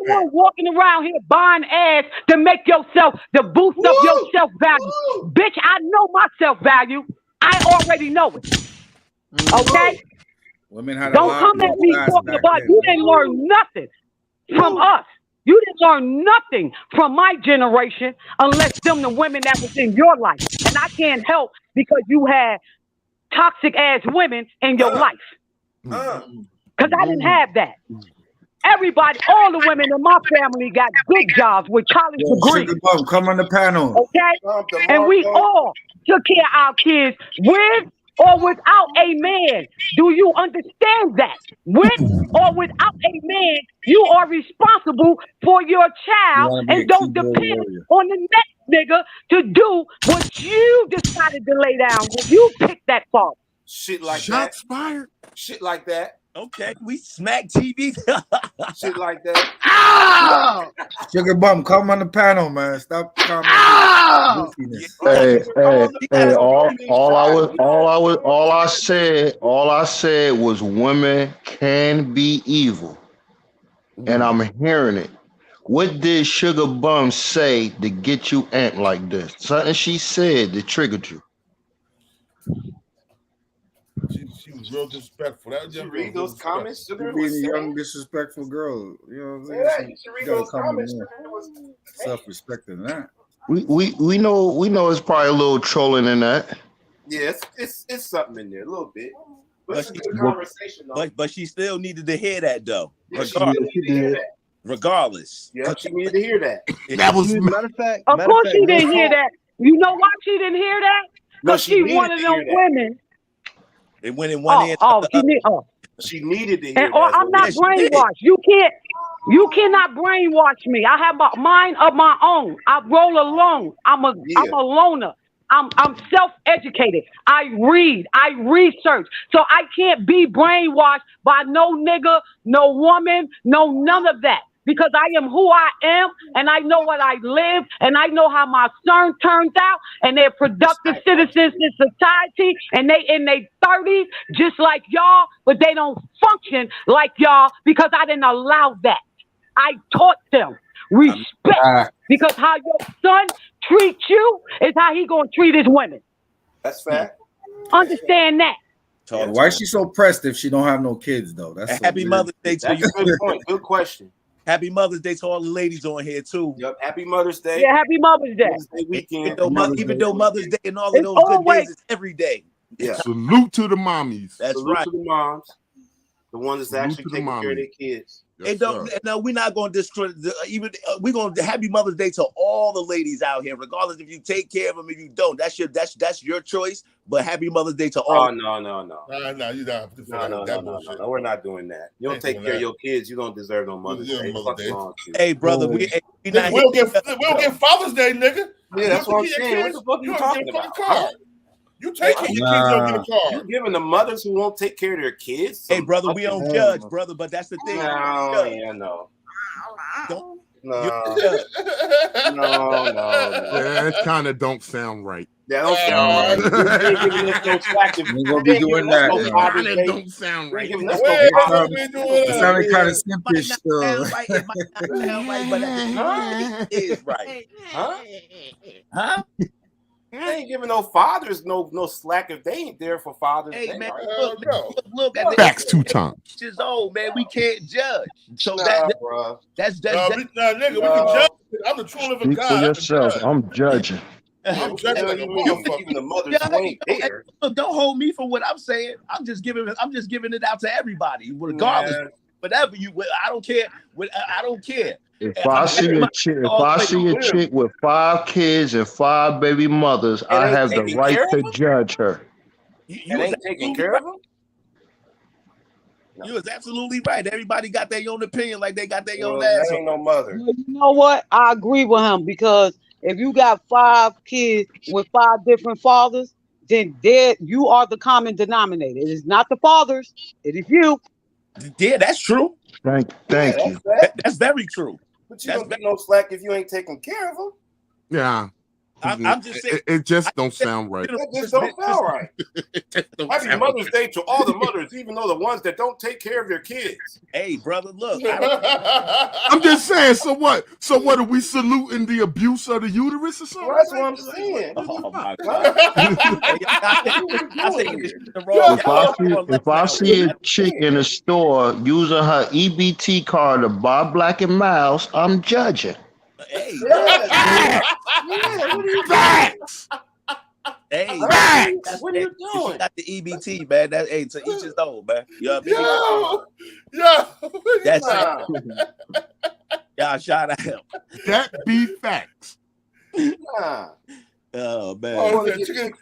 Speaker 6: one walking around here buying ass to make yourself, to boost up your self-value. Bitch, I know my self-value. I already know it. Okay?
Speaker 14: Women had
Speaker 6: Don't come at me talking about you didn't learn nothing from us. You didn't learn nothing from my generation unless them the women that was in your life. And I can't help because you had toxic ass women in your life. Because I didn't have that. Everybody, all the women in my family got good jobs with college degrees.
Speaker 14: Sugar Bum, come on the panel.
Speaker 6: Okay? And we all took care of our kids with or without a man. Do you understand that? With or without a man, you are responsible for your child and don't depend on the next nigga to do what you decided to lay down when you picked that fault.
Speaker 11: Shit like
Speaker 8: Shots fired.
Speaker 11: Shit like that.
Speaker 19: Okay, we smack TV.
Speaker 11: Shit like that.
Speaker 14: Sugar Bum, come on the panel, man. Stop commenting.
Speaker 20: Hey, all I said was women can be evil. And I'm hearing it. What did Sugar Bum say to get you amped like this? Something she said that triggered you.
Speaker 1: She was real disrespectful. That
Speaker 11: You
Speaker 1: young girl
Speaker 11: read
Speaker 1: was
Speaker 11: those comments,
Speaker 15: She
Speaker 11: Sugar
Speaker 15: being
Speaker 11: was
Speaker 15: a young,
Speaker 11: saying.
Speaker 15: disrespectful girl. You know what
Speaker 11: Say
Speaker 15: I'm
Speaker 11: that.
Speaker 15: saying?
Speaker 11: You should
Speaker 15: She
Speaker 11: read
Speaker 15: gotta
Speaker 11: those
Speaker 15: come with
Speaker 11: comments.
Speaker 15: more
Speaker 11: Sugar was
Speaker 15: self-respect than that.
Speaker 20: We know it's probably a little trolling in that.
Speaker 11: Yeah, it's something in there, a little bit. But it's a good
Speaker 19: Well,
Speaker 11: conversation, though.
Speaker 19: but she still needed to hear that though.
Speaker 11: Yeah, she needed to hear that.
Speaker 19: Regardless.
Speaker 11: Yeah, she needed to hear that.
Speaker 8: That was
Speaker 15: matter of fact.
Speaker 21: Of course she didn't hear that. You know why she didn't hear that?
Speaker 11: No,
Speaker 21: Because
Speaker 11: she
Speaker 21: she
Speaker 11: needed
Speaker 21: one of
Speaker 11: to
Speaker 21: them
Speaker 11: hear that.
Speaker 21: women.
Speaker 19: It went in one ear.
Speaker 11: She needed to hear
Speaker 21: And or
Speaker 11: that.
Speaker 21: I'm not brainwashed. You cannot brainwash me. I have a mind of my own. I roll alone. I'm a loner. I'm self-educated. I read. I research. So I can't be brainwashed by no nigga, no woman, no none of that. Because I am who I am, and I know what I live, and I know how my son turns out, and they're productive citizens in society, and they in their 30s, just like y'all, but they don't function like y'all because I didn't allow that. I taught them respect, because how your son treats you is how he gonna treat his women.
Speaker 11: That's fact.
Speaker 21: Understand that.
Speaker 15: Why is she so pressed if she don't have no kids though? That's so
Speaker 19: Happy
Speaker 15: weird.
Speaker 19: Mother's Day to you.
Speaker 11: That's a good point. Good question.
Speaker 19: Happy Mother's Day to all the ladies on here too.
Speaker 11: Yep. Happy Mother's Day.
Speaker 21: Yeah, happy Mother's Day.
Speaker 11: Mother's Day weekend.
Speaker 19: Even though Mother's Day and all of
Speaker 21: It's
Speaker 19: those good
Speaker 21: always-
Speaker 19: days is every day.
Speaker 11: Yeah.
Speaker 8: Salute to the mommies.
Speaker 19: That's
Speaker 11: Salute
Speaker 19: right.
Speaker 11: to the moms, the ones that's
Speaker 8: Salute
Speaker 11: actually
Speaker 8: to the
Speaker 11: taking care of
Speaker 8: mommies.
Speaker 11: their kids.
Speaker 19: And no, we're not going to discredit. We're going to Happy Mother's Day to all the ladies out here, regardless if you take care of them, if you don't. That's your choice. But Happy Mother's Day to all.
Speaker 11: Oh no.
Speaker 1: No, you don't.
Speaker 11: No, we're not doing that. You don't take care of your kids, you don't deserve no Mother's Day. Fuck wrong with you.
Speaker 19: Hey, brother, we not.
Speaker 1: We don't get Father's Day, nigga.
Speaker 11: Yeah, that's what I'm saying. What the fuck are you talking about? Huh?
Speaker 1: You take care of your kids, you don't get a car.
Speaker 11: You giving the mothers who won't take care of their kids?
Speaker 19: Hey, brother, we don't judge, brother, but that's the thing.
Speaker 11: No.
Speaker 8: Yeah, it kind of don't sound right.
Speaker 11: That don't sound right. You ain't giving us no slack.
Speaker 15: We're gonna be doing that.
Speaker 8: It don't sound right.
Speaker 15: It sounded kind of simpish still.
Speaker 19: It might not sound right, but it is right.
Speaker 11: Huh? They ain't giving no fathers no slack if they ain't there for Father's Day.
Speaker 19: Hey man,
Speaker 11: Right?
Speaker 19: look at
Speaker 8: Facts 2 times.
Speaker 19: Years old, man. We can't judge. So
Speaker 11: bro.
Speaker 19: That's
Speaker 1: nigga, we can judge. I'm the true living
Speaker 20: Speak
Speaker 1: God.
Speaker 20: for yourself. I'm judging.
Speaker 1: I'm judging like a motherfucker.
Speaker 11: Even the mothers who ain't there.
Speaker 19: Look, don't hold me for what I'm saying. I'm just giving it out to everybody, regardless. Whatever you, I don't care. I don't care.
Speaker 20: If I see a chick with 5 kids and 5 baby mothers, I have the right to judge her.
Speaker 19: You
Speaker 11: ain't taking care of them?
Speaker 19: You was absolutely right. Everybody got their own opinion, like they got their own
Speaker 11: That
Speaker 19: ass.
Speaker 11: ain't no mother.
Speaker 6: You know what? I agree with him, because if you got 5 kids with 5 different fathers, then you are the common denominator. It is not the fathers. It is you.
Speaker 19: Yeah, that's true.
Speaker 20: Thank you.
Speaker 19: That's very true.
Speaker 11: But you don't get no slack if you ain't taking care of them.
Speaker 8: Yeah.
Speaker 19: I'm just saying.
Speaker 8: It just don't sound right.
Speaker 11: That just don't sound right. Happy Mother's Day to all the mothers, even though the ones that don't take care of their kids.
Speaker 19: Hey, brother, look.
Speaker 8: I'm just saying. So what? So what are we saluting the abuse of the uterus or something?
Speaker 11: Well, that's what I'm saying.
Speaker 19: Oh my God.
Speaker 20: If I see a chick in a store using her EBT card to buy Black and Miles, I'm judging.
Speaker 19: Hey,
Speaker 8: facts.
Speaker 19: Hey,
Speaker 11: what are you doing?
Speaker 19: Got the EBT, man. That to each his own, man. You know what I mean?
Speaker 1: Yo.
Speaker 19: That's it. Y'all shout out.
Speaker 8: That be facts.
Speaker 11: Nah.
Speaker 19: Oh man.
Speaker 1: Oh, yeah, chicken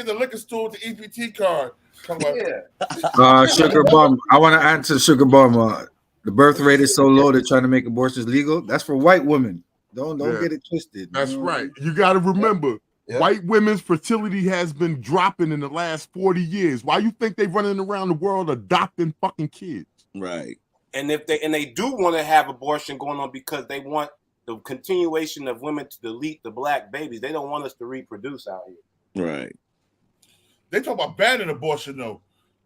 Speaker 1: the liquor store with the EBT card. Come on.
Speaker 15: Sugar Bum. I want to answer Sugar Bum. The birth rate is so low they're trying to make abortions legal. That's for white women. Don't get it twisted.
Speaker 8: That's right. You got to remember, white women's fertility has been dropping in the last 40 years. Why you think they running around the world adopting fucking kids?
Speaker 19: Right.
Speaker 11: And if they do want to have abortion going on because they want the continuation of women to delete the black babies. They don't want us to reproduce out here.
Speaker 19: Right.
Speaker 1: They talk about banning abortion though.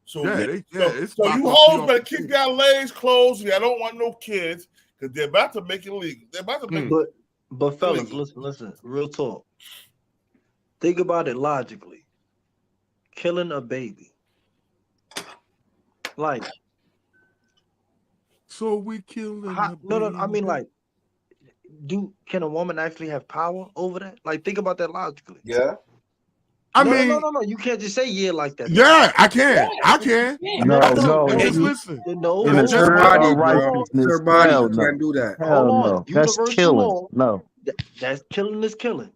Speaker 1: So,
Speaker 8: it's
Speaker 1: so you hoes better keep your legs closed. I don't want no kids because they're about to make it legal. They're about to make it.
Speaker 22: But fellas, listen, real talk. Think about it logically.
Speaker 15: killing a baby. Like,
Speaker 8: so we killing a
Speaker 15: no, I mean,
Speaker 8: baby.
Speaker 15: like, can a woman actually have power over that? Like, think about that logically.
Speaker 16: Yeah.
Speaker 8: I
Speaker 15: No,
Speaker 8: mean,
Speaker 15: no. You can't just say yeah like that.
Speaker 8: Yeah, I can. I can.
Speaker 20: No.
Speaker 8: Because listen,
Speaker 15: No,
Speaker 20: In the
Speaker 8: just
Speaker 20: spirit
Speaker 8: because
Speaker 20: of righteousness,
Speaker 14: Her body,
Speaker 20: hell
Speaker 14: you
Speaker 20: no.
Speaker 14: can't do that.
Speaker 20: Hell
Speaker 15: Hold on.
Speaker 20: no. That's
Speaker 15: Universal
Speaker 20: killing.
Speaker 15: law.
Speaker 20: No.
Speaker 15: That's killing is killing.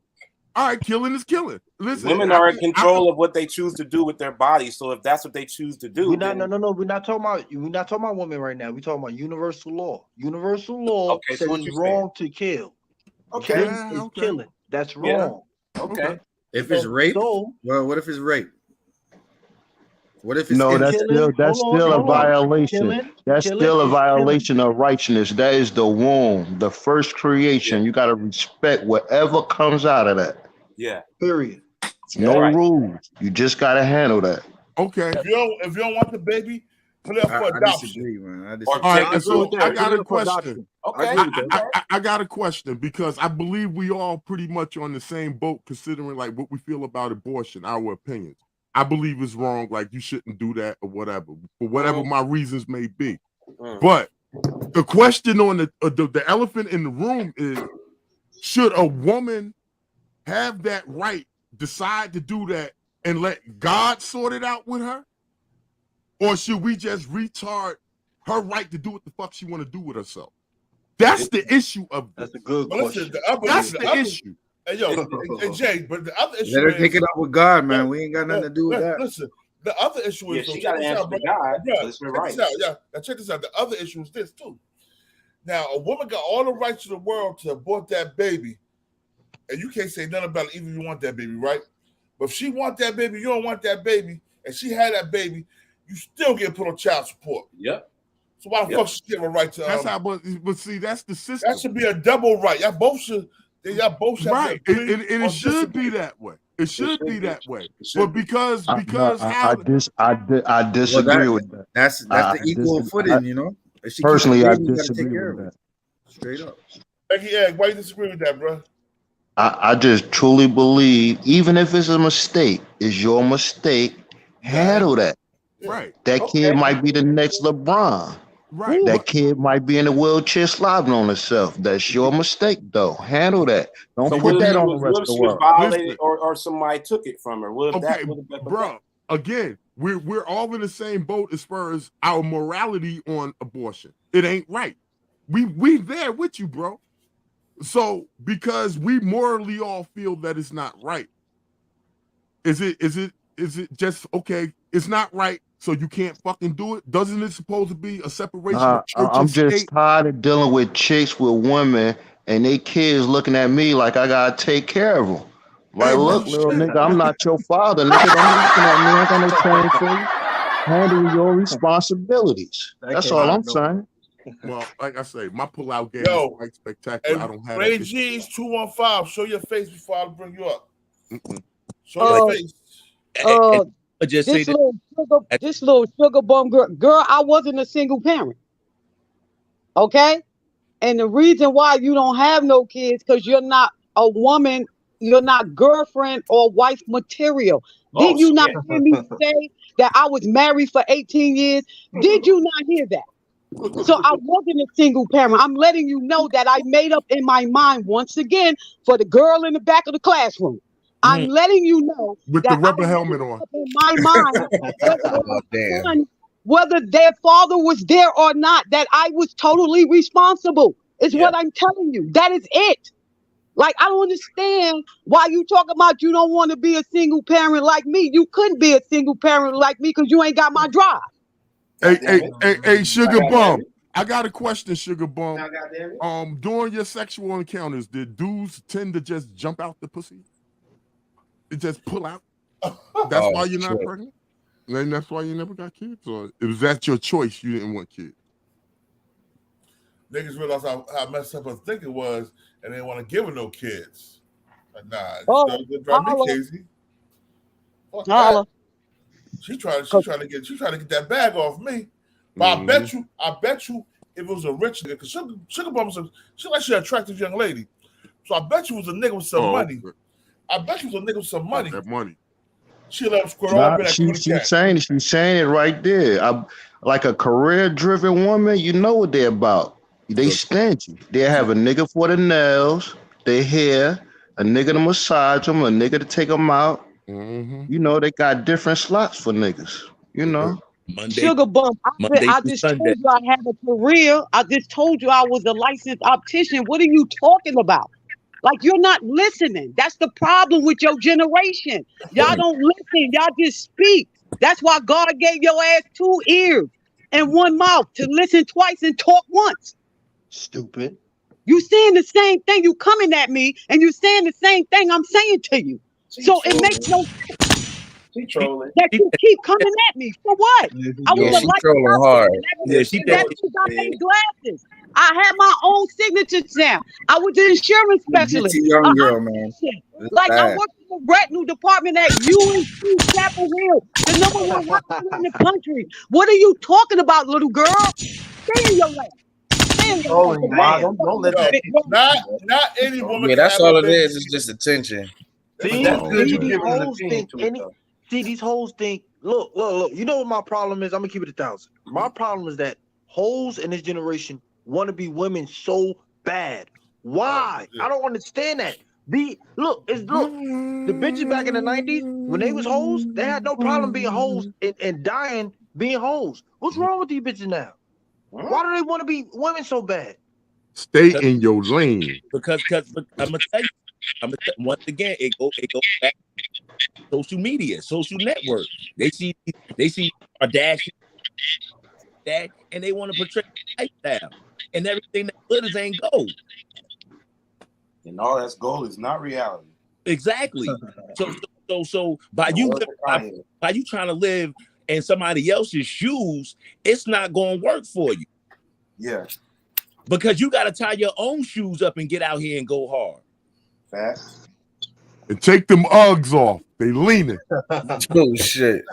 Speaker 8: all right, killing is killing. Listen,
Speaker 16: Women are in control of what they choose to do with their bodies. So if that's what they choose to do,
Speaker 15: We're not.
Speaker 16: then...
Speaker 15: No. We're not talking about women right now. We're talking about universal law. Universal law
Speaker 16: Okay, so
Speaker 15: says
Speaker 16: what
Speaker 15: it's
Speaker 16: you saying?
Speaker 15: wrong to kill.
Speaker 16: Okay.
Speaker 15: Killing
Speaker 8: Yeah,
Speaker 15: is
Speaker 8: okay.
Speaker 15: killing. That's
Speaker 16: Yeah.
Speaker 15: wrong.
Speaker 16: Okay.
Speaker 14: If it's rape,
Speaker 15: So
Speaker 14: well, what if it's rape? What if it's
Speaker 20: No, that's
Speaker 14: incest?
Speaker 20: still a violation. That's still a
Speaker 15: is
Speaker 20: violation of righteousness. That is the womb, the first creation. You got to respect whatever comes out of that.
Speaker 16: Yeah.
Speaker 15: Period.
Speaker 20: No
Speaker 16: Right.
Speaker 20: rules. You just got to handle that.
Speaker 8: Okay.
Speaker 1: If you don't want the baby, put it up for
Speaker 14: I
Speaker 1: adoption.
Speaker 14: disagree, man. I
Speaker 16: Or
Speaker 14: disagree.
Speaker 8: All right,
Speaker 16: take
Speaker 8: and so
Speaker 16: it
Speaker 8: I
Speaker 16: there.
Speaker 8: got
Speaker 15: Put it
Speaker 8: a
Speaker 15: up for
Speaker 8: question.
Speaker 15: adoption.
Speaker 16: Okay.
Speaker 8: I got a question because I believe we all pretty much on the same boat considering like what we feel about abortion, our opinions. I believe it's wrong, like you shouldn't do that or whatever, for whatever my reasons may be. But the question on the elephant in the room is, should a woman have that right, decide to do that, and let God sort it out with her? Or should we just retard her right to do what the fuck she want to do with herself? That's the issue of this.
Speaker 15: That's a good
Speaker 1: But listen,
Speaker 15: question.
Speaker 8: That's the issue.
Speaker 1: Hey, yo, hey, Jay, but the other issue
Speaker 14: Let her
Speaker 1: is...
Speaker 14: take it up with God, man. We ain't got nothing to do with that.
Speaker 1: Listen, the other issue is...
Speaker 16: Yeah, she got to answer to God. That's her right.
Speaker 1: Yeah, now check this out. The other issue is this, too. Now, a woman got all the rights in the world to abort that baby, and you can't say nothing about it even if you want that baby, right? But if she want that baby, you don't want that baby, and she had that baby, you still get put on child support.
Speaker 16: Yep.
Speaker 1: So why the fuck should she have a right to...
Speaker 8: That's how, but see, that's the system.
Speaker 1: That should be a double right. Y'all both should
Speaker 8: right, and it should be that way. It should be that way. But because
Speaker 20: I disagree
Speaker 14: Well,
Speaker 20: with that.
Speaker 14: That's the equal footing, you know. If she
Speaker 20: Personally,
Speaker 14: keeps
Speaker 20: I
Speaker 14: the baby, you gotta take
Speaker 20: disagree
Speaker 14: care
Speaker 20: with
Speaker 14: of
Speaker 20: that.
Speaker 14: it. Straight up.
Speaker 1: Becky Egg, why you disagree with that, bro?
Speaker 20: I just truly believe, even if it's a mistake, it's your mistake. Handle that.
Speaker 8: Right.
Speaker 20: That kid might be the next LeBron.
Speaker 8: Right.
Speaker 20: That kid might be in the wheelchair slobbing on herself. That's your mistake, though. Handle that. Don't
Speaker 16: So
Speaker 20: put
Speaker 16: what if
Speaker 20: that
Speaker 16: she
Speaker 20: on the
Speaker 16: was,
Speaker 20: rest
Speaker 16: what
Speaker 20: of
Speaker 16: if
Speaker 20: the
Speaker 16: she was
Speaker 20: world.
Speaker 16: violated or somebody took it from her? What if
Speaker 8: Okay,
Speaker 16: that?
Speaker 8: bro. Again, we're all in the same boat as far as our morality on abortion. It ain't right. We there with you, bro. So because we morally all feel that it's not right, is it just okay? It's not right, so you can't fucking do it. Doesn't it supposed to be a separation of church
Speaker 20: I'm
Speaker 8: and
Speaker 20: just
Speaker 8: state?
Speaker 20: tired of dealing with chicks with women and they kids looking at me like I gotta take care of them. Like,
Speaker 8: Hey,
Speaker 20: look,
Speaker 8: bro,
Speaker 20: little
Speaker 8: shit.
Speaker 20: nigga, I'm not your father, nigga. Don't be looking at me. I got no change for you. Handle your responsibilities. That's all I'm saying.
Speaker 8: Well, like I say, my pull-out game
Speaker 1: Yo,
Speaker 8: is quite spectacular. I don't have
Speaker 1: Ray
Speaker 8: that issue.
Speaker 1: G's 215. Show your face before I bring you up. Show
Speaker 21: Uh,
Speaker 1: your face.
Speaker 19: Just say
Speaker 21: This little sugar bum girl, I wasn't a single parent. Okay? And the reason why you don't have no kids, because you're not a woman, you're not girlfriend or wife material. Did you not hear me say that I was married for 18 years? Did you not hear that? So I wasn't a single parent. I'm letting you know that I made up in my mind once again for the girl in the back of the classroom. I'm letting you know
Speaker 8: with
Speaker 21: that
Speaker 8: the rubber
Speaker 21: I
Speaker 8: helmet on.
Speaker 21: in my mind whether their father was there or not, that I was totally responsible. Is what I'm telling you. That is it. Like, I don't understand why you talk about you don't want to be a single parent like me. You couldn't be a single parent like me because you ain't got my drive.
Speaker 8: Hey, Sugar Bum. I got a question, Sugar Bum. During your sexual encounters, did dudes tend to just jump out the pussy? It just pull out? That's why you're not pregnant? And that's why you never got kids? Or was that your choice? You didn't want kids?
Speaker 1: Niggas realized how messed up her thinking was, and they didn't want to give her no kids. Like, nah, it drive me crazy. Fuck that. She tried to get that bag off me. But I bet you, if it was a rich nigga, because Sugar Bum she like she an attractive young lady. So I bet you it was a nigga with some money. I bet you it was a nigga with some money.
Speaker 8: That money.
Speaker 1: She let him squirt all up in that
Speaker 20: She's
Speaker 1: cat.
Speaker 20: saying it right there. Like a career-driven woman, you know what they're about. They stingy. They have a nigga for the nails, their hair, a nigga to massage them, a nigga to take them out. You know, they got different slots for niggas. You know.
Speaker 6: Sugar bump. I just told you I have a career. I just told you I was a licensed optician. What are you talking about? Like, you're not listening. That's the problem with your generation. Y'all don't listen. Y'all just speak. That's why God gave your ass 2 ears and 1 mouth to listen twice and talk once.
Speaker 15: Stupid.
Speaker 6: You saying the same thing. You coming at me and you saying the same thing I'm saying to you. So it makes no sense.
Speaker 16: She trolling.
Speaker 6: That you keep coming at me for what? I was
Speaker 2: she trolling hard. Yeah, she
Speaker 6: that's because I made glasses. I had my own signature stamp. I was an insurance specialist.
Speaker 2: You're too young, girl, man.
Speaker 6: Like, I worked in the retinue department at UNC Chapel Hill, the #1 hospital in the country. What are you talking about, little girl? Stay in your lane.
Speaker 2: Don't let that.
Speaker 1: Not any woman.
Speaker 2: Yeah, that's all it is. It's just attention.
Speaker 15: See, these hoes think these hoes think. Look. You know what my problem is? I'm gonna keep it 1,000. My problem is that hoes in this generation want to be women so bad. Why? I don't understand that. The bitches back in the 90s when they was hoes, they had no problem being hoes and dying being hoes. What's wrong with these bitches now? Why do they want to be women so bad?
Speaker 8: Stay in your lane.
Speaker 19: Because I'm gonna tell you, once again, it goes back to social media, social network. They see our dad, and they want to portray the lifestyle, and everything that glitters ain't gold.
Speaker 16: And all that's gold is not reality.
Speaker 19: Exactly. So by you trying to live in somebody else's shoes, it's not going to work for you.
Speaker 16: Yeah.
Speaker 19: Because you got to tie your own shoes up and get out here and go hard.
Speaker 16: Facts.
Speaker 8: And take them Uggs off. They leaning.
Speaker 2: Oh shit.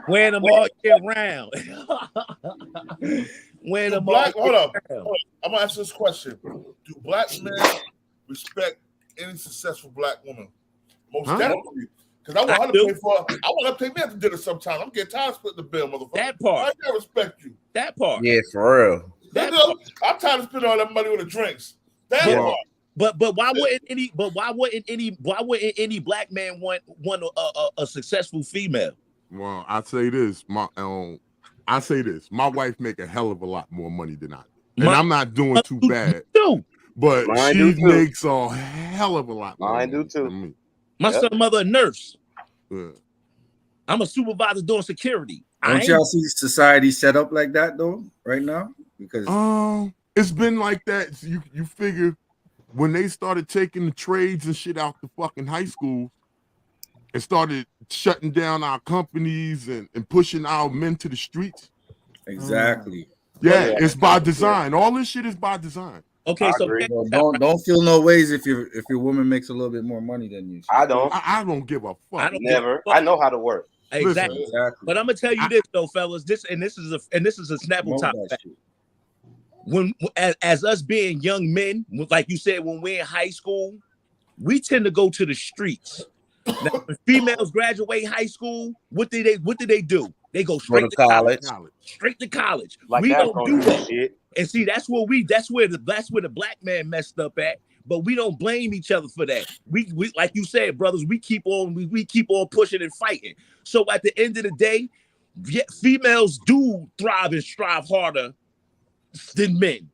Speaker 19: Wearing them all year round.
Speaker 1: Hold up. I'm gonna ask this question: do black men respect any successful black woman? Most definitely. Because I want her to pay for. I want her to take me out to dinner sometime. I'm getting tired of splitting the bill, motherfucker.
Speaker 19: That part.
Speaker 1: I can't respect you.
Speaker 19: That part.
Speaker 2: Yeah, for real.
Speaker 1: I'm tired of spending all that money on the drinks. That part.
Speaker 19: But why wouldn't any black man want a successful female?
Speaker 8: Well, I say this, my wife make a hell of a lot more money than I do, and I'm not doing too bad. But she makes a hell of a lot more.
Speaker 11: Mine do too.
Speaker 8: Than me.
Speaker 19: My son's mother a nurse. Yeah. I'm a supervisor doing security.
Speaker 12: Don't y'all see society set up like that though, right now? Because
Speaker 8: it's been like that. You figure when they started taking the trades and shit out the fucking high school and started shutting down our companies and pushing our men to the streets.
Speaker 12: Exactly.
Speaker 8: Yeah, it's by design. All this shit is by design.
Speaker 19: Okay, so
Speaker 12: don't feel no ways if your woman makes a little bit more money than you.
Speaker 16: I don't.
Speaker 8: I don't give a fuck.
Speaker 16: Never. I know how to work.
Speaker 19: Exactly. But I'm gonna tell you this though, fellas. This is a Snapple top fact. When as us being young men, like you said, when we're in high school, we tend to go to the streets. Now, when females graduate high school, what do they do? They go straight to college. Straight to college.
Speaker 16: Like
Speaker 19: we
Speaker 16: don't
Speaker 19: do that.
Speaker 16: Shit.
Speaker 19: And see, that's where the black man messed up at. But we don't blame each other for that. We like you said, brothers, we keep on pushing and fighting. So at the end of the day, females do thrive and strive harder than men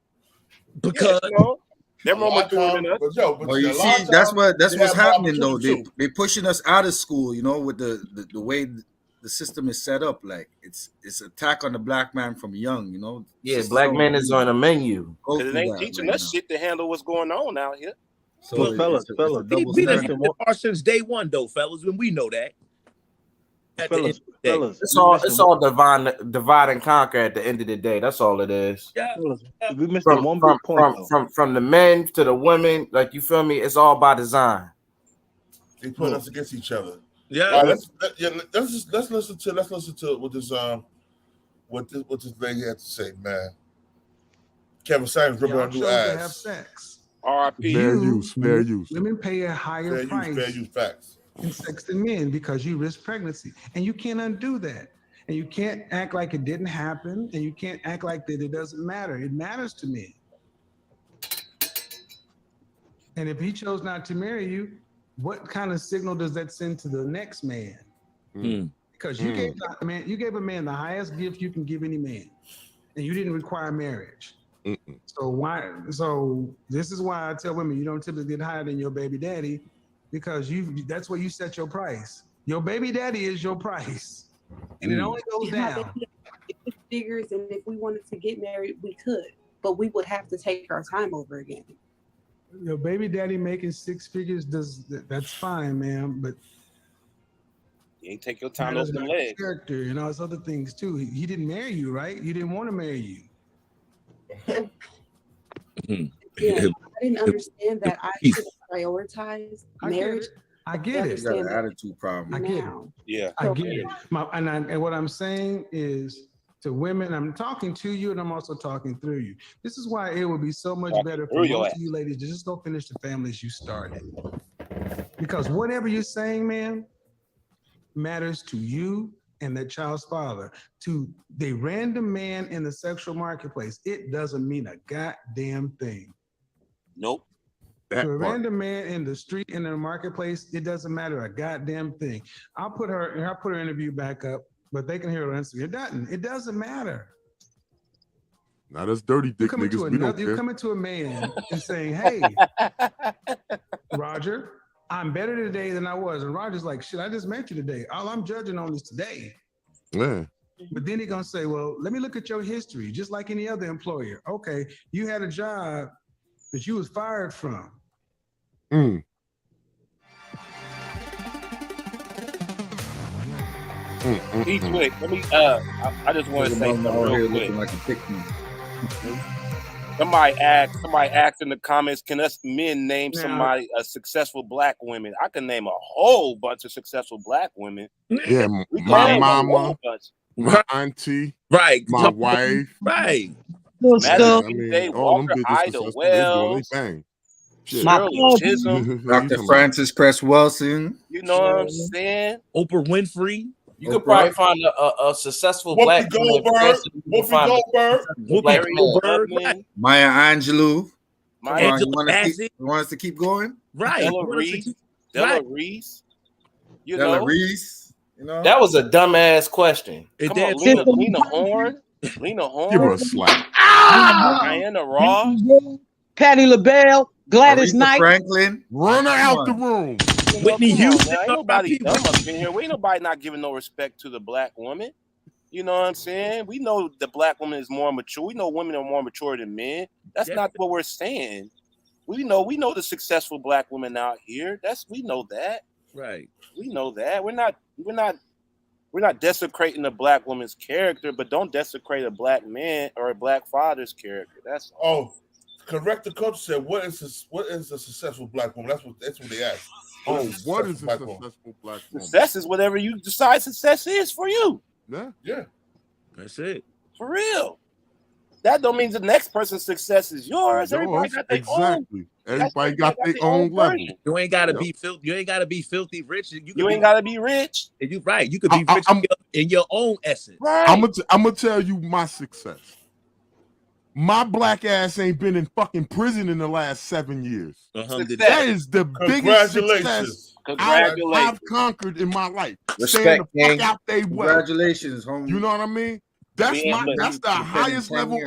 Speaker 19: because
Speaker 11: they're more mature than us.
Speaker 12: Well, you see, that's what's happening though. They pushing us out of school, you know, with the way the system is set up. Like it's attack on the black man from young, you know.
Speaker 2: Yeah, black man is on a menu.
Speaker 11: Because it ain't teaching us shit to handle what's going on out here.
Speaker 15: So fellas,
Speaker 19: we done had the bar since day one, though, fellas, and we know that.
Speaker 2: Fellas, it's all divide and conquer at the end of the day. That's all it is.
Speaker 15: Yeah. We missed
Speaker 2: from
Speaker 15: one big point.
Speaker 2: From the men to the women, like you feel me? It's all by design.
Speaker 1: They put us against each other.
Speaker 19: Yeah.
Speaker 1: Let's listen to what this lady had to say, man. Kevin Samuels ripping her new ass.
Speaker 11: R.I.P.
Speaker 8: Fair use.
Speaker 4: Women pay a higher price
Speaker 1: Fair use, facts.
Speaker 4: in sex than men because you risk pregnancy, and you can't undo that. And you can't act like it didn't happen, and you can't act like that it doesn't matter. It matters to men. And if he chose not to marry you, what kind of signal does that send to the next man? Because you gave a man the highest gift you can give any man, and you didn't require marriage. So this is why I tell women you don't typically get higher than your baby daddy, because that's where you set your price. Your baby daddy is your price, and it only goes down.
Speaker 17: Figures, and if we wanted to get married, we could, but we would have to take our time over again.
Speaker 4: Your baby daddy making 6 figures that's fine, ma'am, but
Speaker 11: you ain't take your time to open the legs.
Speaker 4: Character and all those other things too. He didn't marry you, right? You didn't want to marry you.
Speaker 17: Yeah, I didn't understand that I should prioritize marriage.
Speaker 4: I get it.
Speaker 12: You got an attitude problem.
Speaker 4: I get it.
Speaker 11: Yeah,
Speaker 4: I get it. And what I'm saying is, to women, I'm talking to you, and I'm also talking through you. This is why it would be so much better for most of you ladies to just go finish the families you started. Because whatever you're saying, man, matters to you and that child's father. To the random man in the sexual marketplace, it doesn't mean a goddamn thing.
Speaker 11: Nope.
Speaker 4: To a random man in the street, in the marketplace, it doesn't matter a goddamn thing. I'll put her interview back up, but they can hear her answer. It doesn't matter.
Speaker 8: Now that's dirty dick niggas.
Speaker 4: You're coming to a man and saying, hey, Roger, I'm better today than I was. And Roger's like, shit, I just met you today. All I'm judging on is today.
Speaker 8: Yeah.
Speaker 4: But then he's going to say, well, let me look at your history, just like any other employer. Okay, you had a job that you was fired from.
Speaker 11: Eastwick, let me I just want to say something real quick.
Speaker 12: Like a
Speaker 11: Somebody asked in the comments, can us men name somebody successful black women? I can name a whole bunch of successful black women.
Speaker 8: Yeah, my mama, my auntie,
Speaker 19: right,
Speaker 8: my wife,
Speaker 19: right.
Speaker 11: They Walker Ida Wells, Shirley Chisholm,
Speaker 12: Dr. Francis Cress Wilson.
Speaker 11: You know what I'm saying?
Speaker 19: Oprah Winfrey.
Speaker 2: You could probably find a successful black
Speaker 1: Goldberg,
Speaker 12: Maya Angelou.
Speaker 11: Maya
Speaker 12: You want us to keep going?
Speaker 19: Right.
Speaker 11: Della Reese.
Speaker 12: Della Reese. You know?
Speaker 2: That was a dumbass question.
Speaker 11: Come on, Lena Horne.
Speaker 8: Give her a slap.
Speaker 11: Diana Ross.
Speaker 6: Patti LaBelle. Gladys
Speaker 12: Aretha
Speaker 6: Knight.
Speaker 12: Franklin.
Speaker 8: Run her out the room.
Speaker 19: Whitney Houston.
Speaker 11: Ain't nobody dumb up in here. We ain't nobody not giving no respect to the black woman. You know what I'm saying? We know the black woman is more mature. We know women are more mature than men. That's not what we're saying. We know the successful black women out here. We know that.
Speaker 19: Right.
Speaker 11: We know that. We're not desecrating the black woman's character, but don't desecrate a black man or a black father's character. That's all.
Speaker 1: Correct. The coach said, "What is a successful black woman?" That's what they asked.
Speaker 8: What is a successful black woman?
Speaker 11: Success is whatever you decide success is for you.
Speaker 1: Yeah.
Speaker 19: That's it.
Speaker 11: For real. That don't mean the next person's success is yours. Everybody got their own.
Speaker 8: Everybody got their own level.
Speaker 19: You ain't gotta be filthy. You ain't gotta be filthy rich.
Speaker 11: You ain't gotta be rich.
Speaker 19: You right. You could be rich in your own essence.
Speaker 11: Right.
Speaker 8: I'm gonna tell you my success. My black ass ain't been in fucking prison in the last 7 years. That is the biggest success I've conquered in my life.
Speaker 12: Respect,
Speaker 8: the fuck out they way.
Speaker 12: Congratulations, homie.
Speaker 8: You know what I mean? That's the highest level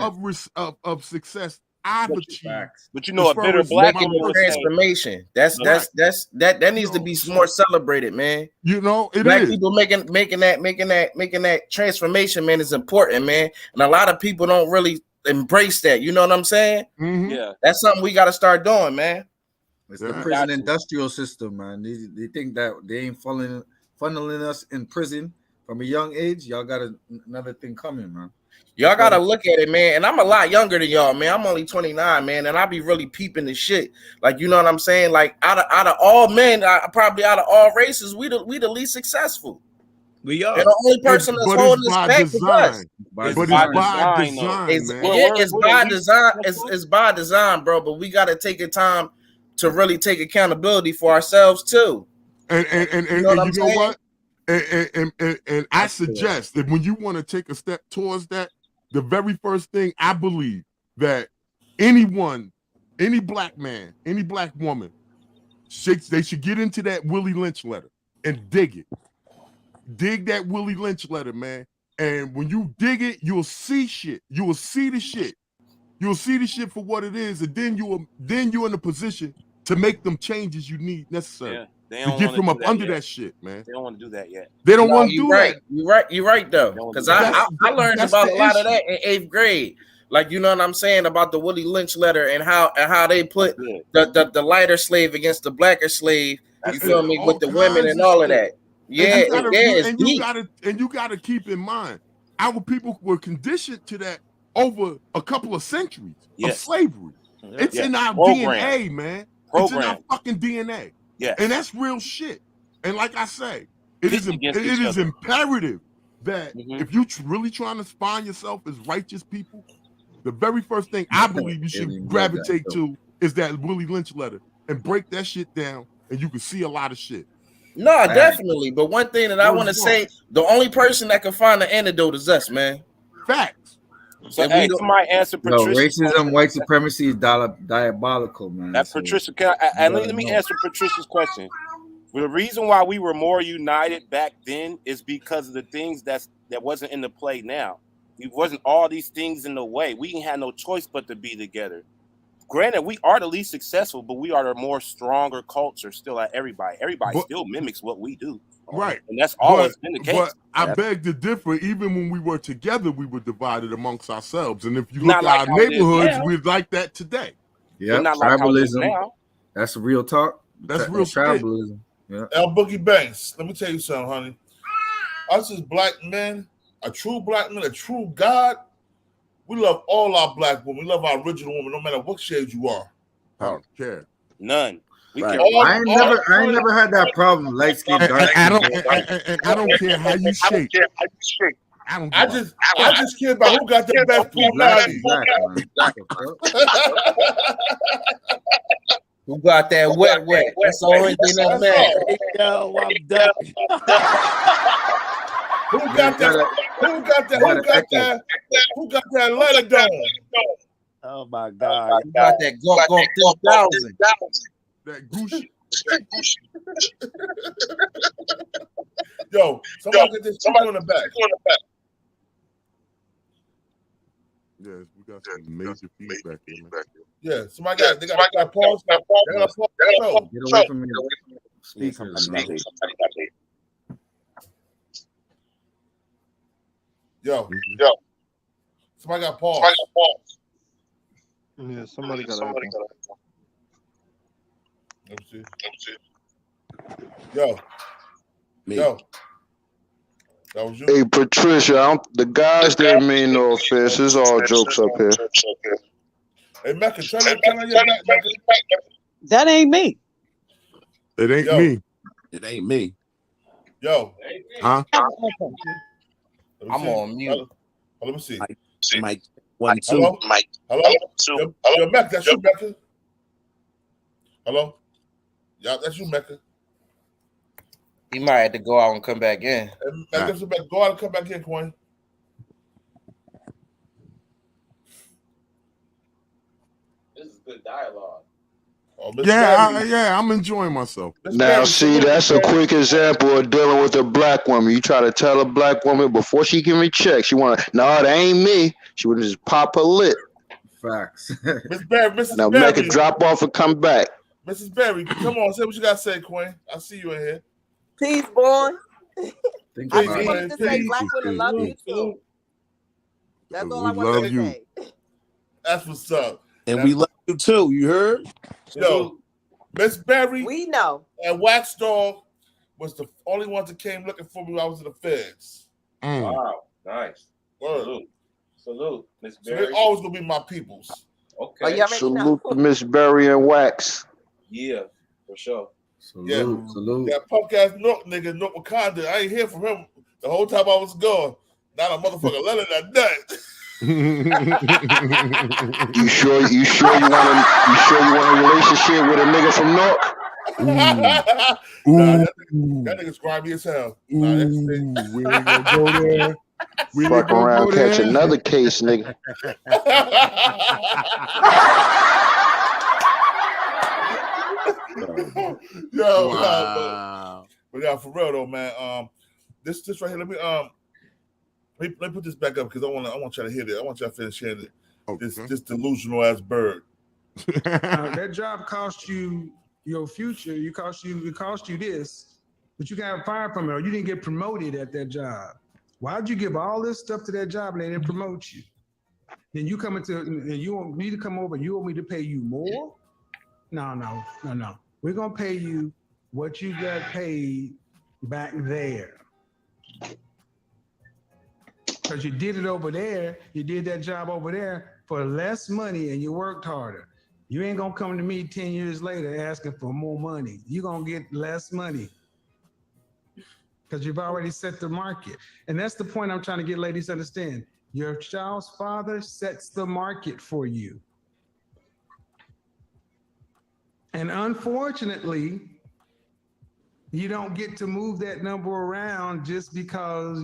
Speaker 8: of success I've achieved.
Speaker 2: But you know, a bitter black transformation. That needs to be more celebrated, man.
Speaker 8: You know,
Speaker 2: black people making that transformation, man, is important, man. And a lot of people don't really embrace that. You know what I'm saying?
Speaker 11: Yeah,
Speaker 2: that's something we got to start doing, man.
Speaker 12: It's the prison industrial system, man. They think that they ain't funneling us in prison from a young age. Y'all got another thing coming, man.
Speaker 2: Y'all gotta look at it, man. And I'm a lot younger than y'all, man. I'm only 29, man, and I be really peeping the shit. Like, you know what I'm saying? Like, out of all men, probably out of all races, we the least successful.
Speaker 12: We
Speaker 2: And
Speaker 12: are.
Speaker 2: the only person that's
Speaker 8: But
Speaker 2: holding
Speaker 8: it's
Speaker 2: us
Speaker 8: by
Speaker 2: back is us.
Speaker 8: design.
Speaker 12: By
Speaker 8: But
Speaker 12: design.
Speaker 8: it's by
Speaker 11: design, though.
Speaker 8: design, man.
Speaker 2: It's by design. It's by design, bro. But we got to take the time to really take accountability for ourselves too.
Speaker 8: And
Speaker 2: You know what I'm
Speaker 8: you know
Speaker 2: saying?
Speaker 8: what? And I suggest that when you want to take a step towards that, the very first thing I believe that anyone, any black man, any black woman, they should get into that Willie Lynch letter and dig it. Dig that Willie Lynch letter, man. And when you dig it, you'll see shit. You will see the shit. You'll see the shit for what it is, and then you're in a position to make them changes you need necessary.
Speaker 11: Yeah, they
Speaker 8: to
Speaker 11: don't
Speaker 8: get
Speaker 11: wanna
Speaker 8: from
Speaker 11: do
Speaker 8: up
Speaker 11: that
Speaker 8: under
Speaker 11: yet.
Speaker 8: that shit, man.
Speaker 11: They don't want to do that yet.
Speaker 8: They don't want to
Speaker 2: you're
Speaker 8: do
Speaker 2: right.
Speaker 8: that.
Speaker 2: You're right though. Because I learned
Speaker 8: that's
Speaker 2: about
Speaker 8: the
Speaker 2: a lot of
Speaker 8: issue.
Speaker 2: that in 8th grade. Like, you know what I'm saying about the Willie Lynch letter and how they put the lighter slave against the blacker slave. You feel me, with the women and all of that. Yeah,
Speaker 8: And you gotta keep in mind, our people were conditioned to that over a couple of centuries of slavery. It's in our DNA, man. It's in our fucking DNA.
Speaker 11: Yes.
Speaker 8: And that's real shit. And like I say, it is imperative that if you really trying to find yourself as righteous people, the very first thing I believe you should gravitate to is that Willie Lynch letter and break that shit down, and you can see a lot of shit.
Speaker 2: No, definitely. But one thing that I want to say, the only person that can find the antidote is us, man.
Speaker 8: Facts.
Speaker 11: So, hey, somebody answer Patricia.
Speaker 12: Racism, white supremacy is diabolical, man.
Speaker 11: Patricia, let me answer Patricia's question. The reason why we were more united back then is because of the things that wasn't in the play now. It wasn't all these things in the way. We didn't have no choice but to be together. Granted, we are the least successful, but we are the more stronger culture still at everybody. Everybody still mimics what we do.
Speaker 8: Right.
Speaker 11: And that's always been the case.
Speaker 8: But I beg to differ. Even when we were together, we were divided amongst ourselves. And if you look at our neighborhoods, we're like that today.
Speaker 12: Yeah,
Speaker 11: not like how it is
Speaker 12: tribalism.
Speaker 11: now.
Speaker 12: That's real talk.
Speaker 8: That's real
Speaker 12: tribalism. Yeah.
Speaker 1: L Boogie Banks, let me tell you something, honey. Us as black men, a true black man, a true God, we love all our black women. We love our original woman, no matter what shade you are.
Speaker 8: I don't care.
Speaker 11: None. We
Speaker 12: Right.
Speaker 11: care.
Speaker 12: I ain't never had that problem. Light skin, dark skin.
Speaker 8: I don't care how you shape.
Speaker 1: I just care about who got the best personality.
Speaker 2: Who got that wet? That's the only thing that matters.
Speaker 19: Yo, I'm done.
Speaker 1: Who got that letter done?
Speaker 19: Oh my God.
Speaker 2: Who got that go 3000?
Speaker 8: That goose.
Speaker 1: Yo, somebody get this chicken on the back.
Speaker 8: Yes, we got some major feedback here, man.
Speaker 1: Yeah, somebody got pause. They got pause.
Speaker 12: Get away from me. Speakers.
Speaker 1: Yo. Somebody got pause.
Speaker 15: Yeah, somebody got.
Speaker 1: Let me see. Yo. Yo. That was you.
Speaker 20: Hey, Patricia, the guys didn't mean no offense. It's all jokes up here.
Speaker 1: Hey, Mecca, turn on your back, Mecca.
Speaker 6: That ain't me.
Speaker 8: It ain't me.
Speaker 19: It ain't me.
Speaker 1: Yo.
Speaker 8: Huh?
Speaker 2: I'm on mute.
Speaker 1: Let me see.
Speaker 19: Mike 1 2.
Speaker 1: Hello? Hello? Yo, Mecca, that's you, Mecca. Hello? Yeah, that's you, Mecca.
Speaker 2: He might have to go out and come back in.
Speaker 1: Hey, Mecca, go out and come back in, Quinn.
Speaker 16: This is good dialogue.
Speaker 1: Oh,
Speaker 8: Yeah, I'm enjoying myself.
Speaker 20: Now, see, that's a quick example of dealing with a black woman. You try to tell a black woman before she give me check, she want to, no, that ain't me. She would just pop her lip.
Speaker 12: Facts.
Speaker 1: Mrs.
Speaker 20: Now,
Speaker 1: Berry.
Speaker 20: make it drop off and come back.
Speaker 1: Mrs. Berry, come on, say what you got to say, Quinn. I see you in here.
Speaker 3: Peace, boy.
Speaker 12: Think
Speaker 3: I
Speaker 12: about
Speaker 3: just
Speaker 12: it.
Speaker 3: wanted to say black women love you too. That's all I wanted to say.
Speaker 1: That's what's up.
Speaker 19: And we love you too. You heard?
Speaker 1: Yo, Miss Berry.
Speaker 3: We know.
Speaker 1: And Wax Dog was the only ones that came looking for me when I was in the feds.
Speaker 16: Wow, nice.
Speaker 1: Word.
Speaker 16: Salute, Miss
Speaker 1: So
Speaker 16: Berry.
Speaker 1: they're always gonna be my peoples.
Speaker 16: Okay.
Speaker 3: Oh, you already
Speaker 20: Salute to Miss Berry and Wax.
Speaker 16: Yeah, for sure.
Speaker 12: Salute.
Speaker 1: That punk ass Nook nigga, Nook Wakanda. I ain't hear from him The whole time I was gone. Not a motherfucker letting that nut.
Speaker 20: You sure you want a relationship with a nigga from North?
Speaker 1: Nah, that nigga's grimy as hell. Nah, that's
Speaker 8: we ain't gonna go there. We ain't
Speaker 20: Fuck
Speaker 8: gonna
Speaker 20: around,
Speaker 8: go
Speaker 20: catch
Speaker 8: there.
Speaker 20: another case, nigga.
Speaker 1: Yo,
Speaker 8: Wow.
Speaker 1: but yeah, for real though, man. This right here. Let me put this back up because I want y'all to hear it. I want y'all to finish hearing it. This delusional ass bird.
Speaker 4: That job cost you your future. It cost you this, but you got fired from it, or you didn't get promoted at that job. Why'd you give all this stuff to that job and they didn't promote you? Then you come into and you want me to come over. You want me to pay you more? No. We're gonna pay you what you got paid back there. Because you did it over there, you did that job over there for less money and you worked harder. You ain't gonna come to me 10 years later asking for more money. You're gonna get less money because you've already set the market. And that's the point I'm trying to get ladies to understand. Your child's father sets the market for you. And unfortunately, you don't get to move that number around just because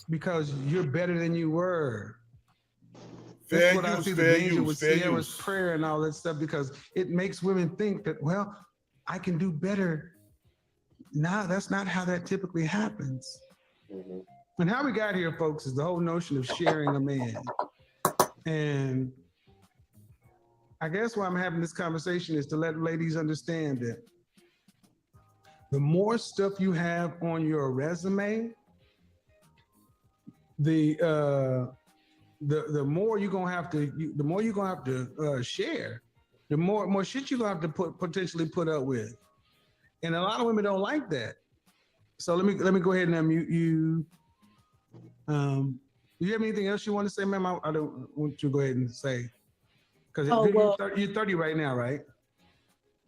Speaker 4: because you're better than you were. That's what I see the danger with Sierra's prayer and all that stuff, because it makes women think that, well, I can do better. No, that's not how that typically happens. And how we got here, folks, is the whole notion of sharing a man. And I guess why I'm having this conversation is to let ladies understand that the more stuff you have on your resume, the more you're gonna have to share, the more shit you're gonna have to potentially put up with, and a lot of women don't like that. So let me go ahead and unmute you. Do you have anything else you want to say, ma'am? I don't want you to go ahead and say, because you're 30 right now, right?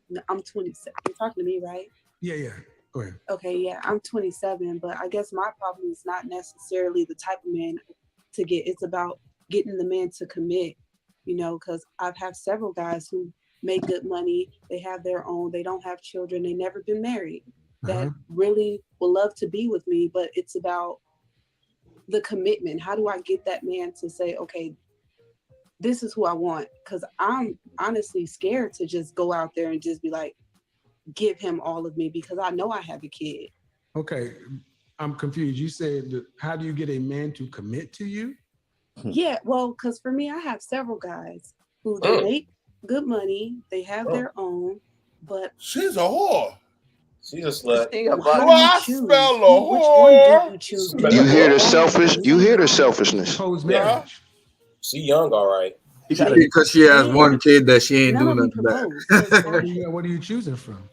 Speaker 17: No, I'm 27. You're talking to me, right?
Speaker 4: Yeah. Go ahead.
Speaker 17: Okay, yeah, I'm 27, but I guess my problem is not necessarily the type of man to get. It's about getting the man to commit, because I've had several guys who make good money. They have their own. They don't have children. They never been married. That really would love to be with me, but it's about the commitment. How do I get that man to say, okay, this is who I want? Because I'm honestly scared to just go out there and just be like, give him all of me, because I know I have a kid.
Speaker 4: Okay, I'm confused. You said, how do you get a man to commit to you?
Speaker 17: Yeah, well, because for me, I have several guys who they make good money, they have their own, but
Speaker 1: she's a whore.
Speaker 16: She's a slut.
Speaker 1: I smell a whore.
Speaker 17: Which one do you choose?
Speaker 20: You hear the selfish? You hear the selfishness?
Speaker 16: Yeah. She young, all right.
Speaker 12: Because she has one kid that she ain't doing nothing back.
Speaker 4: What are you choosing from?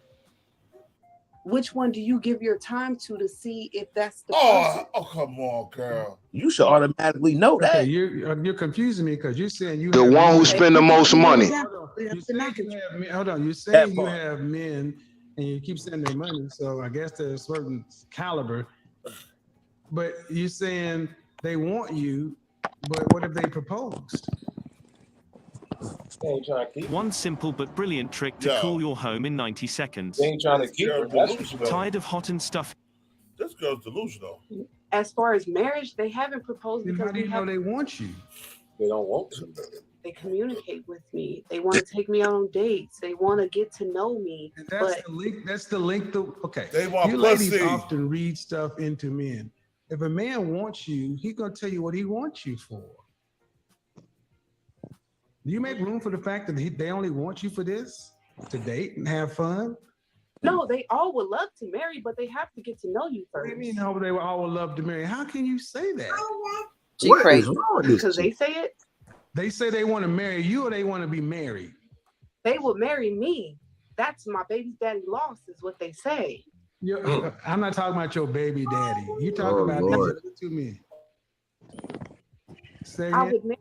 Speaker 17: Which one do you give your time to see if that's the person?
Speaker 1: Oh, come on, girl.
Speaker 19: You should automatically know that.
Speaker 4: Okay, you're confusing me because you're saying you
Speaker 20: the
Speaker 4: have
Speaker 20: one who spend the most money.
Speaker 4: Hold on, you're saying you have men and you keep saying their money, so I guess there's a certain caliber. But you're saying they want you, but what if they proposed?
Speaker 9: One simple but brilliant trick to cool your home in 90 seconds.
Speaker 16: They ain't trying to keep her.
Speaker 9: Tired of hot and stuffy?
Speaker 1: This girl's delusional.
Speaker 17: As far as marriage, they haven't proposed because
Speaker 4: how do you know they want you?
Speaker 16: They don't want to.
Speaker 17: They communicate with me. They want to take me out on dates. They want to get to know me.
Speaker 4: And that's the link. That's the link. Okay.
Speaker 1: They want
Speaker 4: you
Speaker 1: pussy.
Speaker 4: Ladies often read stuff into men. If a man wants you, he's gonna tell you what he wants you for. Do you make room for the fact that they only want you for this? To date and have fun?
Speaker 17: No, they all would love to marry, but they have to get to know you first.
Speaker 4: What do you mean they all would love to marry? How can you say that?
Speaker 17: She crazy. Because they say it.
Speaker 4: They say they want to marry you or they want to be married?
Speaker 17: They will marry me. That's my baby daddy lost is what they say.
Speaker 4: I'm not talking about your baby daddy. You talking about these other two men. Say
Speaker 17: I
Speaker 4: it.
Speaker 17: would marry.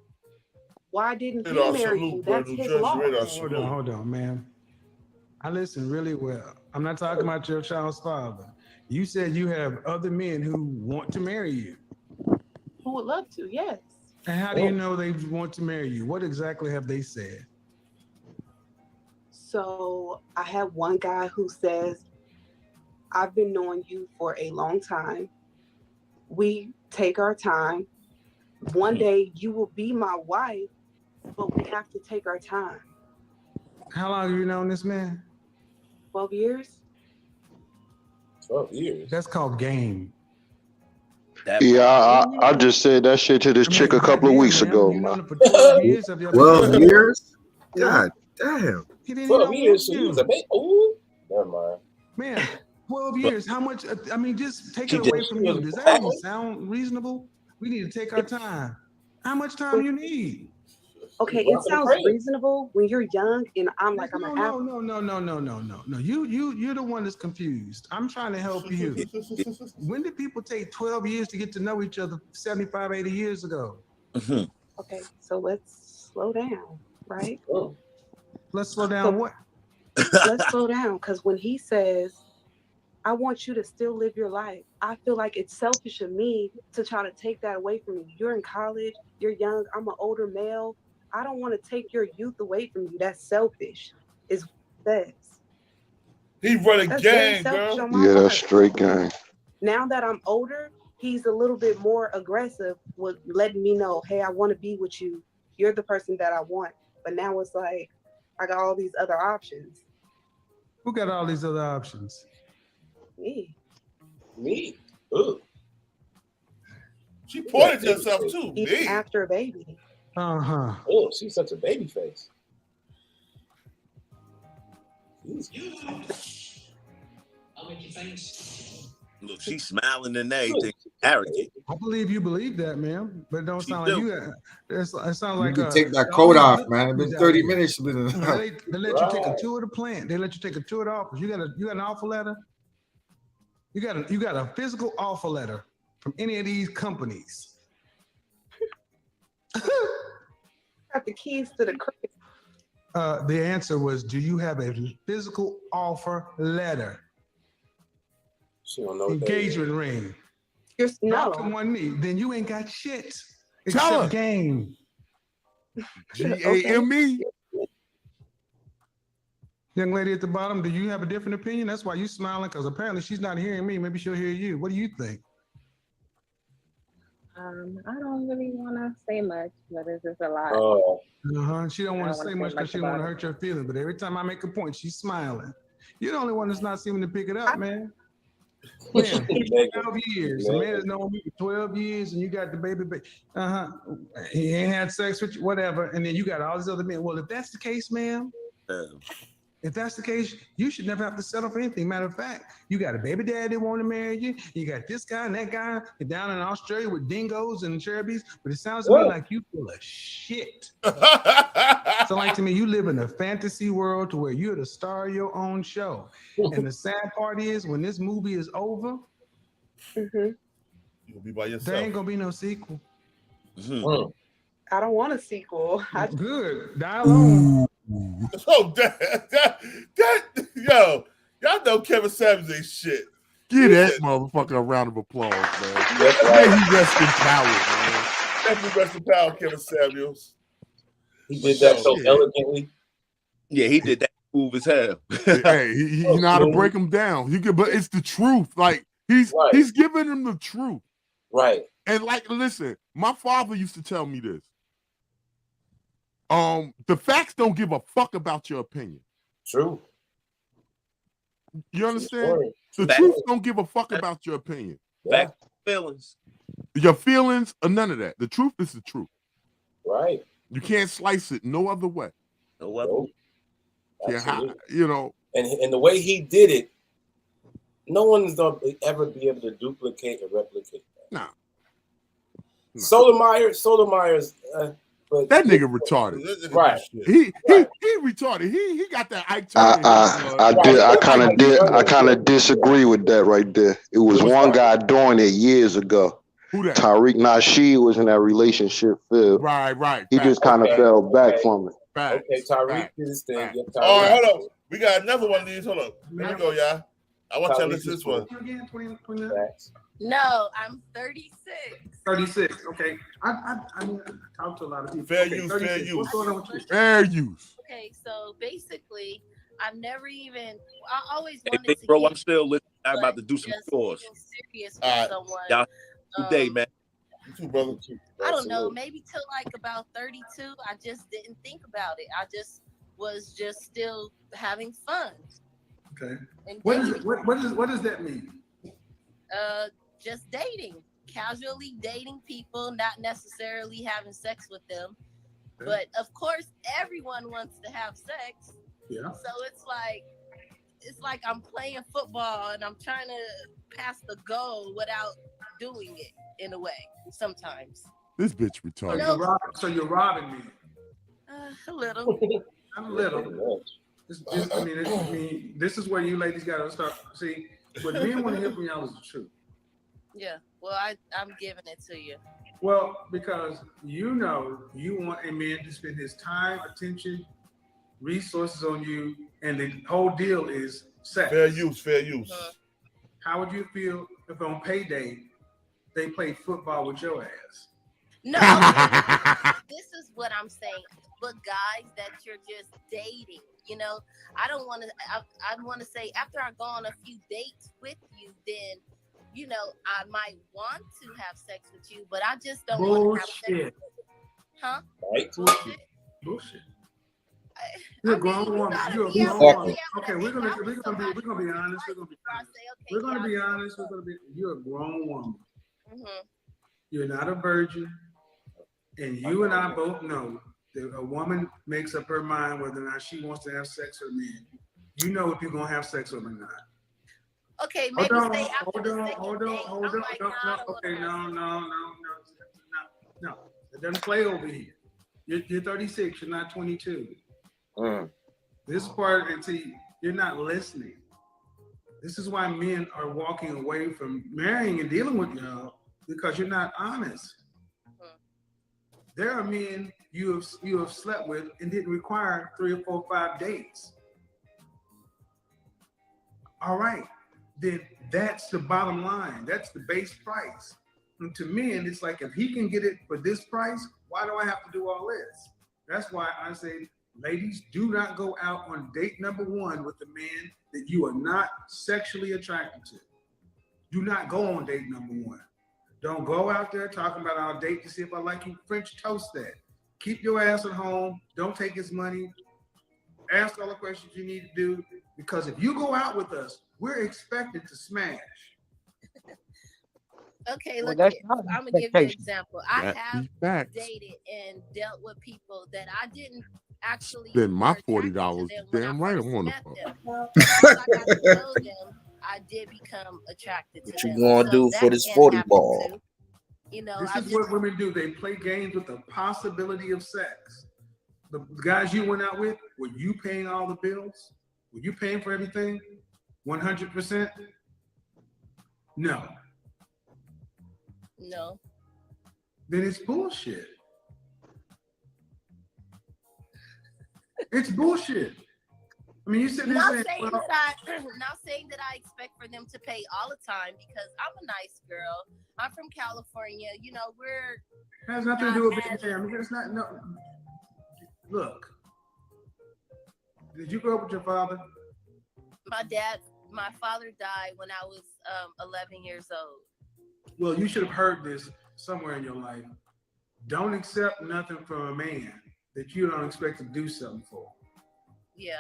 Speaker 17: Why didn't he marry you? That's his loss.
Speaker 4: Hold on, man. I listen really well. I'm not talking about your child's father. You said you have other men who want to marry you.
Speaker 17: Who would love to? Yes.
Speaker 4: And how do you know they want to marry you? What exactly have they said?
Speaker 17: So I have one guy who says, I've been knowing you for a long time. We take our time. One day you will be my wife, but we have to take our time.
Speaker 4: How long have you known this man?
Speaker 17: 12 years.
Speaker 16: 12 years.
Speaker 4: That's called game.
Speaker 20: Yeah, I just said that shit to this chick a couple of weeks ago, man.
Speaker 4: 12 years of your
Speaker 12: 12
Speaker 4: life.
Speaker 12: years? God damn.
Speaker 16: 12 years, so you was a baby. Ooh, never mind.
Speaker 4: Man, 12 years. How much? I mean, just take
Speaker 16: She
Speaker 4: it away
Speaker 16: just-
Speaker 4: from
Speaker 16: she
Speaker 4: you.
Speaker 16: was
Speaker 4: Does that
Speaker 16: pregnant.
Speaker 4: even sound reasonable? We need to take our time. How much time you need?
Speaker 17: Okay, it sounds reasonable when you're young and I'm like, I'm an apple.
Speaker 4: No. You're the one that's confused. I'm trying to help you. When did people take 12 years to get to know each other 75, 80 years ago?
Speaker 17: Okay, so let's slow down, right?
Speaker 4: Let's slow down what?
Speaker 17: Let's slow down, because when he says, I want you to still live your life, I feel like it's selfish of me to try to take that away from you. You're in college, you're young, I'm an older male. I don't want to take your youth away from you. That's selfish, is what it says.
Speaker 1: He running
Speaker 17: That's very
Speaker 1: gang,
Speaker 17: selfish
Speaker 1: girl.
Speaker 17: on my
Speaker 20: Yeah,
Speaker 17: part.
Speaker 20: that's straight gang.
Speaker 17: Now that I'm older, he's a little bit more aggressive with letting me know, hey, I want to be with you. You're the person that I want. But now it's like, I got all these other options.
Speaker 4: Who got all these other options?
Speaker 17: Me.
Speaker 16: Me? Ooh.
Speaker 1: She pointed to herself too.
Speaker 17: Even
Speaker 1: Me.
Speaker 17: after a baby.
Speaker 4: Uh-huh.
Speaker 16: Oh, she's such a baby face.
Speaker 19: Look, she's smiling and everything. Arrogant.
Speaker 4: I believe you believe that, man. But it don't sound
Speaker 19: do.
Speaker 4: like you. It sounds
Speaker 12: You
Speaker 4: like
Speaker 12: can take that coat off, man. It's been 30 minutes.
Speaker 4: They let you take a tour of the plant. They let you take a tour of the office. You got an offer letter? You got a physical offer letter from any of these companies.
Speaker 17: Got the keys to the crib.
Speaker 4: The answer was, do you have a physical offer letter?
Speaker 16: She don't know what
Speaker 4: engagement ring.
Speaker 17: No.
Speaker 4: To one knee. Then you ain't got shit
Speaker 8: Tell her.
Speaker 4: except game.
Speaker 8: G-A-M-E.
Speaker 4: Young lady at the bottom, do you have a different opinion? That's why you smiling, because apparently she's not hearing me. Maybe she'll hear you. What do you think?
Speaker 5: I don't really want to say much, but it's just a lot.
Speaker 4: She don't want to say much because she don't want to hurt your feelings. But every time I make a point, she's smiling. You're the only one that's not seeming to pick it up, man. Man, 12 years. A man has known me for 12 years, and you got the baby. He ain't had sex with you, whatever. And then you got all these other men. Well, if that's the case, ma'am, if that's the case, you should never have to settle for anything. Matter of fact, you got a baby daddy that want to marry you. You got this guy and that guy down in Australia with dingoes and cherubies. But it sounds to me like you full of shit. So like to me, you live in a fantasy world to where you're the star of your own show. And the sad part is, when this movie is over,
Speaker 1: You'll be by yourself.
Speaker 4: there ain't gonna be no sequel.
Speaker 17: I don't want a sequel.
Speaker 4: Good. Die alone.
Speaker 1: Oh, yo, y'all know Kevin Samuels ain't shit.
Speaker 8: Give that motherfucker a round of applause, man. May he rest in power, man.
Speaker 1: Definitely rest in power, Kevin Samuels.
Speaker 16: He did that so elegantly.
Speaker 19: Yeah, he did that smooth as hell.
Speaker 8: Hey, he know how to break them down. But it's the truth. Like he's giving them the truth.
Speaker 16: Right.
Speaker 8: And like, listen, my father used to tell me this. The facts don't give a fuck about your opinion.
Speaker 16: True.
Speaker 8: You understand?
Speaker 16: True.
Speaker 8: The truth don't give a fuck about your opinion.
Speaker 19: Back feelings.
Speaker 8: Your feelings are none of that. The truth is the truth.
Speaker 16: Right.
Speaker 8: You can't slice it no other way.
Speaker 19: No other way.
Speaker 8: Yeah, how, you know.
Speaker 16: And the way he did it, no one's gonna ever be able to duplicate or replicate that.
Speaker 8: Nah.
Speaker 16: Sotomayor's but
Speaker 8: that nigga retarded.
Speaker 16: Right.
Speaker 8: He retarded. He got that Ike Turner.
Speaker 20: I kind of disagree with that right there. It was one guy doing it years ago.
Speaker 8: Who that?
Speaker 20: Tariq Nasheed was in that relationship field.
Speaker 8: Right.
Speaker 20: He just kind of fell back from it.
Speaker 16: Okay, Tariq did his thing.
Speaker 1: All right, hold on. We got another one of these. Hold on. Here we go, y'all. I want you to listen to this one.
Speaker 4: Again, 29?
Speaker 7: No, I'm 36.
Speaker 4: 36. Okay. I talk to a lot of people.
Speaker 1: Fair
Speaker 4: okay,
Speaker 1: use,
Speaker 4: 36.
Speaker 1: fair use.
Speaker 4: What's going on with you?
Speaker 8: Fair use.
Speaker 7: Okay, so basically, I've never even. I always
Speaker 19: Hey,
Speaker 7: wanted
Speaker 19: big
Speaker 7: to
Speaker 19: bro,
Speaker 7: get
Speaker 19: I'm still listening. I'm about to do some
Speaker 7: just
Speaker 19: chores.
Speaker 7: being serious with someone.
Speaker 19: Y'all, good day, man.
Speaker 1: You too, brother.
Speaker 7: I don't know, maybe till like about 32, I just didn't think about it. I just was just still having fun.
Speaker 4: Okay.
Speaker 7: And
Speaker 4: What
Speaker 7: dating.
Speaker 4: what does that mean?
Speaker 7: Just dating, casually dating people, not necessarily having sex with them.
Speaker 4: Okay.
Speaker 7: But of course, everyone wants to have sex.
Speaker 4: Yeah.
Speaker 7: So it's like I'm playing football and I'm trying to pass the goal without doing it in a way sometimes.
Speaker 8: This bitch retarded.
Speaker 4: So you're robbing me.
Speaker 7: A little.
Speaker 4: I'm a little. I mean, this is where you ladies got to start. See, what men want to hear from y'all is the truth.
Speaker 7: Yeah. Well, I'm giving it to you.
Speaker 4: Well, because you know you want a man to spend his time, attention, resources on you, and the whole deal is sex.
Speaker 1: Fair use, fair use.
Speaker 4: How would you feel if on payday they played football with your ass?
Speaker 7: No, this is what I'm saying. But guys that you're just dating, you know, I don't want to. I want to say after I go on a few dates with you, then, you know, I might want to have sex with you, but I just don't want to have sex with you. Huh?
Speaker 11: Right.
Speaker 4: Bullshit. You're a grown woman. You're a grown woman. Okay, we're gonna be honest. We're gonna be honest. You're a grown woman. You're not a virgin, and you and I both know that a woman makes up her mind whether or not she wants to have sex with a man. You know if you're gonna have sex with him or not.
Speaker 7: Okay, maybe say after the second
Speaker 4: hold on. Okay, no. It doesn't play over here. You're 36. You're not 22. This part, and see, you're not listening. This is why men are walking away from marrying and dealing with y'all, because you're not honest. There are men you have slept with and didn't require 3 or 4 or 5 dates. All right, then that's the bottom line. That's the base price. And to men, it's like, if he can get it for this price, why do I have to do all this? That's why I say, ladies, do not go out on date number 1 with a man that you are not sexually attracted to. Do not go on date number 1. Don't go out there talking about our date to see if I like you. French toast that. Keep your ass at home. Don't take his money. Ask all the questions you need to do. Because if you go out with us, we're expected to smash.
Speaker 7: Okay,
Speaker 6: Well,
Speaker 7: look,
Speaker 6: that's
Speaker 7: here.
Speaker 6: not
Speaker 7: I'm gonna give you an example. I
Speaker 8: That
Speaker 7: have
Speaker 8: be facts.
Speaker 7: dated and dealt with people that I didn't actually
Speaker 8: Spend my
Speaker 7: were attracted
Speaker 8: $40.
Speaker 7: to them when
Speaker 8: Damn
Speaker 7: I
Speaker 8: right,
Speaker 7: first
Speaker 8: I'm on the
Speaker 7: met
Speaker 8: phone.
Speaker 7: them. Once I got to know them, I did become attracted to
Speaker 2: What you
Speaker 7: them.
Speaker 2: gonna
Speaker 7: So
Speaker 2: do
Speaker 7: that
Speaker 2: for this
Speaker 7: can
Speaker 2: 40
Speaker 7: happen
Speaker 2: ball?
Speaker 7: too. You know,
Speaker 4: This
Speaker 7: I
Speaker 4: is
Speaker 7: just
Speaker 4: what women do. They play games with the possibility of sex. The guys you went out with, were you paying all the bills? Were you paying for everything? 100%? No.
Speaker 7: no.
Speaker 4: Then it's bullshit. It's bullshit. I mean, you sitting there
Speaker 7: Not
Speaker 4: saying,
Speaker 7: saying
Speaker 4: well,
Speaker 7: that not saying that I expect for them to pay all the time, because I'm a nice girl. I'm from California. You know, we're
Speaker 4: has nothing to do with being there. I mean, it's not, no. Look, did you grow up with your father?
Speaker 7: my father died when I was 11 years old.
Speaker 4: Well, you should have heard this somewhere in your life. Don't accept nothing from a man that you don't expect to do something for.
Speaker 7: Yeah.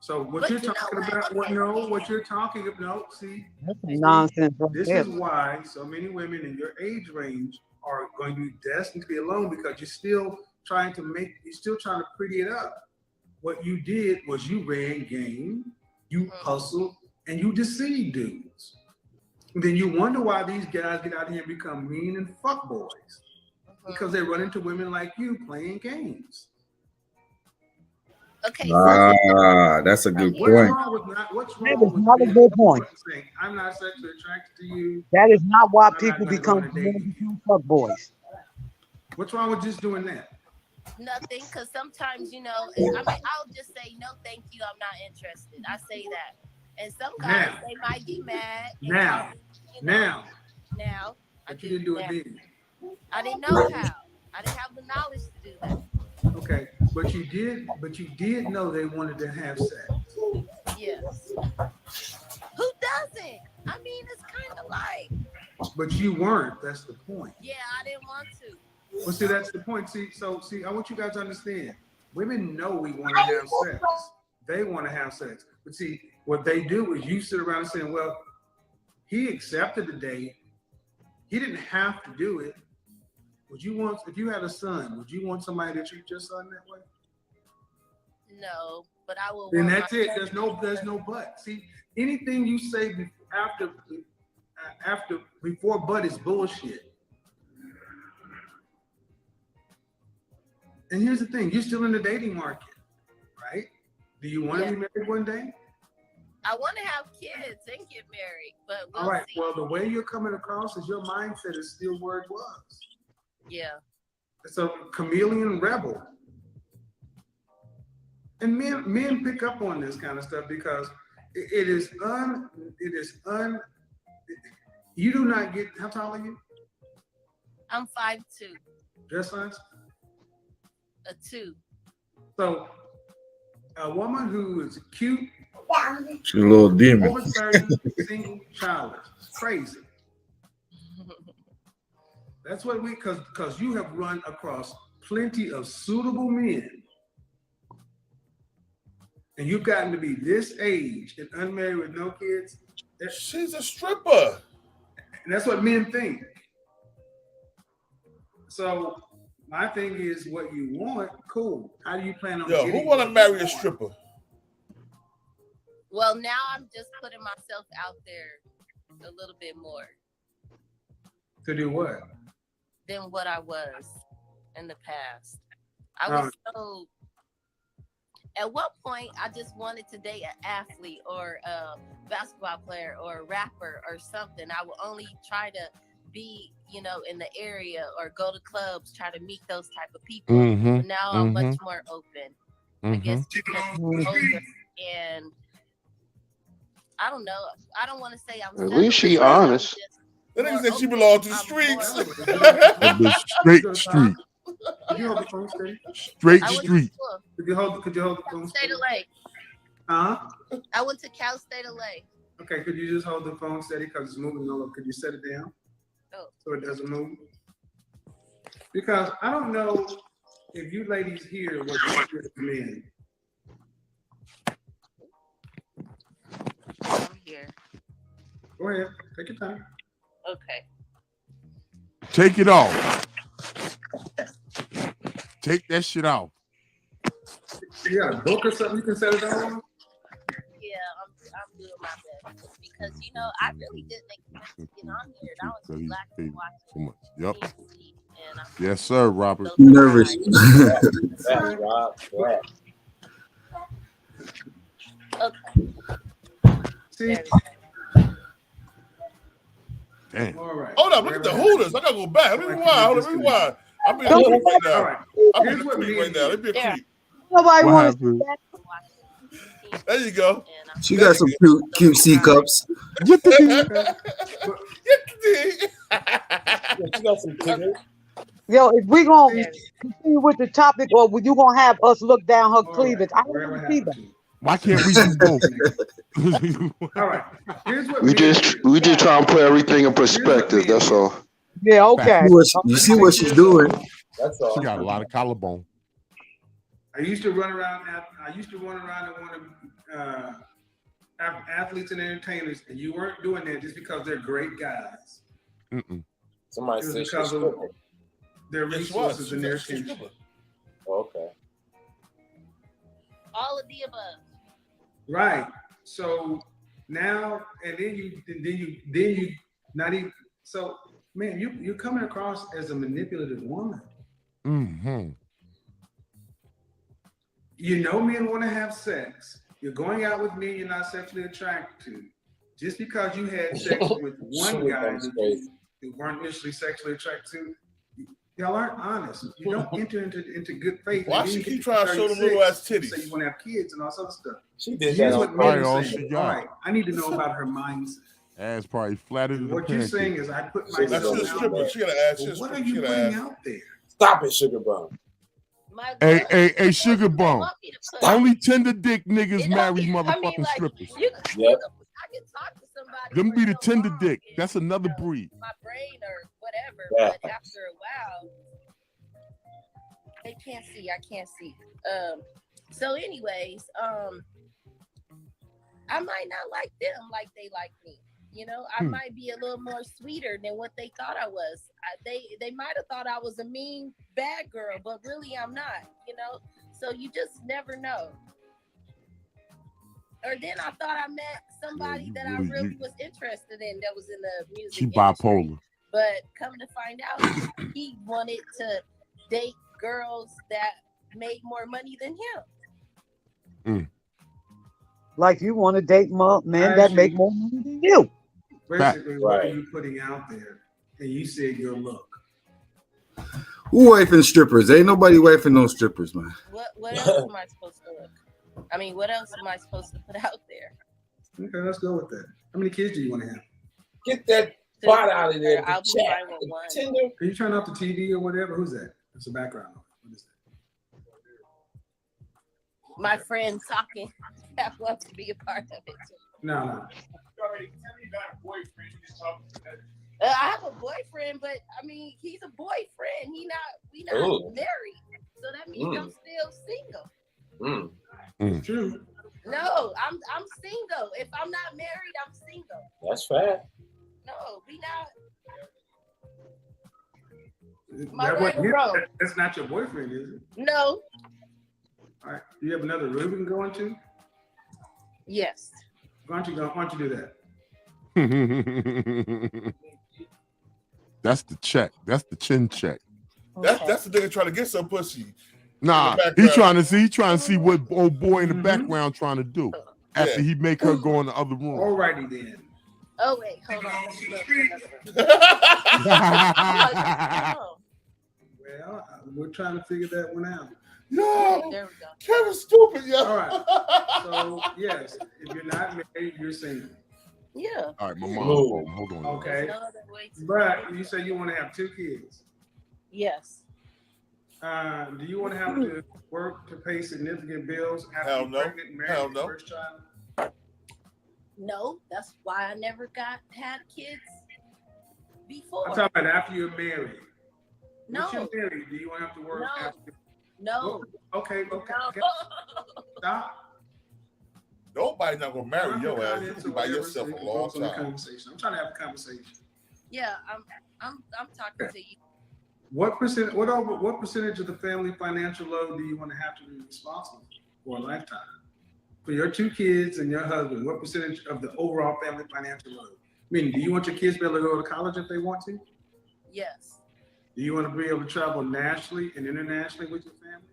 Speaker 4: So what
Speaker 7: But
Speaker 4: you're
Speaker 7: you know
Speaker 4: talking
Speaker 7: what?
Speaker 4: about,
Speaker 7: Okay.
Speaker 4: what you're talking about, no, see,
Speaker 6: That's nonsense right
Speaker 4: this
Speaker 6: there.
Speaker 4: is why so many women in your age range are going to be destined to be alone, because you're still trying to pretty it up. What you did was you ran game, you hustled, and you deceived dudes. And then you wonder why these guys get out here and become mean and fuck boys. Because they run into women like you playing games.
Speaker 7: Okay.
Speaker 12: That's a good
Speaker 4: What's
Speaker 12: point.
Speaker 4: wrong with what's
Speaker 6: That
Speaker 4: wrong
Speaker 6: is
Speaker 4: with
Speaker 6: not a good point.
Speaker 4: saying I'm not sexually attracted to you?
Speaker 6: That is not why
Speaker 4: I'm not
Speaker 6: people
Speaker 4: gonna go on
Speaker 6: become
Speaker 4: a date with you.
Speaker 6: fuck boys.
Speaker 4: What's wrong with just doing that?
Speaker 7: Nothing, because sometimes, you know, I mean, I'll just say, no, thank you, I'm not interested. I say that. And some guys, they might get mad.
Speaker 4: Now,
Speaker 7: But
Speaker 4: you didn't do it then.
Speaker 7: I didn't know how. I didn't have the knowledge to do that.
Speaker 4: Okay, but you did know they wanted to have sex.
Speaker 7: Yes. Who doesn't? I mean, it's kind of like.
Speaker 4: But you weren't. That's the point.
Speaker 7: Yeah, I didn't want to.
Speaker 4: Well, see, that's the point. See, I want you guys to understand. Women know we want to have sex. They want to have sex. But see, what they do is you sit around and saying, well, he accepted the date. He didn't have to do it. Would you want, if you had a son, would you want somebody to treat your son that way?
Speaker 7: No, but I will.
Speaker 4: Then that's it. There's no but. See, anything you say before but is bullshit. And here's the thing, you're still in the dating market, right? Do you want to be married one day?
Speaker 7: I want to have kids and get married, but we'll
Speaker 4: all right,
Speaker 7: see.
Speaker 4: well, the way you're coming across is your mindset is still where it was.
Speaker 7: Yeah.
Speaker 4: It's a chameleon rebel. And men pick up on this kind of stuff because you do not get, how tall are you?
Speaker 7: I'm 5'2".
Speaker 4: Dress size?
Speaker 7: A 2.
Speaker 4: So a woman who is cute,
Speaker 3: she's a little demon.
Speaker 4: over 30, single, childless, crazy. That's what because you have run across plenty of suitable men, and you've gotten to be this age and unmarried with no kids.
Speaker 1: She's a stripper,
Speaker 4: and that's what men think. So my thing is, what you want, cool. How do you plan on?
Speaker 1: Who want to marry a stripper?
Speaker 7: Well, now I'm just putting myself out there a little bit more.
Speaker 4: To do what?
Speaker 7: Than what I was in the past. I was so. At one point, I just wanted to date an athlete or a basketball player or a rapper or something. I would only try to be, you know, in the area or go to clubs, try to meet those type of people. But now I'm much more open. I guess because I'm older, and I don't know. I don't want to say I'm.
Speaker 20: At least she honest.
Speaker 1: That nigga said she belonged to the streets.
Speaker 8: Straight street.
Speaker 4: Could you hold the phone steady?
Speaker 8: Straight street.
Speaker 4: Could you hold the phone
Speaker 7: State LA.
Speaker 4: Huh?
Speaker 7: I went to Cal State LA.
Speaker 4: Okay, could you just hold the phone steady because it's moving all over? Could you set it down?
Speaker 7: Oh.
Speaker 4: So it doesn't move? Because I don't know if you ladies hear what you hear from men.
Speaker 7: I'm here.
Speaker 4: Go ahead, take your time.
Speaker 7: Okay.
Speaker 8: Take it off. Take that shit off.
Speaker 4: You got a book or something you can set it on?
Speaker 7: Yeah, I'm doing my best because you know I really didn't expect to get on here. And I was relaxing watching.
Speaker 8: So much. Yep.
Speaker 7: TV, and
Speaker 8: Yes, sir, Robert.
Speaker 14: Nervous.
Speaker 7: Okay.
Speaker 4: See?
Speaker 8: Damn.
Speaker 4: All right.
Speaker 1: Hold up, look at the Hooters. I gotta go back. Let me rewind. Hold on, let me rewind. I'm being a creep right now.
Speaker 4: All right.
Speaker 1: I'm being a creep right now. Let me be a creep.
Speaker 6: Nobody
Speaker 8: What
Speaker 6: wants
Speaker 8: happened?
Speaker 1: There you go.
Speaker 14: She got some cute C cups.
Speaker 8: Get the
Speaker 16: She got some kickers.
Speaker 6: Yo, if we gonna continue with the topic, or you gonna have us look down her cleavage? I don't want to see that.
Speaker 8: Why can't we do both?
Speaker 4: All right. Here's what
Speaker 20: We just try and put everything in perspective. That's all.
Speaker 6: Yeah, okay.
Speaker 14: You see what she's doing.
Speaker 16: That's all.
Speaker 8: She got a lot of collarbone.
Speaker 4: I used to run around and want to athletes and entertainers, and you weren't doing that just because they're great guys.
Speaker 16: Somebody
Speaker 4: It was
Speaker 16: said
Speaker 4: because of their resources and their attention.
Speaker 16: Okay.
Speaker 7: All of the above.
Speaker 4: Right. So now, and then you not even. So man, you're coming across as a manipulative woman.
Speaker 8: Mm-hmm.
Speaker 4: You know men want to have sex. You're going out with me you're not sexually attracted to. Just because you had sex with one guy that you weren't initially sexually attracted to, Y'all aren't honest. You don't enter into good faith.
Speaker 1: Why she keep trying to show them little ass titties?
Speaker 4: Say you want to have kids and all this other stuff.
Speaker 16: She did
Speaker 4: Here's
Speaker 16: that
Speaker 4: what
Speaker 16: on
Speaker 4: men
Speaker 8: all
Speaker 4: are
Speaker 8: she
Speaker 4: saying.
Speaker 8: got.
Speaker 4: All right, I need to know about her mindset.
Speaker 8: Ass probably flatter than
Speaker 4: What
Speaker 8: the
Speaker 4: you're
Speaker 8: pancake.
Speaker 4: saying is I put
Speaker 1: That's
Speaker 4: myself
Speaker 1: just
Speaker 4: out
Speaker 1: stripper.
Speaker 4: there.
Speaker 1: She got an ass.
Speaker 4: Well,
Speaker 1: She
Speaker 4: what
Speaker 1: got
Speaker 4: are you
Speaker 1: an
Speaker 4: putting
Speaker 1: ass.
Speaker 4: out there?
Speaker 16: Stop it, Sugar Bum.
Speaker 8: Hey, Sugar Bum. Only tender dick niggas
Speaker 7: It
Speaker 8: marry
Speaker 7: don't- I
Speaker 8: motherfucking
Speaker 7: mean, like,
Speaker 8: strippers.
Speaker 7: Yep.
Speaker 16: Yep.
Speaker 7: I can talk to somebody.
Speaker 8: Them
Speaker 7: for
Speaker 8: be the
Speaker 7: so
Speaker 8: tender
Speaker 7: long
Speaker 8: dick.
Speaker 7: and,
Speaker 8: That's another breed.
Speaker 7: my brain or whatever,
Speaker 16: Yeah.
Speaker 7: but after a while, they can't see. I can't see. So, anyways, I might not like them like they like me. You know, I might be a little more sweeter than what they thought I was. They might have thought I was a mean bad girl, but really I'm not. You know, so you just never know. Or then I thought I met somebody that I really was interested in that was in the music
Speaker 8: She
Speaker 7: industry.
Speaker 8: bipolar.
Speaker 7: But come to find out, he wanted to date girls that made more money than him.
Speaker 6: Like you want to date men that make more money than you.
Speaker 4: Basically, what are you putting out there? And you said your look.
Speaker 12: Who wifing strippers? Ain't nobody wifing no strippers, man.
Speaker 7: What else am I supposed to look? I mean, what else am I supposed to put out there?
Speaker 4: Okay, let's go with that. How many kids do you want to have?
Speaker 16: Get that bot out of there.
Speaker 7: I'll be
Speaker 16: Chat.
Speaker 7: fine with one.
Speaker 16: Tinder.
Speaker 4: Are you turning off the TV or whatever? Who's that? It's a background noise. What is that?
Speaker 7: My friend talking that wants to be a part of it.
Speaker 4: No.
Speaker 7: I have a boyfriend, but I mean, he's a boyfriend. We not married, so that means I'm still single.
Speaker 4: True.
Speaker 7: No, I'm single. If I'm not married, I'm single.
Speaker 16: That's fact.
Speaker 7: No, we not.
Speaker 4: That's not your boyfriend, is it?
Speaker 7: No.
Speaker 4: All right. Do you have another room we can go into?
Speaker 7: Yes.
Speaker 4: Why don't you do that?
Speaker 8: That's the check. That's the chin check.
Speaker 1: That's the nigga trying to get some pussy.
Speaker 8: Nah, he trying to see what old boy in the background trying to do after he make her go in the other room.
Speaker 4: Alrighty then.
Speaker 7: Oh wait, hold on.
Speaker 4: Well, we're trying to figure that one out.
Speaker 1: Yo,
Speaker 7: there we go.
Speaker 1: Kevin's stupid, yo.
Speaker 4: All right. So yes, if you're not married, you're single.
Speaker 7: Yeah.
Speaker 8: All right, my mom. Hold on.
Speaker 4: Okay. But you say you want to have 2 kids.
Speaker 7: Yes.
Speaker 4: Do you want to have to work to pay significant bills after
Speaker 1: Hell
Speaker 4: you're
Speaker 1: no.
Speaker 4: pregnant and married
Speaker 1: Hell
Speaker 4: your
Speaker 1: no.
Speaker 4: first child?
Speaker 7: No, that's why I never had kids before.
Speaker 4: I'm talking about after you're married.
Speaker 7: No.
Speaker 4: Once you're married, do you want to have to work after?
Speaker 7: No.
Speaker 4: Okay.
Speaker 7: No.
Speaker 4: Stop.
Speaker 1: Nobody's not gonna marry your ass. You can by yourself a long time.
Speaker 4: I'm trying to have a conversation.
Speaker 7: Yeah, I'm talking to you.
Speaker 4: What percentage of the family financial load do you want to have to be responsible for a lifetime? For your 2 kids and your husband, what percentage of the overall family financial load? Meaning, do you want your kids to be able to go to college if they want to?
Speaker 7: Yes.
Speaker 4: Do you want to be able to travel nationally and internationally with your family?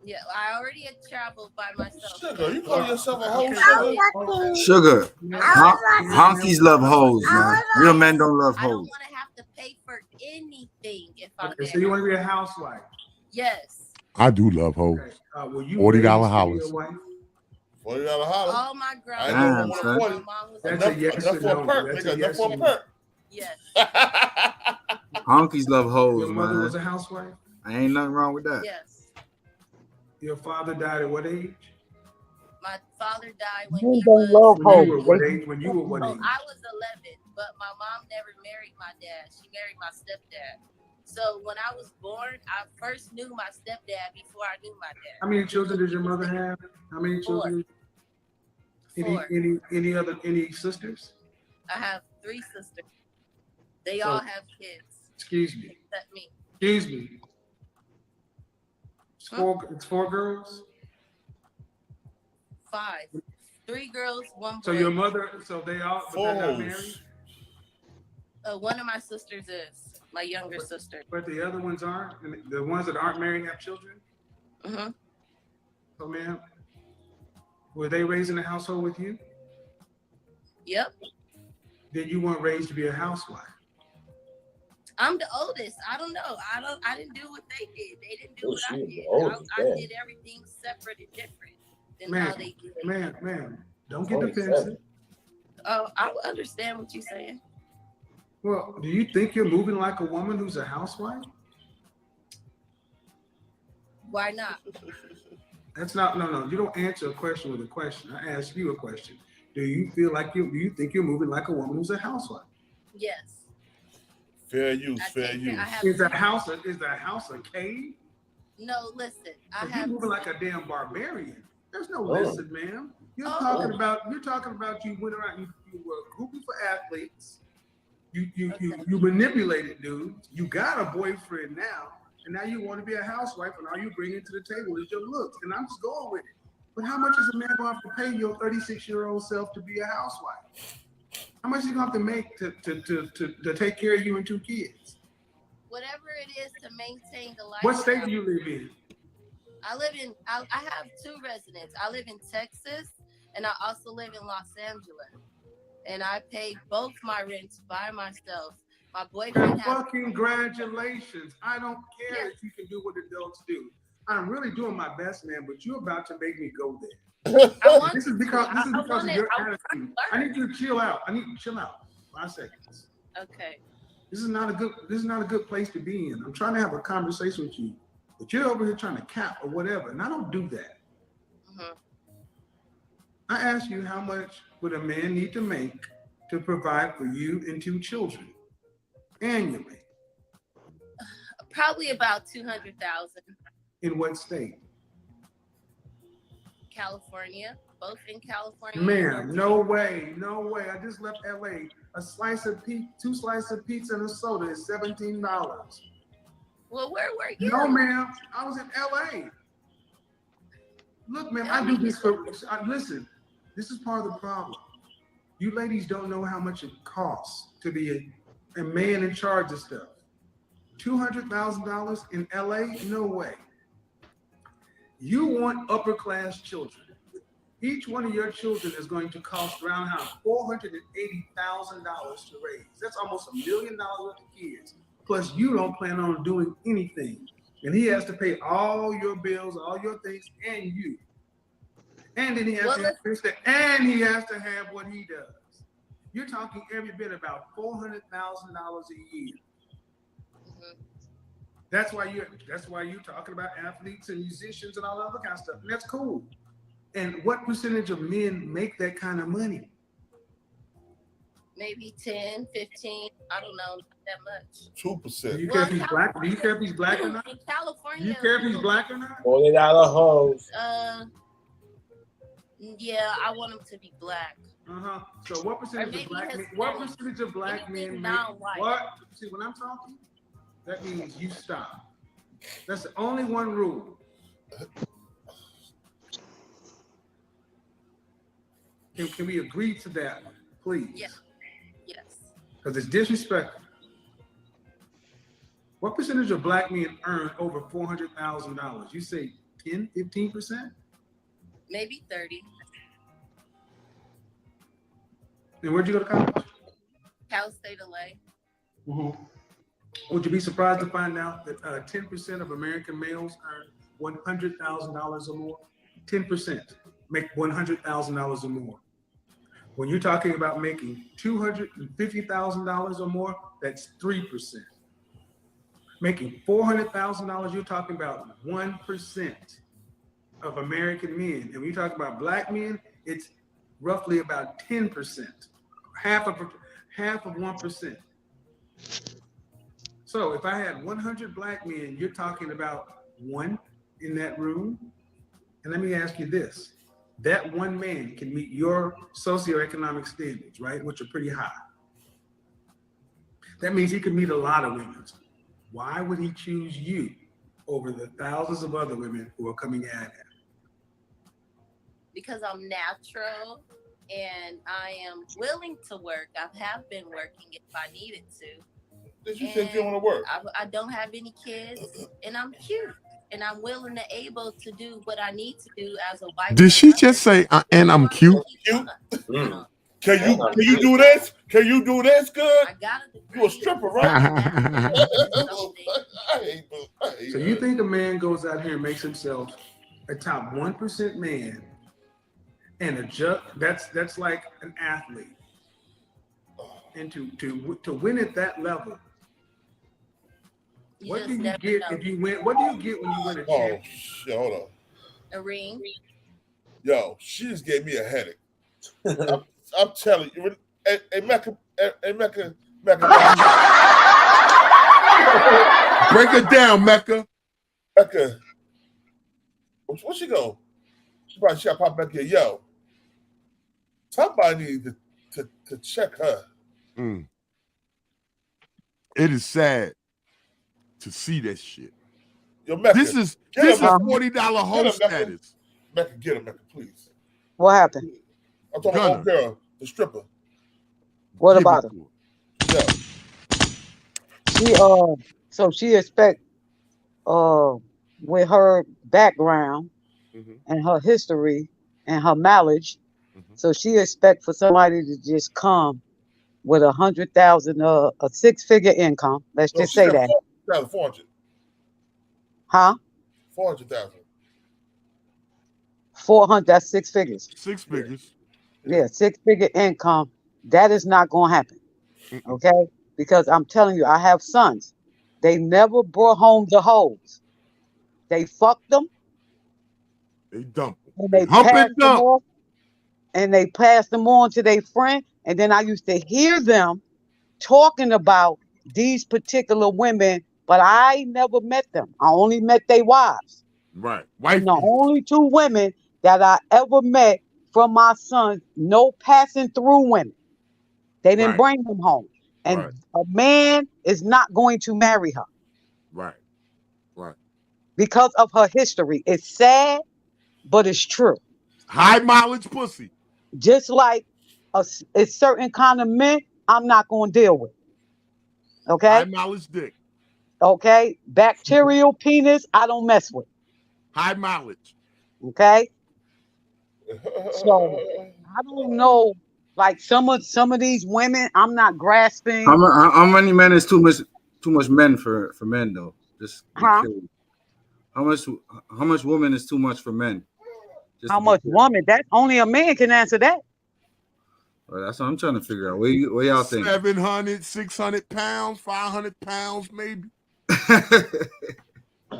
Speaker 7: Yeah, I already had traveled by myself.
Speaker 1: Sugar, you call yourself a hoe,
Speaker 12: Sugar. Honkies love hoes, man. Real men don't love
Speaker 7: I don't
Speaker 12: hoes.
Speaker 7: want to have to pay for anything if I'm
Speaker 4: Okay, so you want to be a housewife?
Speaker 7: Yes.
Speaker 8: I do love hoes.
Speaker 4: Will you
Speaker 8: $40
Speaker 4: raise
Speaker 8: hollers.
Speaker 4: your wife?
Speaker 1: $40 holler.
Speaker 7: All my
Speaker 1: I ain't no
Speaker 12: Damn,
Speaker 1: more
Speaker 12: son.
Speaker 1: than 40.
Speaker 4: That's a yes
Speaker 1: Enough
Speaker 4: or
Speaker 1: for a
Speaker 4: no.
Speaker 1: perk,
Speaker 4: That's
Speaker 1: nigga.
Speaker 4: a
Speaker 1: Enough
Speaker 4: yes
Speaker 1: for
Speaker 4: or
Speaker 1: a
Speaker 4: no.
Speaker 1: perk.
Speaker 7: Yes.
Speaker 12: Honkies love hoes,
Speaker 4: Your mother
Speaker 12: man.
Speaker 4: was a housewife?
Speaker 12: Ain't nothing wrong with that.
Speaker 7: Yes.
Speaker 4: Your father died at what age?
Speaker 7: My father died when
Speaker 6: Men
Speaker 7: he
Speaker 6: don't love
Speaker 7: was.
Speaker 6: hoes.
Speaker 4: When you were what age?
Speaker 7: I was 11, but my mom never married my dad. She married my stepdad. So when I was born, I first knew my stepdad before I knew my dad.
Speaker 4: How many children does your mother have? How many children?
Speaker 7: 4.
Speaker 4: Any sisters?
Speaker 7: I have 3 sisters. They
Speaker 4: So-
Speaker 7: all have kids.
Speaker 4: Excuse me.
Speaker 7: Except me.
Speaker 4: Excuse me. It's 4 girls.
Speaker 7: 5. 3 girls, 1 boy.
Speaker 4: So your mother. So they all. But they're not married.
Speaker 7: One of my sisters is my younger sister.
Speaker 4: But the other ones aren't. And the ones that aren't married have children.
Speaker 7: Mm-hmm.
Speaker 4: So, ma'am, were they raised in a household with you?
Speaker 7: Yep.
Speaker 4: Then you weren't raised to be a housewife.
Speaker 7: I'm the oldest. I don't know. I didn't do what they did. They didn't do what I did. I did everything separate and different than how they did.
Speaker 4: Ma'am, don't get defensive.
Speaker 7: Oh, I understand what you're saying.
Speaker 4: Well, do you think you're moving like a woman who's a housewife?
Speaker 7: Why not?
Speaker 4: That's not no. You don't answer a question with a question. I ask you a question. Do you feel like do you think you're moving like a woman who's a housewife?
Speaker 7: Yes.
Speaker 1: Fair use, fair use.
Speaker 4: Is the house a cave?
Speaker 7: No, listen.
Speaker 4: You're moving like a damn barbarian. There's no listen, ma'am. You're talking about you went around, you were grouping for athletes. You manipulated dudes. You got a boyfriend now, and now you want to be a housewife, and all you bring to the table is your looks. And I'm just going with it. But how much is a man going to have to pay your 36-year-old self to be a housewife? How much is he going to have to make to take care of you and 2 kids?
Speaker 7: Whatever it is to maintain the life.
Speaker 4: What state do you live in?
Speaker 7: I have 2 residents. I live in Texas, and I also live in Los Angeles. And I pay both my rents by myself. My boyfriend has...
Speaker 4: Congratulations. I don't care if you can do what adults do. I'm really doing my best, man, but you're about to make me go there. This is because of your attitude. I need you to chill out. I need you to chill out. 5 seconds.
Speaker 7: Okay.
Speaker 4: This is not a good place to be in. I'm trying to have a conversation with you, but you're over here trying to cap or whatever, and I don't do that.
Speaker 7: Mm-hmm.
Speaker 4: I ask you, how much would a man need to make to provide for you and 2 children annually?
Speaker 7: Probably about $200,000.
Speaker 4: In what state?
Speaker 7: California, both in California.
Speaker 4: Ma'am, no way. I just left LA. A slice of 2 slices of pizza and a soda is $17.
Speaker 7: Well, where were you?
Speaker 4: No, ma'am, I was in LA. Look, ma'am, I do this for. Listen, this is part of the problem. You ladies don't know how much it costs to be a man in charge of stuff. $200,000 in LA? No way. You want upper class children. Each one of your children is going to cost around $480,000 to raise. That's almost $1 million worth of kids. Plus, you don't plan on doing anything. And he has to pay all your bills, all your things, and you. And then he has to have what he does. You're talking every bit about $400,000 a year.
Speaker 7: Mm-hmm.
Speaker 4: That's why you're talking about athletes and musicians and all that other kind of stuff. And that's cool. And what percentage of men make that kind of money?
Speaker 7: Maybe 10, 15, I don't know, not that much.
Speaker 1: 2%.
Speaker 4: Do you care if he's black? Do you care if he's black or not?
Speaker 7: In California.
Speaker 4: Do you care if he's black or not?
Speaker 16: $40 hoes.
Speaker 7: Yeah, I want him to be black.
Speaker 4: So what percentage of black men? What percentage of black men make what? See, when I'm talking, that means you stop. That's the only one rule. Can we agree to that, please?
Speaker 7: Yes.
Speaker 4: Because it's disrespectful. What percentage of black men earn over $400,000? You say 10, 15%?
Speaker 7: Maybe 30.
Speaker 4: And where'd you go to college?
Speaker 7: Cal State LA.
Speaker 4: Mm-hmm. Would you be surprised to find out that 10% of American males earn $100,000 or more? 10% make $100,000 or more. When you're talking about making $250,000 or more, that's 3%. Making $400,000, you're talking about 1% of American men. And when you talk about black men, it's roughly about 10%, half of 1%. So if I had 100 black men, you're talking about 1 in that room. And let me ask you this. That 1 man can meet your socioeconomic standards, right? Which are pretty high. That means he can meet a lot of women. Why would he choose you over the thousands of other women who are coming at him?
Speaker 7: Because I'm natural and I am willing to work. I have been working if I needed to.
Speaker 1: Did you think you want to work?
Speaker 7: I don't have any kids and I'm cute. And I'm willing and able to do what I need to do as a wife.
Speaker 8: Did she just say, and I'm cute?
Speaker 1: Can you do this? Can you do this good? You a stripper, right?
Speaker 4: So you think a man goes out here and makes himself a top 1% man and that's like an athlete. And to win at that level, what do you get if you win? What do you get when you win a championship?
Speaker 1: Oh shit, hold on.
Speaker 7: A ring.
Speaker 1: Yo, she just gave me a headache. I'm telling you. Hey, Mecca.
Speaker 8: Break it down, Mecca.
Speaker 1: Mecca. Where she go? She probably shot pop back here. Yo, somebody needs to check her.
Speaker 8: It is sad to see that shit.
Speaker 1: Yo, Mecca,
Speaker 8: this is $40 host status.
Speaker 1: Mecca, get him, Mecca, please.
Speaker 6: What happened?
Speaker 1: I'm talking about old girl, the stripper.
Speaker 6: What about her?
Speaker 1: Yeah.
Speaker 6: She so she expect with her background and her history and her knowledge, so she expect for somebody to just come with 100,000 a 6-figure income. Let's just say that.
Speaker 1: 400.
Speaker 6: Huh?
Speaker 1: 400,000.
Speaker 6: 400. That's 6 figures.
Speaker 8: 6 figures.
Speaker 6: Yeah, 6-figure income. That is not going to happen. Okay? Because I'm telling you, I have sons. They never brought home the hoes. They fucked them.
Speaker 8: They dump them.
Speaker 6: And they
Speaker 8: hump
Speaker 6: passed
Speaker 8: and
Speaker 6: them
Speaker 8: dump.
Speaker 6: off. And they passed them on to their friend. And then I used to hear them talking about these particular women, but I never met them. I only met their wives.
Speaker 8: Right.
Speaker 6: And the only 2 women that I ever met from my sons, no passing through women. They didn't bring them home. And a man is not going to marry her.
Speaker 8: Right.
Speaker 6: Because of her history. It's sad, but it's true.
Speaker 8: High mileage pussy.
Speaker 6: Just like a certain kind of men I'm not going to deal with. Okay?
Speaker 8: High mileage dick.
Speaker 6: Okay? Bacterial penis, I don't mess with.
Speaker 8: High mileage.
Speaker 6: Okay? So I don't know, like some of these women, I'm not grasping.
Speaker 12: How many men is too much men for men though? Just be curious. How much woman is too much for men? Just
Speaker 6: how much woman? That only a man can answer that.
Speaker 12: Well, that's what I'm trying to figure out. What y'all think?
Speaker 8: 700, 600 pounds, 500 pounds, maybe.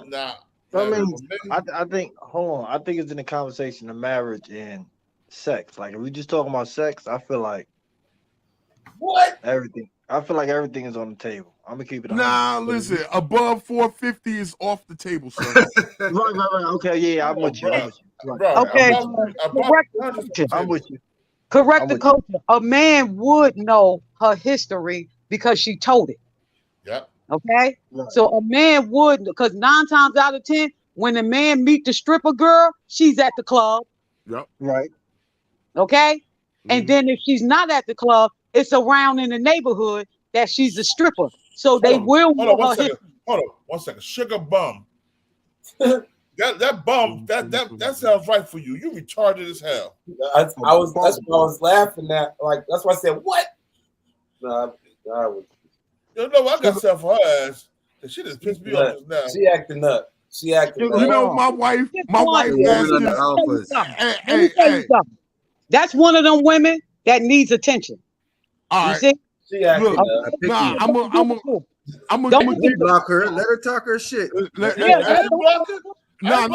Speaker 1: Nah.
Speaker 15: I mean, I think. Hold on. I think it's in the conversation of marriage and sex. Like, if we just talking about sex, I feel like everything. I feel like everything is on the table. I'm gonna keep it.
Speaker 8: Nah, listen. Above 450 is off the table, sir.
Speaker 15: right. Okay, yeah, I'm with you. I'm with you. Right.
Speaker 6: Okay,
Speaker 15: I'm with you.
Speaker 6: Correct the culture. A man would know her history because she told it.
Speaker 1: Yeah.
Speaker 6: Okay? Right. So a man would, because 9 times out of 10, when a man meet the stripper girl, she's at the club.
Speaker 8: Yep.
Speaker 15: Right.
Speaker 6: Okay? And then if she's not at the club, it's around in the neighborhood that she's a stripper. So they will know her history.
Speaker 1: Hold on, 1 second. Sugar bum. That bum, that sounds right for you. You retarded as hell.
Speaker 16: That's why I was laughing at. Like, that's why I said, what? Nah,
Speaker 1: You know what? I got something for her ass. She just pissed me off just now.
Speaker 16: She acting up.
Speaker 8: You know, my wife asked this.
Speaker 6: Hey. That's one of them women that needs attention.
Speaker 8: All right.
Speaker 6: You see?
Speaker 16: She acting up.
Speaker 8: Nah, I'm gonna
Speaker 14: block her. Let her talk her shit.
Speaker 8: No. I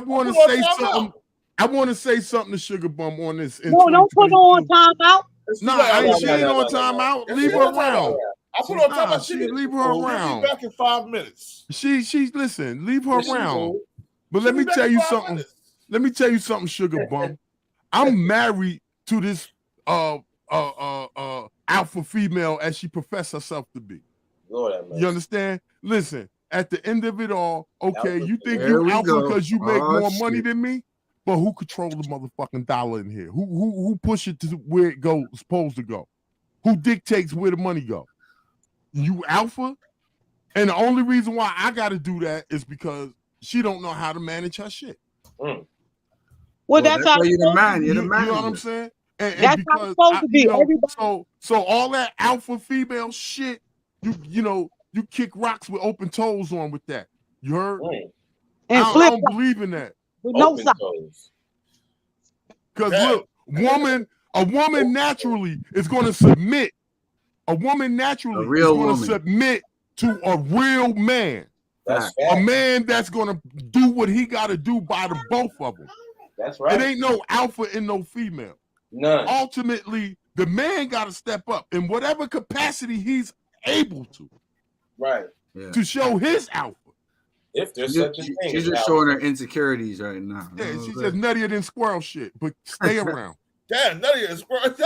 Speaker 8: want to say something. I want to say something to Sugar Bum on this.
Speaker 6: No, don't put her on timeout.
Speaker 8: No, she ain't on timeout. Leave her around.
Speaker 1: I put her on timeout.
Speaker 8: Leave her around.
Speaker 1: Be back in 5 minutes.
Speaker 8: Listen. Leave her around. But let me tell you something. Let me tell you something, Sugar Bum. I'm married to this alpha female as she professed herself to be. You understand? Listen, at the end of it all, okay, you think you alpha because you make more money than me, but who control the motherfucking dollar in here? Who push it to where it goes supposed to go? Who dictates where the money go? You alpha? And the only reason why I got to do that is because she don't know how to manage her shit.
Speaker 6: Well, that's how
Speaker 14: you're the man. You're the man.
Speaker 8: You know what I'm saying? And
Speaker 6: That's how it's supposed to be. Everybody.
Speaker 8: so all that alpha female shit, you know, you kick rocks with open toes on with that. You heard?
Speaker 6: And
Speaker 8: I don't believe in that.
Speaker 6: With no
Speaker 16: Open
Speaker 6: socks.
Speaker 16: toes.
Speaker 8: Because look, a woman naturally is going to submit. A woman naturally is going to submit to a real man.
Speaker 16: That's
Speaker 8: a man that's going to do what he got to do by the both of them.
Speaker 16: That's right.
Speaker 8: It ain't no alpha and no female.
Speaker 16: None.
Speaker 8: Ultimately, the man got to step up in whatever capacity he's able to.
Speaker 16: Right.
Speaker 8: To show his alpha.
Speaker 16: If there's such a thing.
Speaker 12: She's just showing her insecurities right now.
Speaker 8: Yeah, she's just nuttier than squirrel shit, but stay around.
Speaker 1: Damn, nuttier than squirrel. I'm
Speaker 8: Stay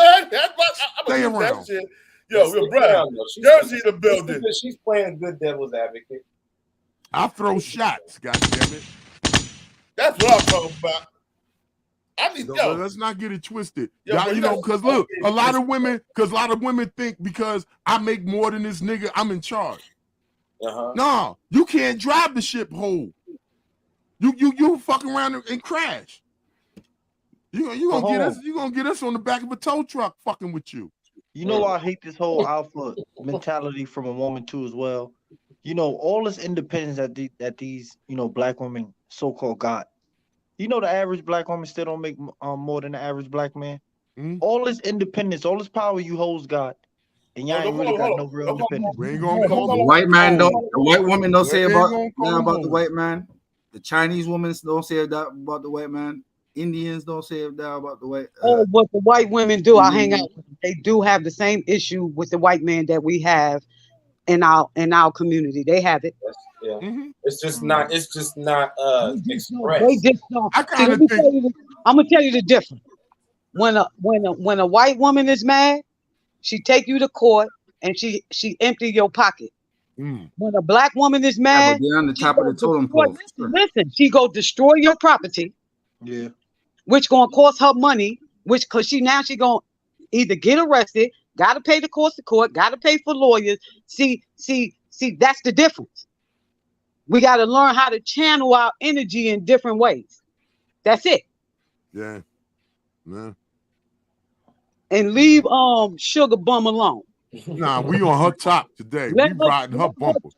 Speaker 1: gonna use
Speaker 8: around.
Speaker 1: that shit. Yo, Brad, Jersey the building.
Speaker 16: She's playing good devil's advocate.
Speaker 8: I throw shots, goddammit.
Speaker 1: That's what I'm talking about. I need
Speaker 8: let's not get it twisted. You know, because look, a lot of women think because I make more than this nigga, I'm in charge. No, you can't drive the ship whole. You fuck around and crash. You gonna get us on the back of a tow truck fucking with you.
Speaker 15: You know I hate this whole alpha mentality from a woman too as well. You know, all this independence that these black women so-called got. You know the average black woman still don't make more than the average black man. All this independence, all this power you hoes got, and y'all ain't really got no real independence.
Speaker 8: We ain't gonna call
Speaker 12: the white man don't. The white woman don't say about the white man. The Chinese women don't say that about the white man. Indians don't say that about the white.
Speaker 6: What the white women do, I hang out with them. They do have the same issue with the white man that we have in our community. They have it.
Speaker 16: It's just not. It's just not expressed.
Speaker 6: They just don't. I'm gonna tell you the difference. When a white woman is mad, she take you to court and she empty your pocket. When a black woman is mad,
Speaker 12: they're on the top of the totem pole.
Speaker 6: Listen, she go destroy your property.
Speaker 15: Yeah.
Speaker 6: Which gonna cost her money, cause she gonna either get arrested, gotta pay the cost of court, gotta pay for lawyers. See, that's the difference. We gotta learn how to channel our energy in different ways. That's it.
Speaker 8: Yeah.
Speaker 6: And leave Sugar Bum alone.
Speaker 8: Nah, we on her top today. We riding her bumper.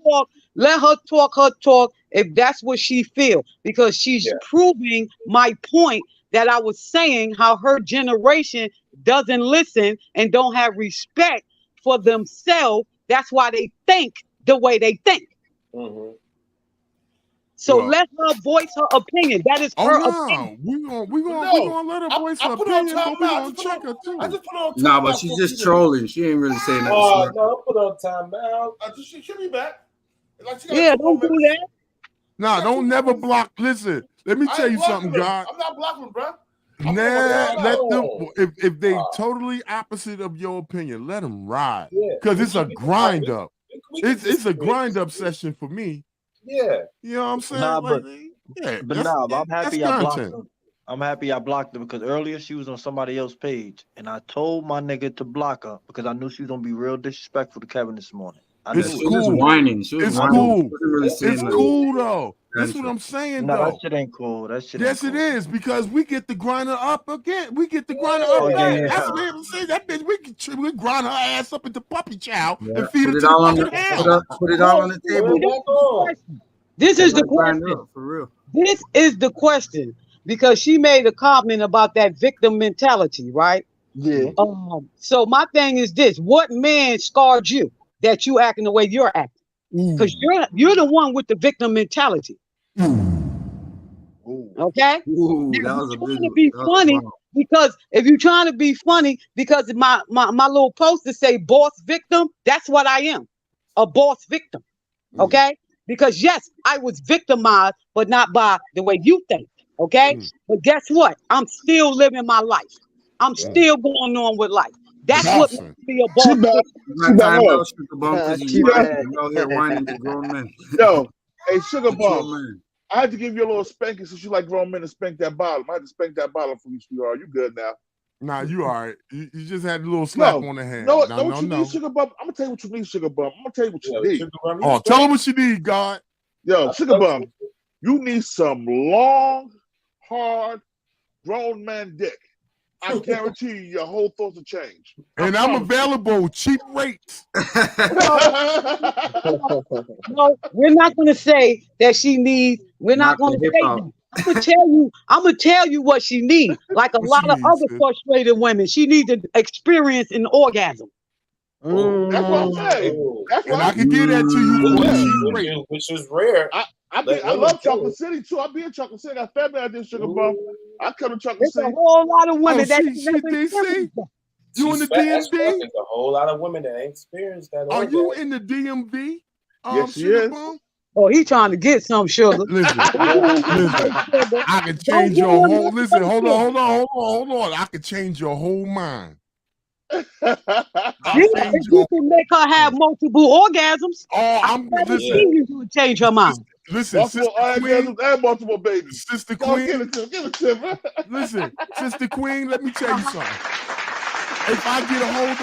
Speaker 6: Let her talk if that's what she feel, because she's proving my point that I was saying, how her generation doesn't listen and don't have respect for themselves. That's why they think the way they think. So let her voice her opinion. That is her opinion.
Speaker 8: We gonna let her voice her opinion, but we gonna check her too.
Speaker 1: I just put on
Speaker 12: Nah, but she's just trolling. She ain't really saying that.
Speaker 16: No, put on timeout.
Speaker 1: She'll be back.
Speaker 6: Don't do that.
Speaker 8: Nah, don't never block. Listen, let me tell you something, God.
Speaker 1: I'm not blocking, bro.
Speaker 8: Nah, let them. If they totally opposite of your opinion, let them ride. Because it's a grind up. It's a grind up session for me.
Speaker 16: Yeah.
Speaker 8: You know what I'm saying?
Speaker 15: Nah,
Speaker 8: but
Speaker 15: I'm happy I blocked her. I'm happy I blocked her because earlier she was on somebody else's page, and I told my nigga to block her because I knew she was gonna be real disrespectful to Kevin this morning.
Speaker 8: It's
Speaker 12: She was whining.
Speaker 8: It's cool. It's cool though. That's what I'm saying though.
Speaker 15: That shit ain't cool. That shit.
Speaker 8: Yes, it is, because we get the grinder up again. We get the grinder up again. That's what I'm saying. That bitch, we grind her ass up into puppy chow and feed it to the hell.
Speaker 12: Put it all on the table.
Speaker 6: This is the question.
Speaker 12: For real.
Speaker 6: This is the question, because she made a comment about that victim mentality, right?
Speaker 15: Yeah.
Speaker 6: So my thing is this: what man scarred you that you acting the way you're acting? Because you're the one with the victim mentality. Okay?
Speaker 12: That was a big
Speaker 6: to be funny, because if you're trying to be funny, because my little poster say boss victim, that's what I am, a boss victim. Okay? Because yes, I was victimized, but not by the way you think. Okay? But guess what? I'm still living my life. I'm still going on with life. That's what makes me a boss victim.
Speaker 1: Yo, hey, Sugar Bum, I had to give you a little spanking since you like grown men to spank that bottom. I had to spank that bottom for you, sweetheart. You good now?
Speaker 8: Nah, you all right. You just had a little slap on the hand.
Speaker 1: No, what you need, Sugar Bum? I'm gonna tell you what you need, Sugar Bum. I'm gonna tell you what you need.
Speaker 8: Oh, tell him what you need, God.
Speaker 1: Yo, Sugar Bum, you need some long, hard, grown man dick.
Speaker 8: I guarantee you, your whole thoughts will change.
Speaker 3: And I'm available, cheap rates.
Speaker 6: No, we're not going to say that she needs. We're not going to say that. I'm gonna tell you what she needs. Like a lot of other frustrated women, she needs to experience an orgasm.
Speaker 8: That's what I'm saying. That's
Speaker 3: and I can get that to you for a cheap rate,
Speaker 16: which is rare.
Speaker 8: I love Chocolate City too. I be in Chocolate City. I family out there, Sugar Bum. I come to Chocolate City.
Speaker 6: There's a whole lot of women that
Speaker 3: DC? You in the
Speaker 16: There's
Speaker 3: DMV?
Speaker 16: a whole lot of women that ain't experienced that.
Speaker 3: Are you in the DMV?
Speaker 8: Yes, she is.
Speaker 6: Oh, he trying to get some sugar.
Speaker 3: Listen, I can change your whole. Listen, hold on. I can change your whole mind.
Speaker 6: If you can make her have multiple orgasms,
Speaker 3: I'm
Speaker 6: you to change her mind.
Speaker 3: Listen,
Speaker 8: multiple orgasms and multiple babies.
Speaker 3: Sister Queen,
Speaker 8: give it to him.
Speaker 3: Listen, Sister Queen, let me tell you something. If I get a hold of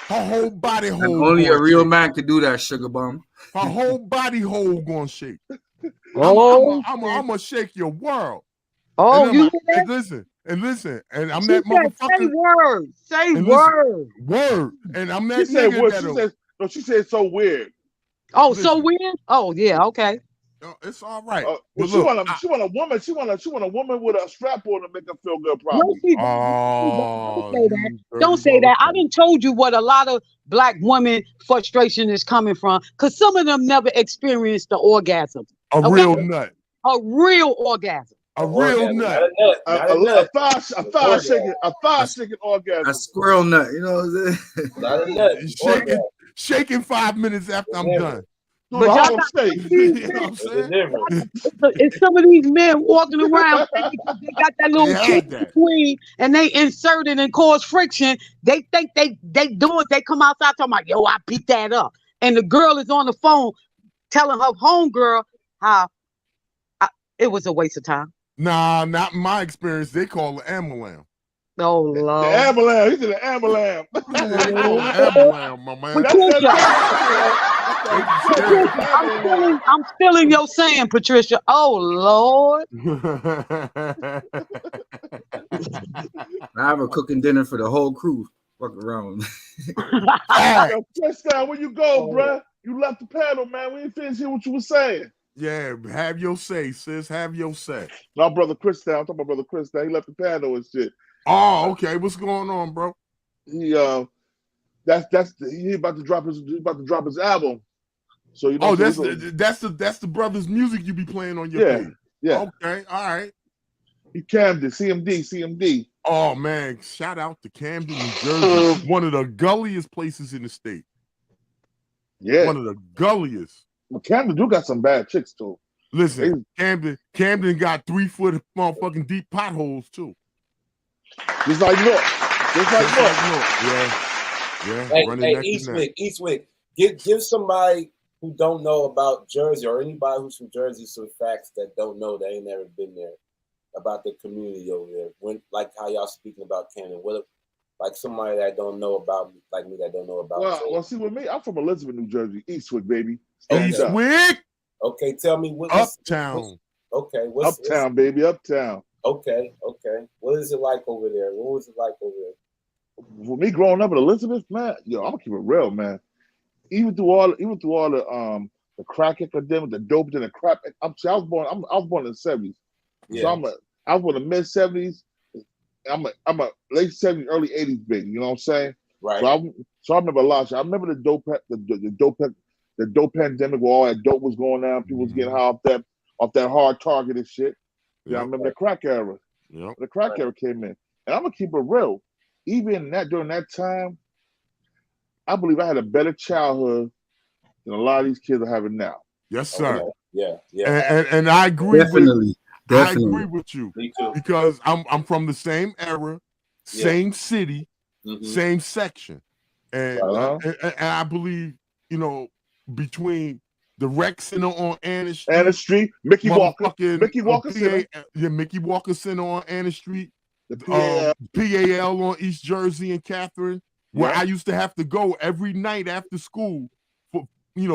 Speaker 3: her whole body hole.
Speaker 12: Only a real man can do that, Sugar Bum.
Speaker 3: Her whole body hole gonna shake.
Speaker 6: Oh,
Speaker 3: I'm gonna shake your world.
Speaker 6: Oh,
Speaker 3: and
Speaker 6: you
Speaker 3: listen, and I'm
Speaker 6: she
Speaker 3: that
Speaker 6: said,
Speaker 3: motherfucker.
Speaker 6: Say word.
Speaker 3: Word. And I'm that
Speaker 8: She said
Speaker 3: nigga
Speaker 8: word. She said so weird.
Speaker 6: Oh, so weird. Oh yeah, okay.
Speaker 3: It's all right.
Speaker 8: Well, she want a woman. She want a woman with a strap on to make her feel good. Probably.
Speaker 6: Don't say that. Don't say that. I done told you what a lot of black women frustration is coming from, because some of them never experienced the orgasm.
Speaker 3: A real nut.
Speaker 6: A real orgasm.
Speaker 3: A real nut.
Speaker 8: A thigh shaking orgasm.
Speaker 12: A squirrel nut. You know what I'm saying?
Speaker 3: Shaking 5 minutes after I'm done.
Speaker 6: But y'all got it's some of these men walking around because they got that little kick between and they insert it and cause friction. They think they do it. They come outside talking about, yo, I beat that up. And the girl is on the phone telling her homegirl how it was a waste of time.
Speaker 3: Nah, not in my experience. They call it Amalam.
Speaker 6: Oh, Lord.
Speaker 8: The Amalam. He said the Amalam.
Speaker 3: Amalam, my man.
Speaker 6: I'm feeling your saying, Patricia. Oh, Lord.
Speaker 12: I have her cooking dinner for the whole crew. Fuck around.
Speaker 8: Yo, Touchdown, where you go, bruh? You left the panel, man. We didn't finish hearing what you were saying.
Speaker 3: Yeah, have your say, sis. Have your say.
Speaker 8: No, brother Chris down. I'm talking about brother Chris down. He left the panel and shit.
Speaker 3: Oh, okay. What's going on, bro?
Speaker 8: He about to drop his album. So you know.
Speaker 3: Oh, that's the brother's music you be playing on your page.
Speaker 8: Yeah.
Speaker 3: Okay. All right.
Speaker 8: He Camden, CMD.
Speaker 3: Oh man, shout out to Camden, New Jersey. One of the gulliest places in the state.
Speaker 8: Yeah.
Speaker 3: One of the gulliest.
Speaker 8: Well, Camden do got some bad chicks too.
Speaker 3: Listen, Camden got 3 foot motherfucking deep potholes too.
Speaker 8: Just like North.
Speaker 3: Yeah.
Speaker 16: Hey, Eastwick. Give somebody who don't know about Jersey or anybody who's from Jersey some facts that don't know, that ain't never been there, about the community over there. When, like how y'all speaking about Camden, what, like somebody that don't know about me, like me, that don't know about.
Speaker 8: Well, see, with me, I'm from Elizabeth, New Jersey, Eastwick, baby.
Speaker 3: Eastwick.
Speaker 16: Okay, tell me what.
Speaker 3: Uptown.
Speaker 8: Uptown, baby, Uptown.
Speaker 16: Okay. What is it like over there? What was it like over there?
Speaker 8: For me growing up in Elizabeth, man, yo, I'm gonna keep it real, man. Even through all the crack epidemic, the dope and the crap. I was born in the 70s.
Speaker 16: Yeah.
Speaker 8: So I was born in the mid 70s. I'm a late 70s, early 80s baby. You know what I'm saying?
Speaker 16: Right.
Speaker 8: So I remember a lot. I remember the dope pandemic where all that dope was going down. People was getting high off that hard target and shit. Yeah, I remember the crack era.
Speaker 3: Yeah.
Speaker 8: The crack era came in. And I'm gonna keep it real. Even during that time, I believe I had a better childhood than a lot of these kids are having now.
Speaker 3: Yes, sir.
Speaker 16: Yeah.
Speaker 3: And I agree
Speaker 12: Definitely.
Speaker 3: I agree with you.
Speaker 16: Me too.
Speaker 3: Because I'm from the same era, same city, same section. And, and I believe, between the rec center on Anna Street,
Speaker 8: Mickey Walker
Speaker 3: Center. Yeah, Mickey Walker Center on Anna Street.
Speaker 8: The
Speaker 3: PAL on East Jersey and Catherine, where I used to have to go every night after school for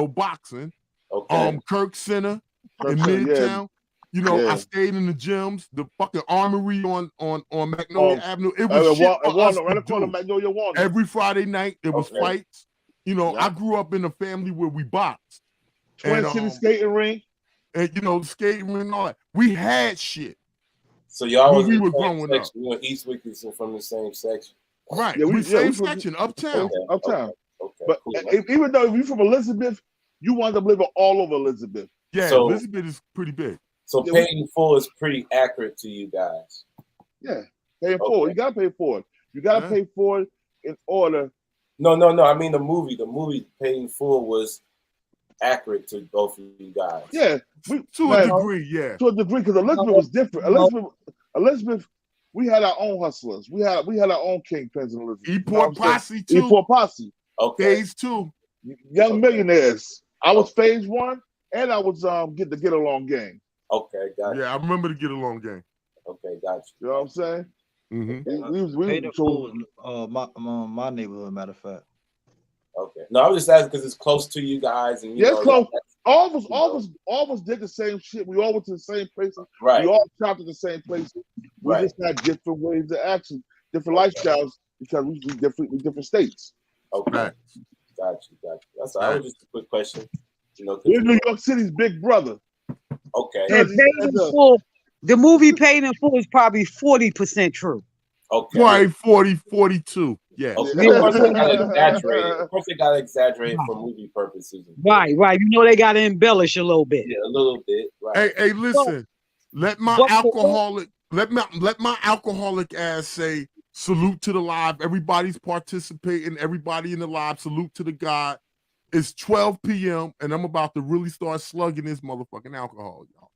Speaker 3: boxing.
Speaker 16: Okay.
Speaker 3: Kirk Center in Midtown. You know, I stayed in the gyms, the fucking armory on Magnolia Avenue. It was shit for us to do.
Speaker 10: Magnolia Walnut.
Speaker 3: Every Friday night, there was fights. You know, I grew up in a family where we boxed.
Speaker 10: Twin City skating rink.
Speaker 3: And, you know, skating rink and all that. We had shit.
Speaker 16: So y'all was
Speaker 3: we
Speaker 16: in
Speaker 3: were
Speaker 16: the same
Speaker 3: growing up.
Speaker 16: section. You know, Eastwick is from the same section.
Speaker 3: Right.
Speaker 10: Yeah,
Speaker 3: we same
Speaker 10: from-
Speaker 3: section, uptown.
Speaker 10: Uptown.
Speaker 16: Okay,
Speaker 10: But
Speaker 16: cool.
Speaker 10: even though if you're from Elizabeth, you wind up living all over Elizabeth.
Speaker 3: Yeah,
Speaker 16: So-
Speaker 3: Elizabeth is pretty big.
Speaker 16: So paid in full is pretty accurate to you guys.
Speaker 10: Yeah, pay for it. You gotta pay for it. You gotta pay for it in order.
Speaker 16: No. I mean the movie. The movie paid in full was accurate to both of you guys.
Speaker 10: Yeah,
Speaker 3: to a degree, yeah.
Speaker 10: To a degree, because Elizabeth was different. Elizabeth, we had our own hustlers. We had our own kingpins in Elizabeth.
Speaker 3: E-Port Posse too.
Speaker 10: E-Port Posse.
Speaker 16: Okay.
Speaker 3: Phase 2.
Speaker 10: Young Millionaires. I was phase 1, and I was get the Get Along Gang.
Speaker 16: Okay, got
Speaker 3: Yeah, I remember the Get Along Gang.
Speaker 16: Okay, got
Speaker 10: You know what I'm saying?
Speaker 3: Mm-hmm.
Speaker 10: We
Speaker 22: Paid in full, my neighborhood, matter of fact.
Speaker 16: Okay. No, I was just asking because it's close to you guys, and you
Speaker 10: Yes,
Speaker 16: know,
Speaker 10: close. All of us did the same shit. We all went to the same places.
Speaker 16: Right.
Speaker 10: We all shopped at the same places. We
Speaker 16: Right.
Speaker 10: just had different ways of action, different lifestyles because we different states.
Speaker 16: Okay. Got you. That's all. That was just a quick question. You know,
Speaker 10: We're New York City's big brother.
Speaker 16: Okay.
Speaker 6: And Paid in Full, the movie Paid in Full is probably 40% true.
Speaker 16: Okay.
Speaker 3: Probably 40, 42. Yeah.
Speaker 16: Okay. Of course, they gotta exaggerate. Of course, they gotta exaggerate for movie purposes.
Speaker 6: Right. You know they gotta embellish a little bit.
Speaker 16: Yeah, a little bit. Right.
Speaker 3: Hey, listen. Let my alcoholic ass say salute to the live. Everybody's participating. Everybody in the live. Salute to the God. It's 12 p.m. and I'm about to really start slugging this motherfucking alcohol, y'all.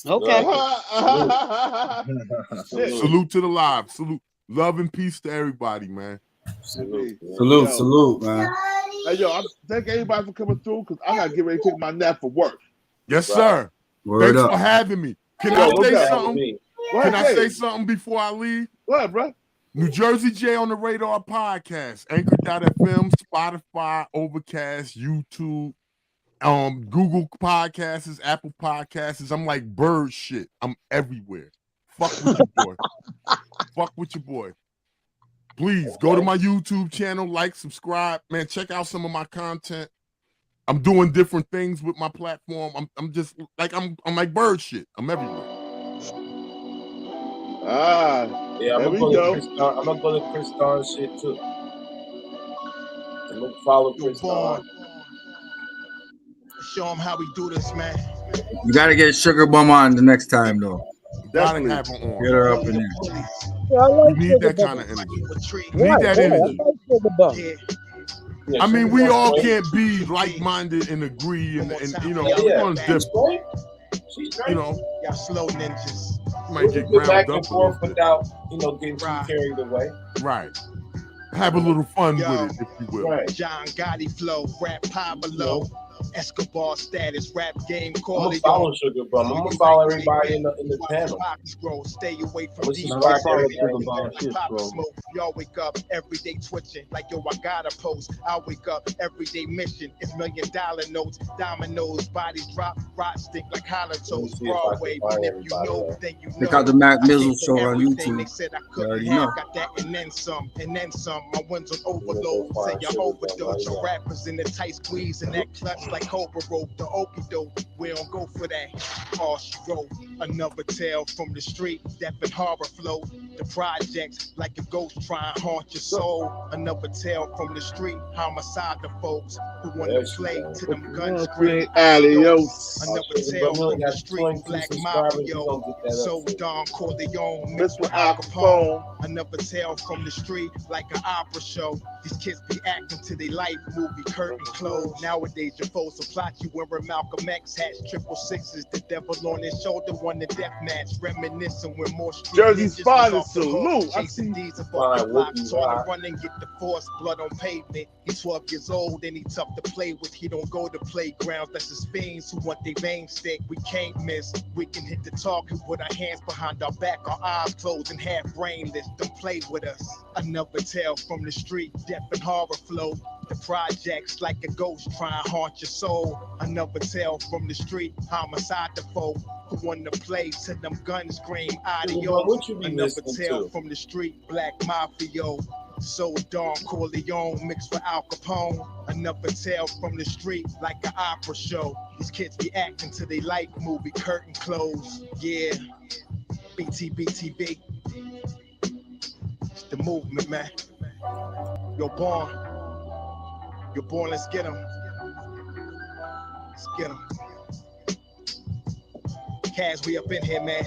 Speaker 6: Okay.
Speaker 3: Salute to the live. Salute. Love and peace to everybody, man.
Speaker 16: Salute,
Speaker 22: man.
Speaker 10: Hey, yo, I thank everybody for coming through because I gotta get ready to take my nap for work.
Speaker 3: Yes, sir.
Speaker 22: Word
Speaker 3: Thanks
Speaker 22: up.
Speaker 3: for having me. Can
Speaker 10: Yo,
Speaker 3: I
Speaker 10: what's
Speaker 3: say
Speaker 10: up?
Speaker 3: something?
Speaker 10: Go
Speaker 3: Can
Speaker 10: ahead,
Speaker 3: I
Speaker 10: say
Speaker 3: say
Speaker 10: it.
Speaker 3: something before I leave?
Speaker 10: What, bro?
Speaker 3: New Jersey J on the Radar podcast, Anchor.fm, Spotify, Overcast, YouTube, Google Podcasts, Apple Podcasts. I'm like bird shit. I'm everywhere. Fuck with your boy. Fuck with your boy. Please go to my YouTube channel, like, subscribe, man. Check out some of my content. I'm doing different things with my platform. I'm just like I'm like bird shit. I'm everywhere.
Speaker 16: Yeah, I'm
Speaker 10: there we
Speaker 16: gonna
Speaker 10: go.
Speaker 16: go to Chris Starr's shit too. I'm gonna follow Chris Starr.
Speaker 23: Show him how we do this, man.
Speaker 12: You gotta get Sugar Bum on the next time, though.
Speaker 3: Gotta have her on.
Speaker 12: Get her up in there.
Speaker 3: You need that kind of energy. Need that energy. I mean, we all can't be like-minded and agree, and you know, everyone's different. You know,
Speaker 23: y'all slow ninjas.
Speaker 3: Might get
Speaker 16: Go back
Speaker 3: ground
Speaker 16: and
Speaker 3: up a
Speaker 16: forth
Speaker 3: little bit.
Speaker 16: without, you know, getting too carried away.
Speaker 3: Right. Have a little fun with it, if you will.
Speaker 23: Right. John Gotti flow, rap Pablo, Escobar status, rap game
Speaker 16: I'm
Speaker 23: call
Speaker 16: gonna
Speaker 23: it.
Speaker 16: follow Sugar Bum. I'm gonna follow everybody in the panel.
Speaker 23: Stay away from
Speaker 16: I'm
Speaker 23: these
Speaker 16: gonna subscribe to
Speaker 23: smoke. Y'all wake up every day twitching like yo, I gotta post. I wake up every day mission. It's $1 million notes, dominoes, bodies drop, rot stink like hollow toast. Broadway, but if you know, then you know.
Speaker 12: Check out the Mac Mizzle show on
Speaker 23: Everything
Speaker 12: YouTube.
Speaker 23: they said I
Speaker 12: You
Speaker 23: couldn't
Speaker 12: already
Speaker 23: have,
Speaker 12: know.
Speaker 23: got that and then some, and then some. My ones on overload, say y'all overdose. Your rappers in the tight squeeze and that clutch like Cobra rope. The okie doke, we don't go for that. All she wrote, another tale from the street, death and horror flow. The projects like a ghost try and haunt your soul. Another tale from the street, homicide the folks who want to play to them guns scream.
Speaker 10: Adios.
Speaker 23: Another tale from the street, Black Mafia. So Don Corleone mixed with Al Capone. Another tale from the street, like an opera show. These kids be acting to their life movie, curtain closed. Nowadays your foes will plot you wearing Malcolm X hats, 666, the devil on his shoulder, won the death match, reminiscing with more street
Speaker 10: Jersey's
Speaker 23: ninjas
Speaker 10: finest
Speaker 23: was off the hook,
Speaker 10: salute. I
Speaker 23: chasing these above the blocks, on the run and get the force, blood on pavement. He's 12 years old and he's tough to play with. He don't go to playgrounds, that's his fiends who want their veins thick. We can't miss. We can hit the target with our hands behind our back, our eyes closed and half brainless. Don't play with us. Another tale from the street, death and horror flow. the projects like a ghost trying to haunt your soul. Another tale from the street, homicide the foe who wanna play till them guns scream adios.
Speaker 16: What you be
Speaker 23: Another
Speaker 16: listening
Speaker 23: tale
Speaker 16: to?
Speaker 23: from the street, black mafia. So Don Corleone mixed with Al Capone. Another tale from the street like an opera show. These kids be acting till they like movie curtain close. Yeah, Btbtv. It's the movement, man. You're born. You're born, let's get them. Let's get them. Kaz, we up in here, man.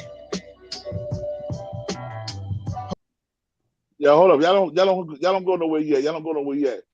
Speaker 10: Yeah, hold up. Y'all don't go nowhere yet. Y'all don't go nowhere yet.